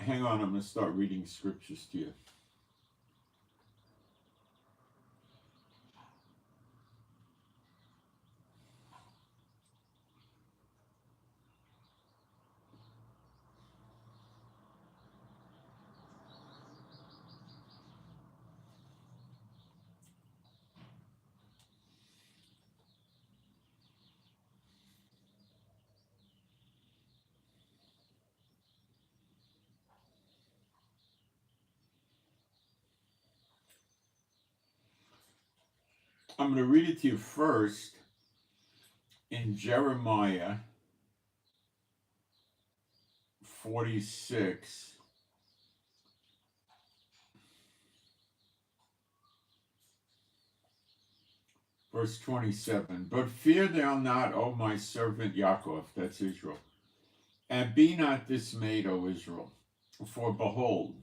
Speaker 1: Hang on, I'm going to start reading scriptures to you. I'm going to read it to you first in Jeremiah 46. Verse 27, but fear thou not, O my servant Yaakov, that's Israel, and be not dismayed, O Israel, for behold,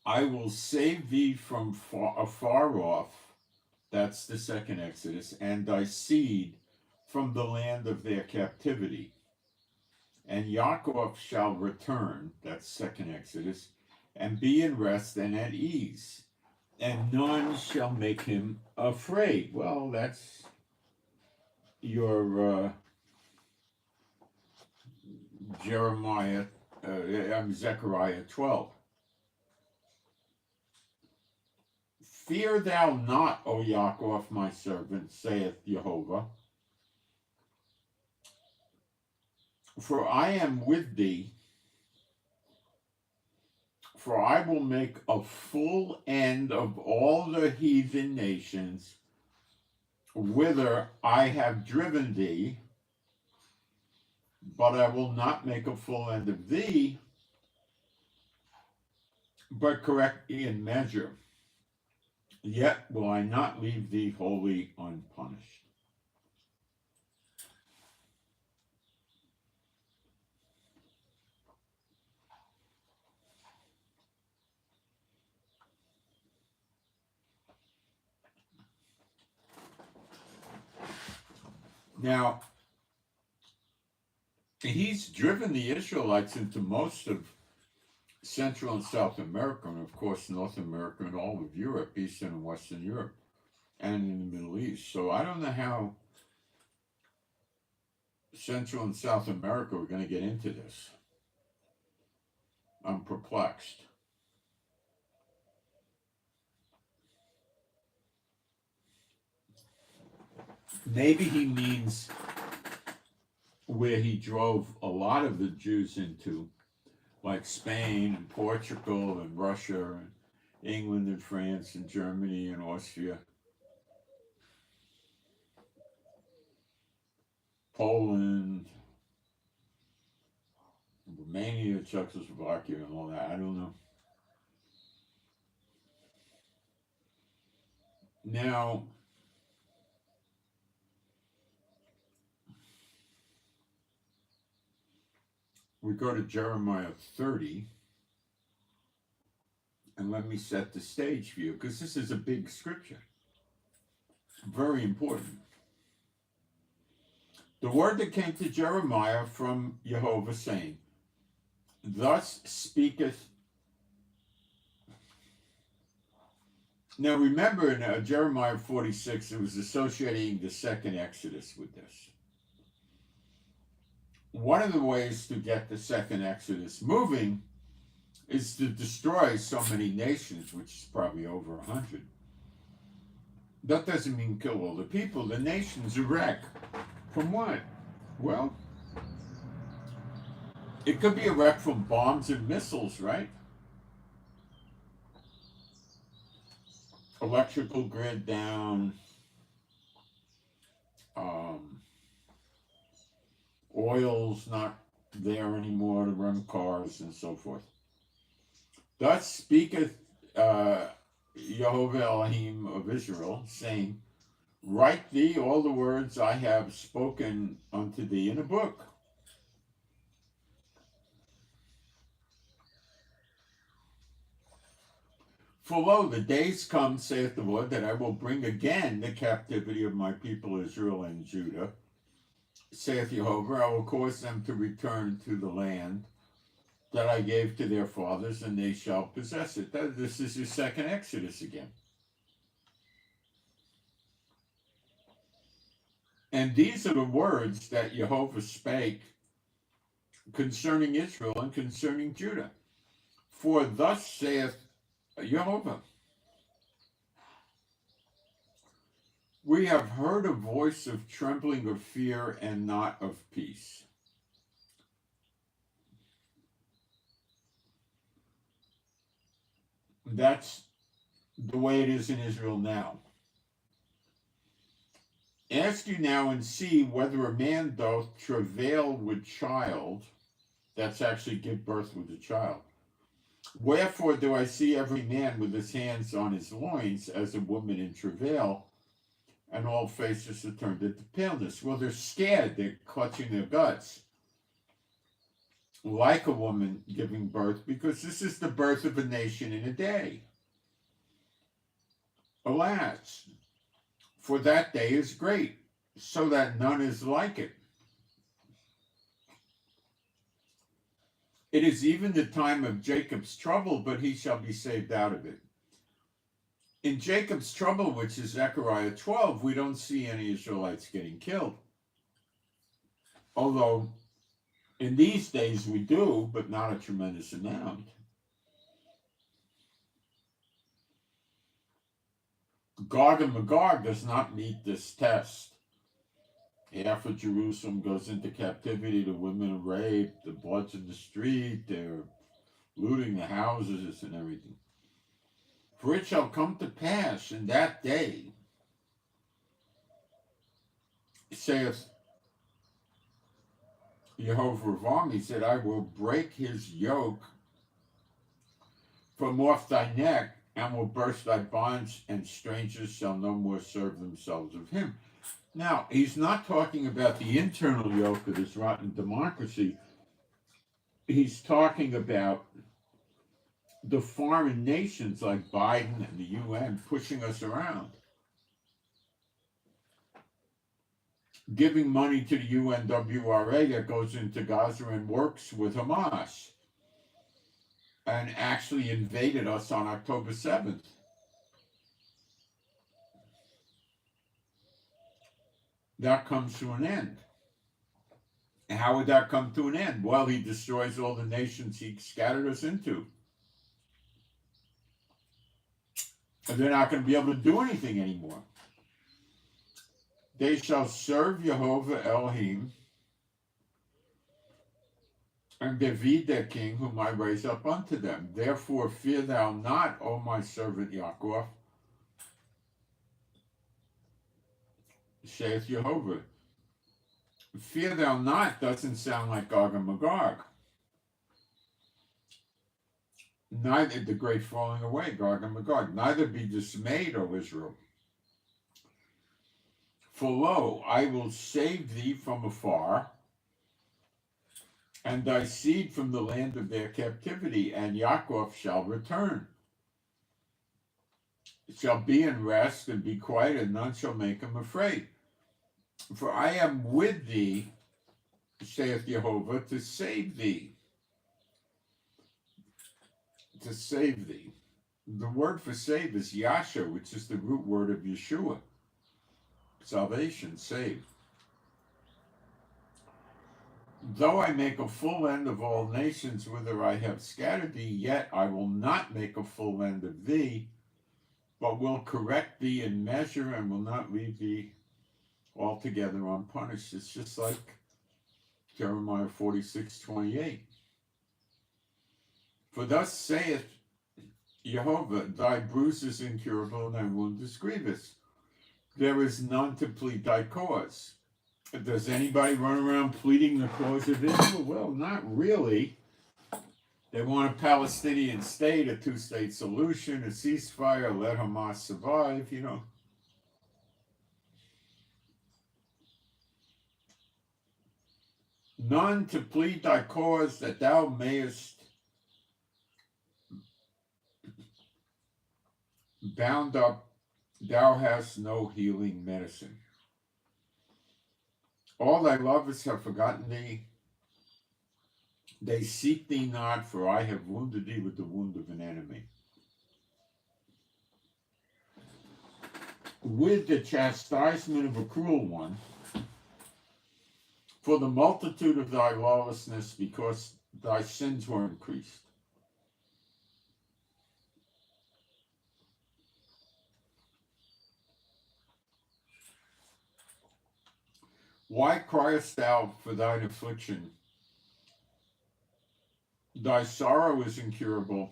Speaker 1: I will save thee from afar off, that's the second Exodus, and thy seed from the land of their captivity. And Yaakov shall return, that's second Exodus, and be in rest and at ease, and none shall make him afraid. Well, that's your Zechariah 12. Fear thou not, O Yaakov, my servant, saith Jehovah, for I am with thee, for I will make a full end of all the heathen nations whither I have driven thee, but I will not make a full end of thee, but correct thee in measure. Yet will I not leave thee wholly unpunished. Now, he's driven the Israelites into most of Central and South America, and of course North America and all of Europe, Eastern and Western Europe, and in the Middle East. So I don't know how Central and South America are going to get into this. I'm perplexed. Maybe he means where he drove a lot of the Jews into, like Spain and Portugal and Russia and England and France and Germany and Austria, Poland, Romania, Czechoslovakia, and all that. I don't know. Now, we go to Jeremiah 30, and let me set the stage for you, because this is a big scripture. Very important. The word that came to Jeremiah from Jehovah, saying, thus speaketh. Now remember, in Jeremiah 46, it was associating the second Exodus with this. One of the ways to get the second Exodus moving is to destroy so many nations, which is probably over 100. That doesn't mean kill all the people. The nations are wreck. From what? Well, it could be a wreck from bombs and missiles, right? Electrical grid down, oil's not there anymore to run cars and so forth. Thus speaketh Jehovah Elohim of Israel, saying, write thee all the words I have spoken unto thee in a book. For lo, the days come, saith the Lord, that I will bring again the captivity of my people Israel and Judah, saith Jehovah. I will cause them to return to the land that I gave to their fathers, and they shall possess it. This is your second Exodus again. And these are the words that Jehovah spake concerning Israel and concerning Judah. For thus saith Jehovah, we have heard a voice of trembling of fear and not of peace. That's the way it is in Israel now. Ask you now and see whether a man doth travail with child, that's actually give birth with a child. Wherefore do I see every man with his hands on his loins as a woman in travail, and all faces are turned into paleness. Well, they're scared. They're clutching their guts, like a woman giving birth, because this is the birth of a nation in a day. Alas, for that day is great, so that none is like it. It is even the time of Jacob's trouble, but he shall be saved out of it. In Jacob's trouble, which is Zechariah 12, we don't see any Israelites getting killed. Although in these days we do, but not a tremendous amount. Gog and Magog does not meet this test. Half of Jerusalem goes into captivity, the women are raped, the blood's in the street, they're looting the houses and everything. For it shall come to pass in that day, saith Jehovah of armies, that I will break his yoke from off thy neck, and will burst thy bonds, and strangers shall no more serve themselves of him. Now, he's not talking about the internal yoke of this rotten democracy. He's talking about the foreign nations like Biden and the UN pushing us around, giving money to the UNWRA that goes into Gaza and works with Hamas, and actually invaded us on October 7th. That comes to an end. And how would that come to an end? Well, he destroys all the nations he scattered us into. And they're not going to be able to do anything anymore. They shall serve Jehovah Elohim and David their king, whom I raise up unto them. Therefore fear thou not, O my servant Yaakov, saith Jehovah. Fear thou not doesn't sound like Gog and Magog. Neither the great falling away, Gog and Magog. Neither be dismayed, O Israel. For lo, I will save thee from afar, and thy seed from the land of their captivity, and Yaakov shall return. It shall be in rest, and be quiet, and none shall make him afraid. For I am with thee, saith Jehovah, to save thee. To save thee. The word for save is Yasha, which is the root word of Yeshua. Salvation, save. Though I make a full end of all nations whither I have scattered thee, yet I will not make a full end of thee, but will correct thee in measure, and will not leave thee altogether unpunished. It's just like Jeremiah 46:28. For thus saith Jehovah, thy bruise is incurable, and thy wound is grievous. There is none to plead thy cause. Does anybody run around pleading the cause of Israel? Well, not really. They want a Palestinian state, a two-state solution, a ceasefire, let Hamas survive, None to plead thy cause, that thou mayest, bound up, thou hast no healing medicine. All thy lovers have forgotten thee. They seek thee not, for I have wounded thee with the wound of an enemy. With the chastisement of a cruel one, for the multitude of thy lawlessness, because thy sins were increased. Why criest thou for thine affliction? Thy sorrow is incurable,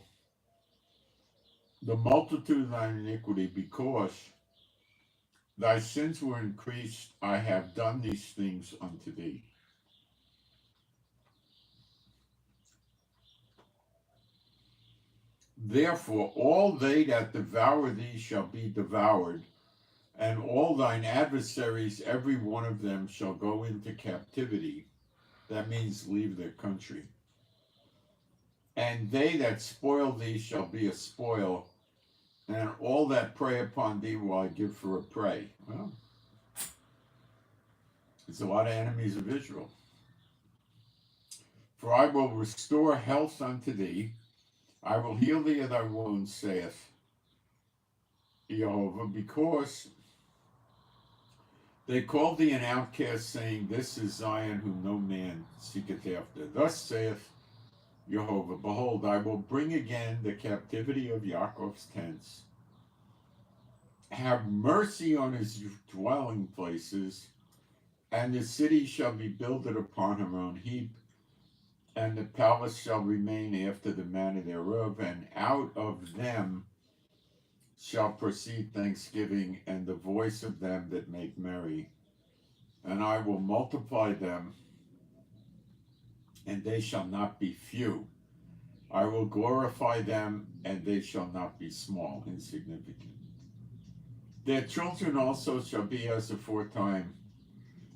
Speaker 1: the multitude of thine iniquity, because thy sins were increased. I have done these things unto thee. Therefore all they that devour thee shall be devoured, And all thine adversaries, every one of them, shall go into captivity. That means leave their country. And they that spoil thee shall be a spoil, and all that prey upon thee will I give for a prey. Well, there's a lot of enemies of Israel. For I will restore health unto thee, I will heal thee of thy wounds, saith Jehovah, because they called thee an outcast, saying, This is Zion, whom no man seeketh after. Thus saith Jehovah, Behold, I will bring again the captivity of Yaakov's tents, have mercy on his dwelling places, and the city shall be builded upon her own heap, and the palace shall remain after the manner thereof, and out of them shall proceed thanksgiving, and the voice of them that make merry. And I will multiply them, and they shall not be few. I will glorify them, and they shall not be small, insignificant. Their children also shall be as aforetime,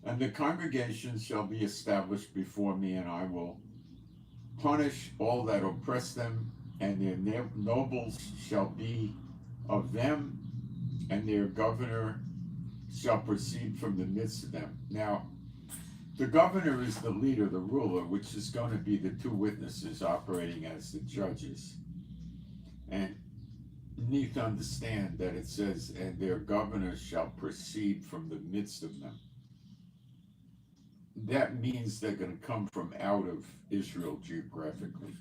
Speaker 1: and the congregation shall be established before me, and I will punish all that oppress them, and their nobles shall be of them, and their governor shall proceed from the midst of them. Now, the governor is the leader, the ruler, which is going to be the two witnesses operating as the judges. And you need to understand that it says, and their governor shall proceed from the midst of them. That means they're going to come from out of Israel geographically.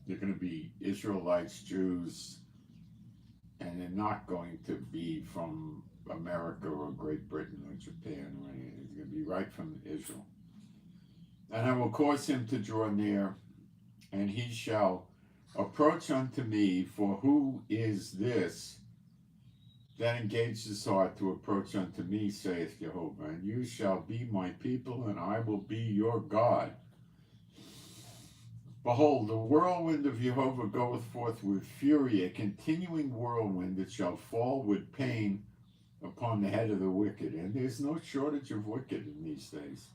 Speaker 1: They're going to be Israelites, Jews, and they're not going to be from America or Great Britain or Japan or anything. It's going to be right from Israel. And I will cause him to draw near, and he shall approach unto me, for who is this that engaged his heart to approach unto me, saith Jehovah? And you shall be my people, and I will be your God. Behold, the whirlwind of Jehovah goeth forth with fury, a continuing whirlwind that shall fall with pain upon the head of the wicked. And there's no shortage of wicked in these days.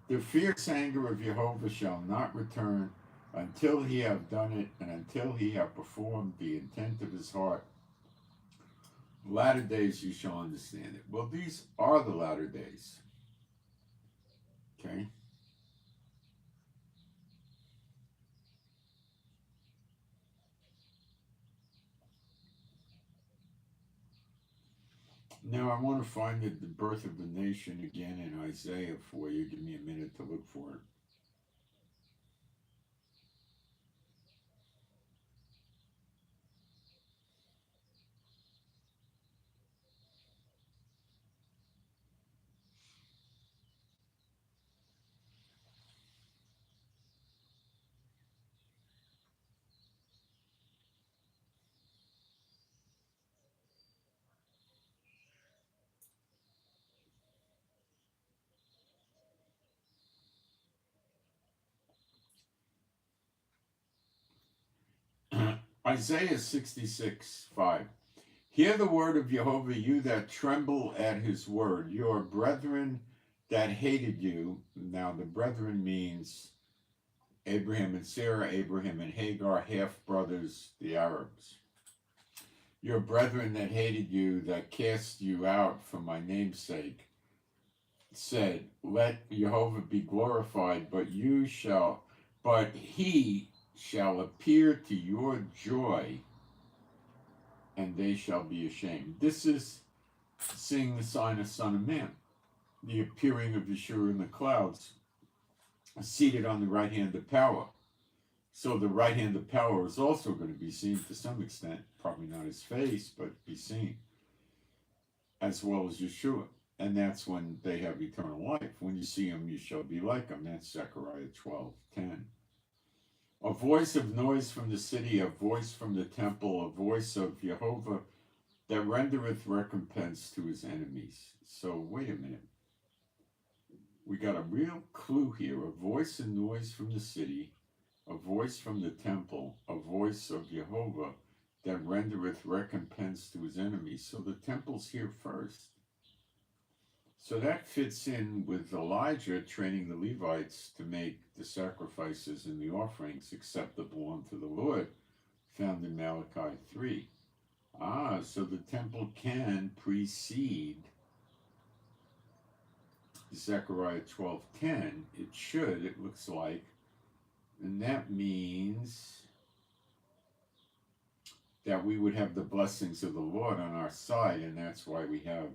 Speaker 1: The fierce anger of Jehovah shall not return until he have done it, and until he have performed the intent of his heart. Latter days you shall understand it. Well, these are the latter days. Okay? Now I want to find the birth of the nation again in Isaiah for you. Give me a minute to look for it. Isaiah 66:5. Hear the word of Jehovah, you that tremble at his word, your brethren that hated you. Now the brethren means Abraham and Sarah, Abraham and Hagar, half brothers, the Arabs. Your brethren that hated you, that cast you out for my name's sake, said, Let Jehovah be glorified, but he shall appear to your joy, and they shall be ashamed. This is seeing the sign of Son of Man, the appearing of Yeshua in the clouds, seated on the right hand of power. So the right hand of power is also going to be seen to some extent, probably not his face, but be seen, as well as Yeshua. And that's when they have eternal life. When you see him, you shall be like him. That's Zechariah 12:10. A voice of noise from the city, a voice from the temple, a voice of Jehovah that rendereth recompense to his enemies. So wait a minute. We got a real clue here. A voice and noise from the city, a voice from the temple, a voice of Jehovah that rendereth recompense to his enemies. So the temple's here first. So that fits in with Elijah training the Levites to make the sacrifices and the offerings acceptable unto the Lord, found in Malachi 3. So the temple can precede Zechariah 12:10. It should, it looks like. And that means that we would have the blessings of the Lord on our side, and that's why we have,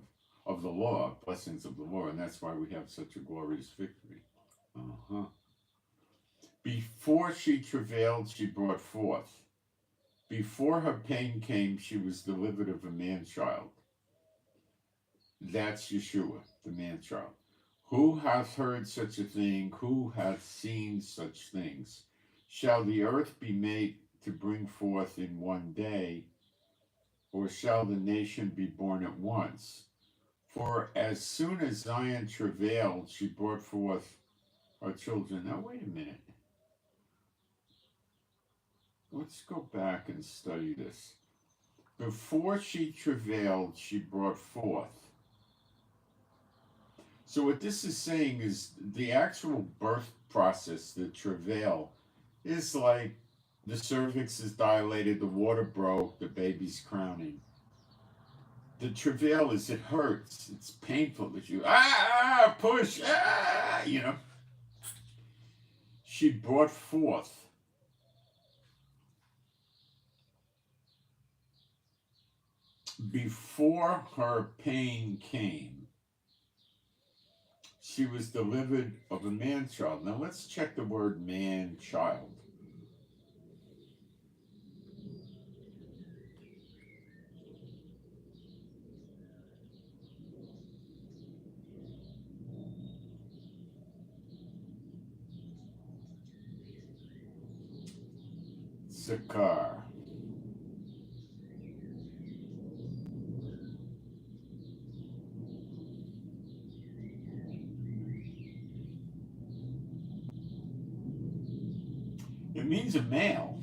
Speaker 1: of the law, blessings of the Lord, and that's why we have such a glorious victory. Before she travailed, she brought forth. Before her pain came, she was delivered of a man-child. That's Yeshua, the man-child. Who hath heard such a thing? Who hath seen such things? Shall the earth be made to bring forth in one day, or shall the nation be born at once? For as soon as Zion travailed, she brought forth her children. Now, wait a minute. Let's go back and study this. Before she travailed, she brought forth. So what this is saying is the actual birth process, the travail, is like the cervix is dilated, the water broke, the baby's crowning. The travail is it hurts, it's painful, that you push, She brought forth. Before her pain came, she was delivered of a man-child. Now let's check the word man-child. Sakar. It means a male.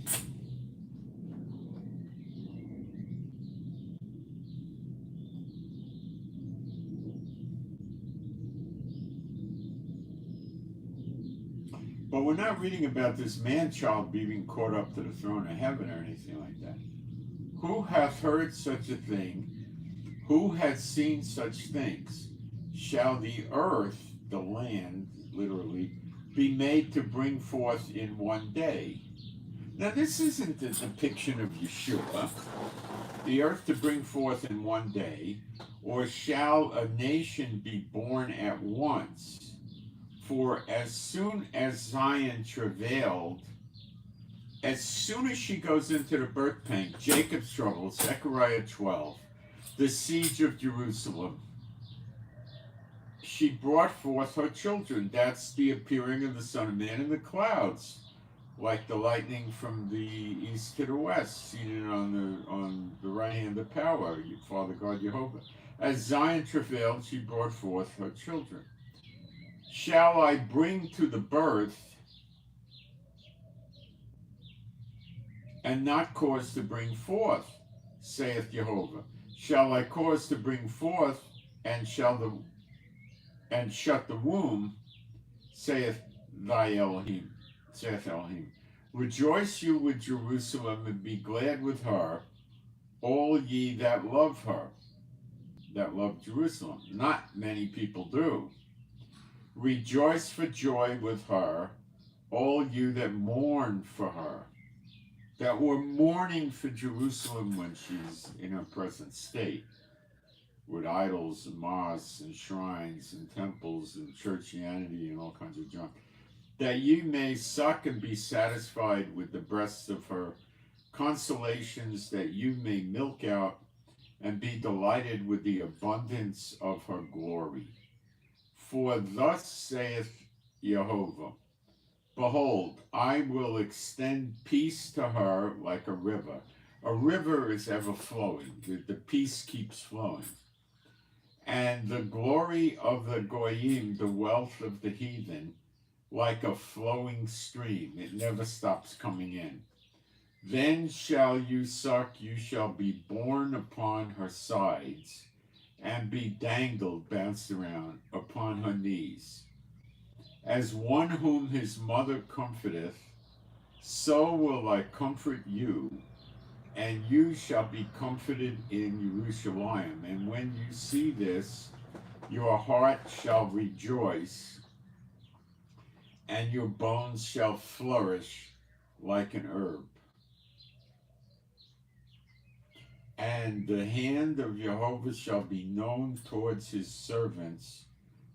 Speaker 1: But we're not reading about this man-child being caught up to the throne of heaven or anything like that. Who hath heard such a thing? Who hath seen such things? Shall the earth, the land, literally, be made to bring forth in one day? Now, this isn't a depiction of Yeshua, the earth to bring forth in one day, or shall a nation be born at once? For as soon as Zion travailed, as soon as she goes into the birth pain, Jacob's trouble, Zechariah 12, the siege of Jerusalem, she brought forth her children. That's the appearing of the Son of Man in the clouds, like the lightning from the east to the west, seated on the right hand of power, Father God Jehovah. As Zion travailed, she brought forth her children. Shall I bring to the birth and not cause to bring forth, saith Jehovah? Shall I cause to bring forth and shut the womb, saith thy Elohim, saith Elohim. Rejoice you with Jerusalem and be glad with her, all ye that love her, that love Jerusalem. Not many people do. Rejoice for joy with her, all you that mourn for her, that were mourning for Jerusalem when she's in her present state, with idols and mosques and shrines and temples and churchianity and all kinds of junk, that you may suck and be satisfied with the breasts of her consolations, that you may milk out and be delighted with the abundance of her glory. For thus saith Jehovah, behold, I will extend peace to her like a river. A river is ever flowing. The peace keeps flowing. And the glory of the goyim, the wealth of the heathen, like a flowing stream. It never stops coming in. Then shall you suck, you shall be borne upon her sides, and be dangled, bounced around upon her knees. As one whom his mother comforteth, so will I comfort you, and you shall be comforted in Jerusalem. And when you see this, your heart shall rejoice, and your bones shall flourish like an herb. And the hand of Jehovah shall be known towards his servants,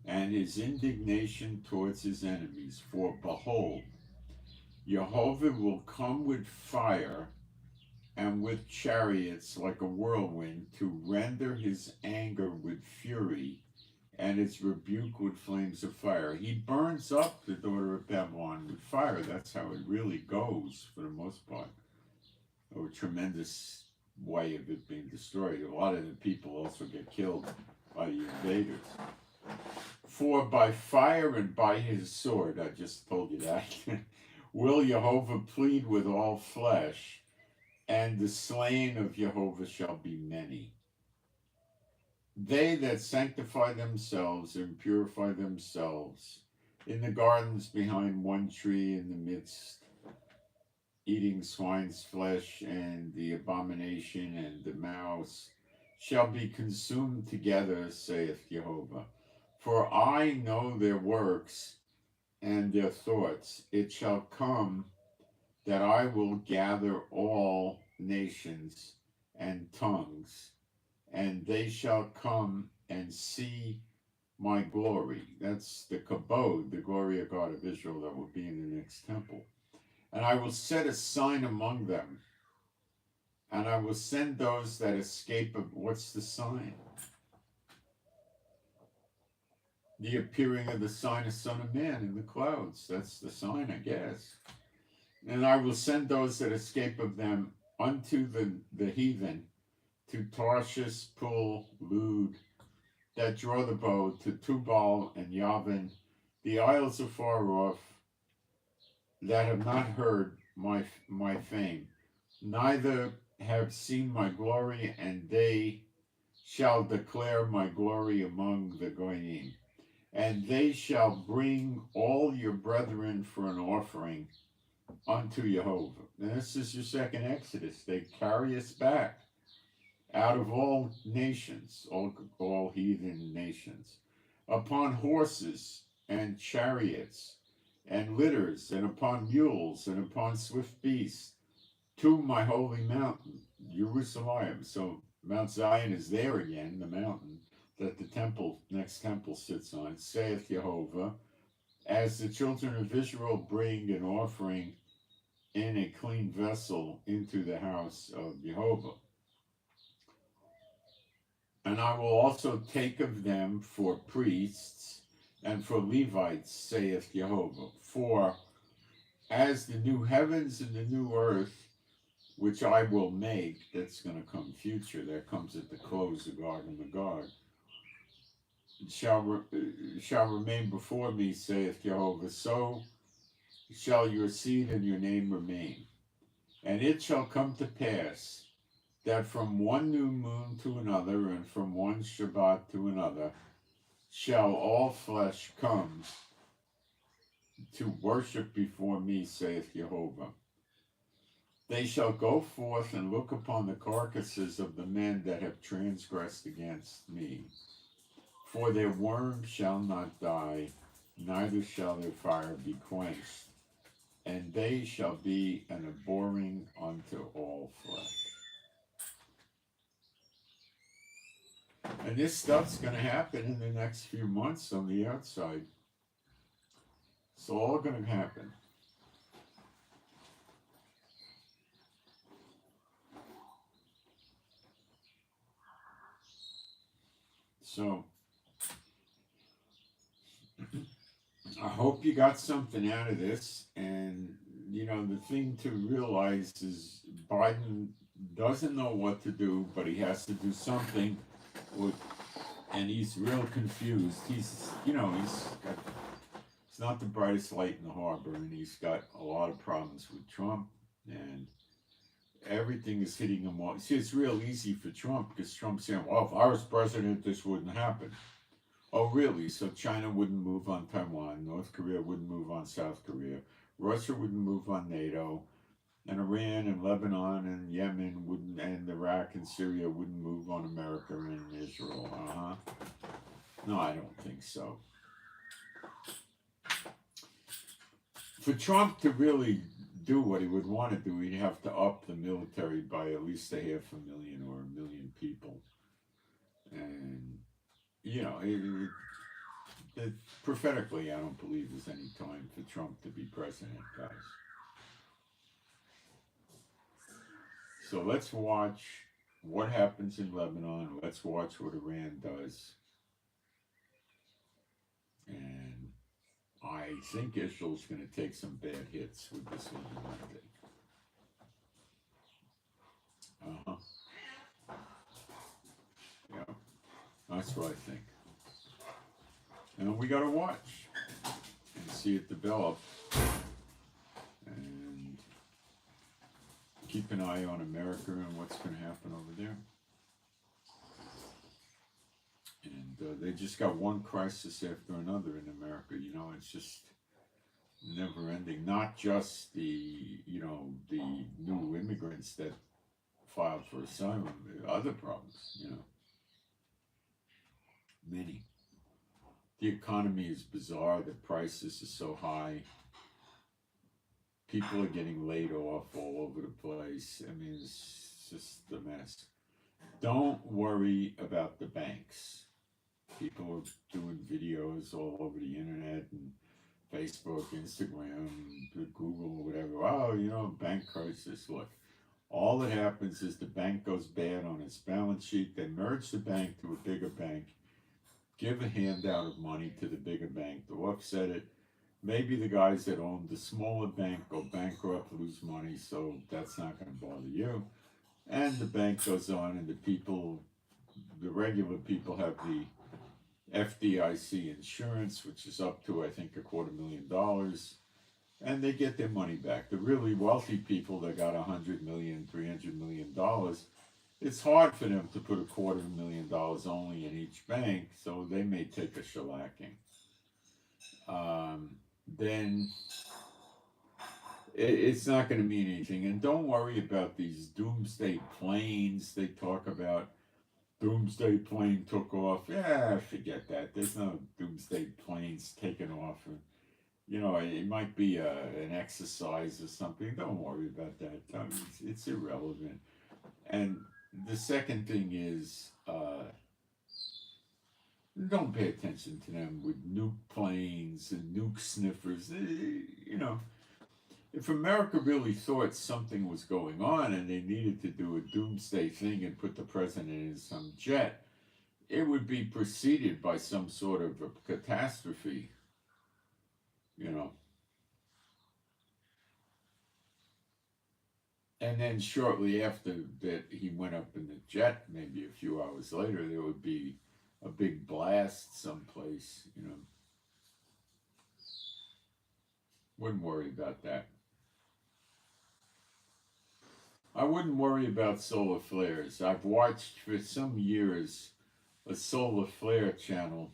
Speaker 1: and his indignation towards his enemies. For behold, Jehovah will come with fire and with chariots like a whirlwind, to render his anger with fury and his rebuke with flames of fire. He burns up the daughter of Babylon with fire. That's how it really goes for the most part. A tremendous way of it being destroyed. A lot of the people also get killed by the invaders. For by fire and by his sword, I just told you that, will Jehovah plead with all flesh, and the slain of Jehovah shall be many. They that sanctify themselves and purify themselves in the gardens behind one tree in the midst, eating swine's flesh and the abomination and the mouse, shall be consumed together, saith Jehovah. For I know their works and their thoughts. It shall come that I will gather all nations and tongues, and they shall come and see my glory. That's the kabod, the glory of God of Israel that will be in the next temple. And I will set a sign among them, and I will send those that escape of, what's the sign? The appearing of the sign of Son of Man in the clouds. That's the sign, I guess. And I will send those that escape of them unto the heathen, to Tarshish, Pul, Lud, that draw the bow, to Tubal and Yavin, the isles afar off, that have not heard my fame, neither have seen my glory, and they shall declare my glory among the Goyim. And they shall bring all your brethren for an offering unto Jehovah. And this is your second Exodus. They carry us back out of all nations, all heathen nations, upon horses and chariots and litters, and upon mules and upon swift beasts, to my holy mountain, Jerusalem. So Mount Zion is there again, the mountain that the next temple sits on, saith Jehovah, as the children of Israel bring an offering in a clean vessel into the house of Jehovah. And I will also take of them for priests and for Levites, saith Jehovah. For as the new heavens and the new earth, which I will make, that's going to come future, that comes at the close of Gog and Magog, shall remain before me, saith Jehovah, so shall your seed and your name remain. And it shall come to pass that from one new moon to another, and from one Shabbat to another, shall all flesh come to worship before me, saith Jehovah. They shall go forth and look upon the carcasses of the men that have transgressed against me. For their worm shall not die, neither shall their fire be quenched, and they shall be an abhorring unto all flesh. And this stuff's going to happen in the next few months on the outside. It's all going to happen. So, I hope you got something out of this. And, you know, the thing to realize is Biden doesn't know what to do, but he has to do something. And he's real confused. He's not the brightest light in the harbor, and he's got a lot of problems with Trump, and everything is hitting him all. See, it's real easy for Trump because Trump's saying, well, if I was president, this wouldn't happen. Oh, really? So China wouldn't move on Taiwan, North Korea wouldn't move on South Korea, Russia wouldn't move on NATO, and Iran and Lebanon and Yemen wouldn't, and Iraq and Syria wouldn't move on America and Israel. No, I don't think so. For Trump to really do what he would want to do, he'd have to up the military by at least 500,000 or 1 million people. And, you know, prophetically, I don't believe there's any time for Trump to be president, guys. So let's watch what happens in Lebanon. Let's watch what Iran does. And I think Israel's going to take some bad hits with this Lebanon thing. Yeah, that's what I think. And we got to watch and see it develop. And keep an eye on America and what's going to happen over there. And they just got one crisis after another in America. You know, it's just never ending. Not just the new immigrants that filed for asylum, other problems, many. The economy is bizarre. The prices are so high. People are getting laid off all over the place. I mean, it's just a mess. Don't worry about the banks. People are doing videos all over the internet and Facebook, Instagram, Google, whatever. Oh, bank crisis. Look, all that happens is the bank goes bad on its balance sheet. They merge the bank to a bigger bank, give a handout of money to the bigger bank to offset it. Maybe the guys that own the smaller bank go bankrupt, lose money, so that's not going to bother you. And the bank goes on, and the regular people have the FDIC insurance, which is up to, I think, $250,000, and they get their money back. The really wealthy people that got $100 million, $300 million, it's hard for them to put $250,000 only in each bank, so they may take a shellacking. Then it's not going to mean anything. And don't worry about these doomsday planes they talk about. Doomsday plane took off. Yeah, forget that. There's no doomsday planes taking off. It might be an exercise or something. Don't worry about that. It's irrelevant. And the second thing is, don't pay attention to them with nuke planes and nuke sniffers. If America really thought something was going on and they needed to do a doomsday thing and put the president in some jet, it would be preceded by some sort of a catastrophe, And then shortly after that he went up in the jet, maybe a few hours later, there would be a big blast someplace, Wouldn't worry about that. I wouldn't worry about solar flares. I've watched for some years a solar flare channel,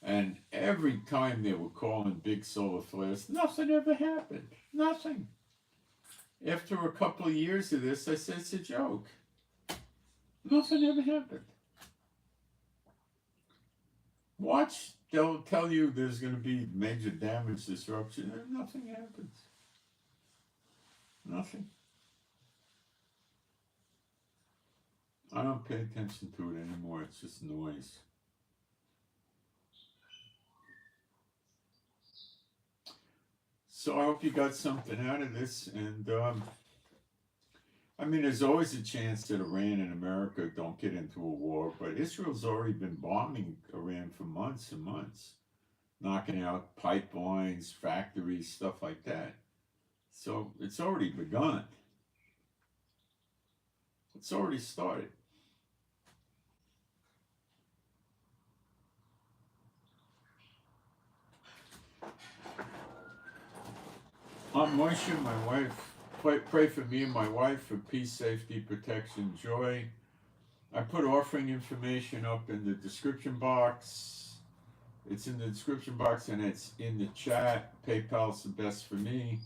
Speaker 1: and every time they were calling big solar flares, nothing ever happened. Nothing. After a couple of years of this, I said, it's a joke. Nothing ever happened. Watch, they'll tell you there's going to be major damage, disruption, and nothing happens. Nothing. I don't pay attention to it anymore. It's just noise. So I hope you got something out of this. And, there's always a chance that Iran and America don't get into a war. But Israel's already been bombing Iran for months and months. Knocking out pipelines, factories, stuff like that. So it's already begun. It's already started. I'm Moshe, my wife Pray for me and my wife for peace, safety, protection, joy. I put offering information up in the description box. It's in the description box and it's in the chat. PayPal's the best for me.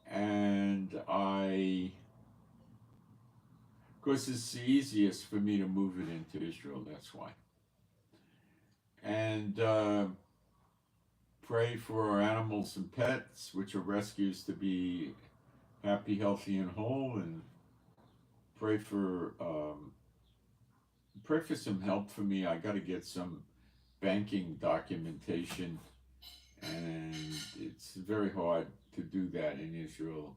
Speaker 1: And of course, it's the easiest for me to move it into Israel, that's why. And pray for our animals and pets, which are rescues, to be happy, healthy, and whole. And pray for some help for me. I got to get some banking documentation, and it's very hard to do that in Israel.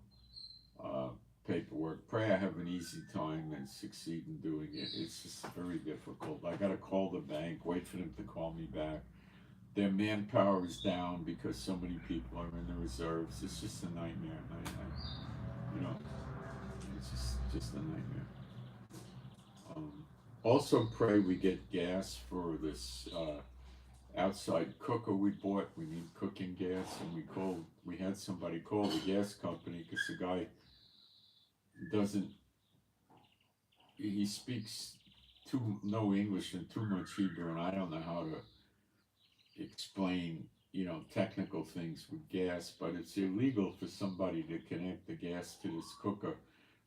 Speaker 1: Paperwork. Pray I have an easy time and succeed in doing it. It's just very difficult. I got to call the bank, wait for them to call me back. Their manpower is down because so many people are in the reserves. It's just a nightmare. You know, it's just a nightmare. Also pray we get gas for this outside cooker we bought. We need cooking gas, and we had somebody call the gas company because the guy he speaks no English and too much Hebrew, and I don't know how to explain, technical things with gas, but it's illegal for somebody to connect the gas to this cooker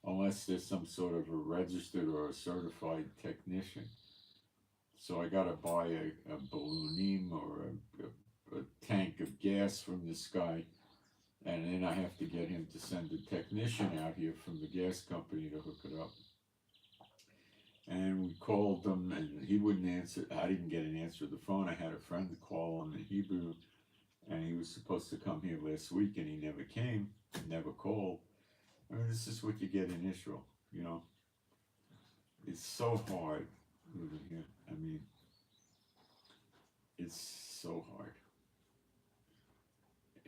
Speaker 1: unless there's some sort of a registered or a certified technician. So I gotta buy a balloonim or a tank of gas from this guy, and then I have to get him to send a technician out here from the gas company to hook it up. And we called him, and he wouldn't answer. I didn't get an answer to the phone. I had a friend call him in Hebrew, and he was supposed to come here last week, and he never came, never called. I mean, this is what you get in Israel, It's so hard living here. I mean, it's so hard.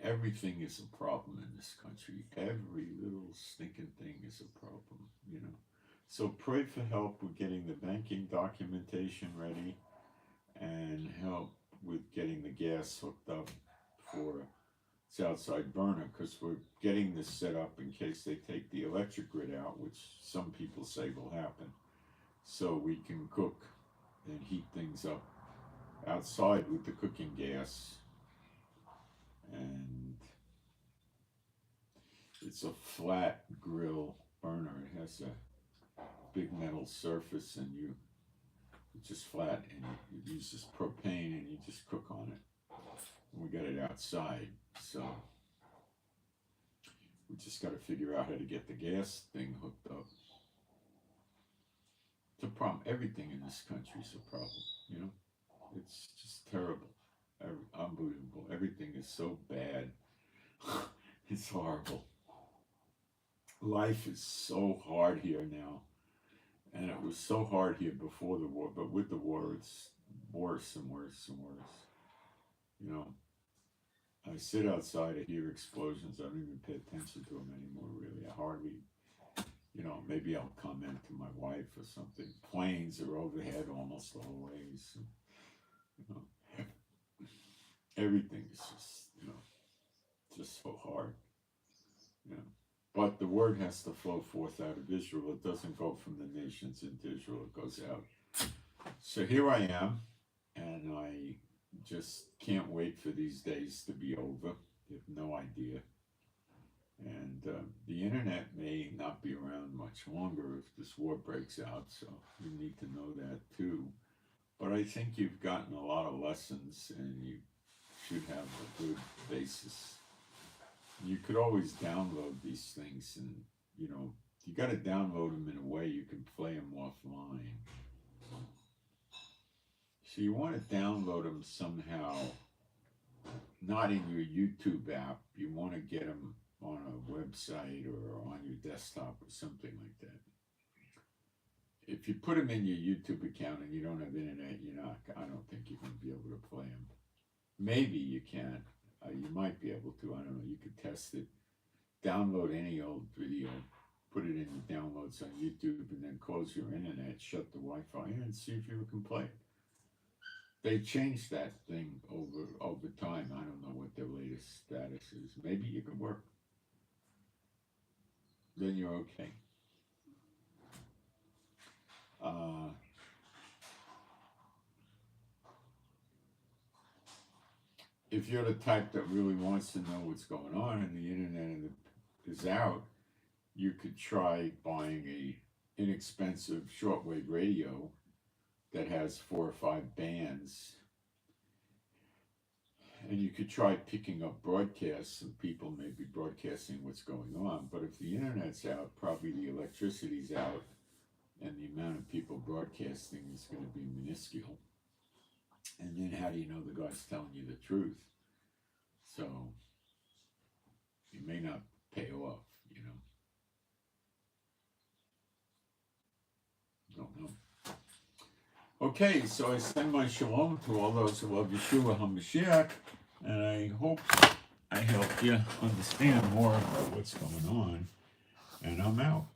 Speaker 1: Everything is a problem in this country. Every little stinking thing is a problem, So pray for help with getting the banking documentation ready and help with getting the gas hooked up for its outside burner, because we're getting this set up in case they take the electric grid out, which some people say will happen, so we can cook and heat things up outside with the cooking gas. And it's a flat grill burner. It has a big metal surface, and it's just flat, and it uses propane, and you just cook on it. And we got it outside, so we just got to figure out how to get the gas thing hooked up. It's a problem. Everything in this country is a problem, It's just terrible. Unbelievable. Everything is so bad. It's horrible. Life is so hard here now. And it was so hard here before the war, but with the war, it's worse and worse and worse. I sit outside, I hear explosions. I don't even pay attention to them anymore, really. I hardly, maybe I'll comment to my wife or something. Planes are overhead almost always. Everything is just so hard. But the word has to flow forth out of Israel. It doesn't go from the nations into Israel. It goes out. So here I am, and I just can't wait for these days to be over. You have no idea. And the internet may not be around much longer if this war breaks out, so you need to know that too. But I think you've gotten a lot of lessons, and you should have a good basis. You could always download these things, and you got to download them in a way you can play them offline. So you want to download them somehow, not in your YouTube app. You want to get them on a website or on your desktop or something like that. If you put them in your YouTube account and you don't have internet, I don't think you're going to be able to play them. Maybe you can. You might be able to. I don't know. You could test it. Download any old video, put it in your downloads on YouTube, and then close your internet, shut the Wi-Fi, and see if you can play it. They changed that thing over time. I don't know what their latest status is. Maybe you can work. then you're okay. If you're the type that really wants to know what's going on and the internet is out, you could try buying a inexpensive shortwave radio that has 4 or 5 bands, and you could try picking up broadcasts, and people may be broadcasting what's going on. But if the internet's out, probably the electricity's out, and the amount of people broadcasting is going to be minuscule. And then how do you know the guy's telling you the truth? So it may not pay off, you know. Don't know. Okay, so I send my shalom to all those who love Yeshua HaMashiach, and I hope I helped you understand more about what's going on. And I'm out.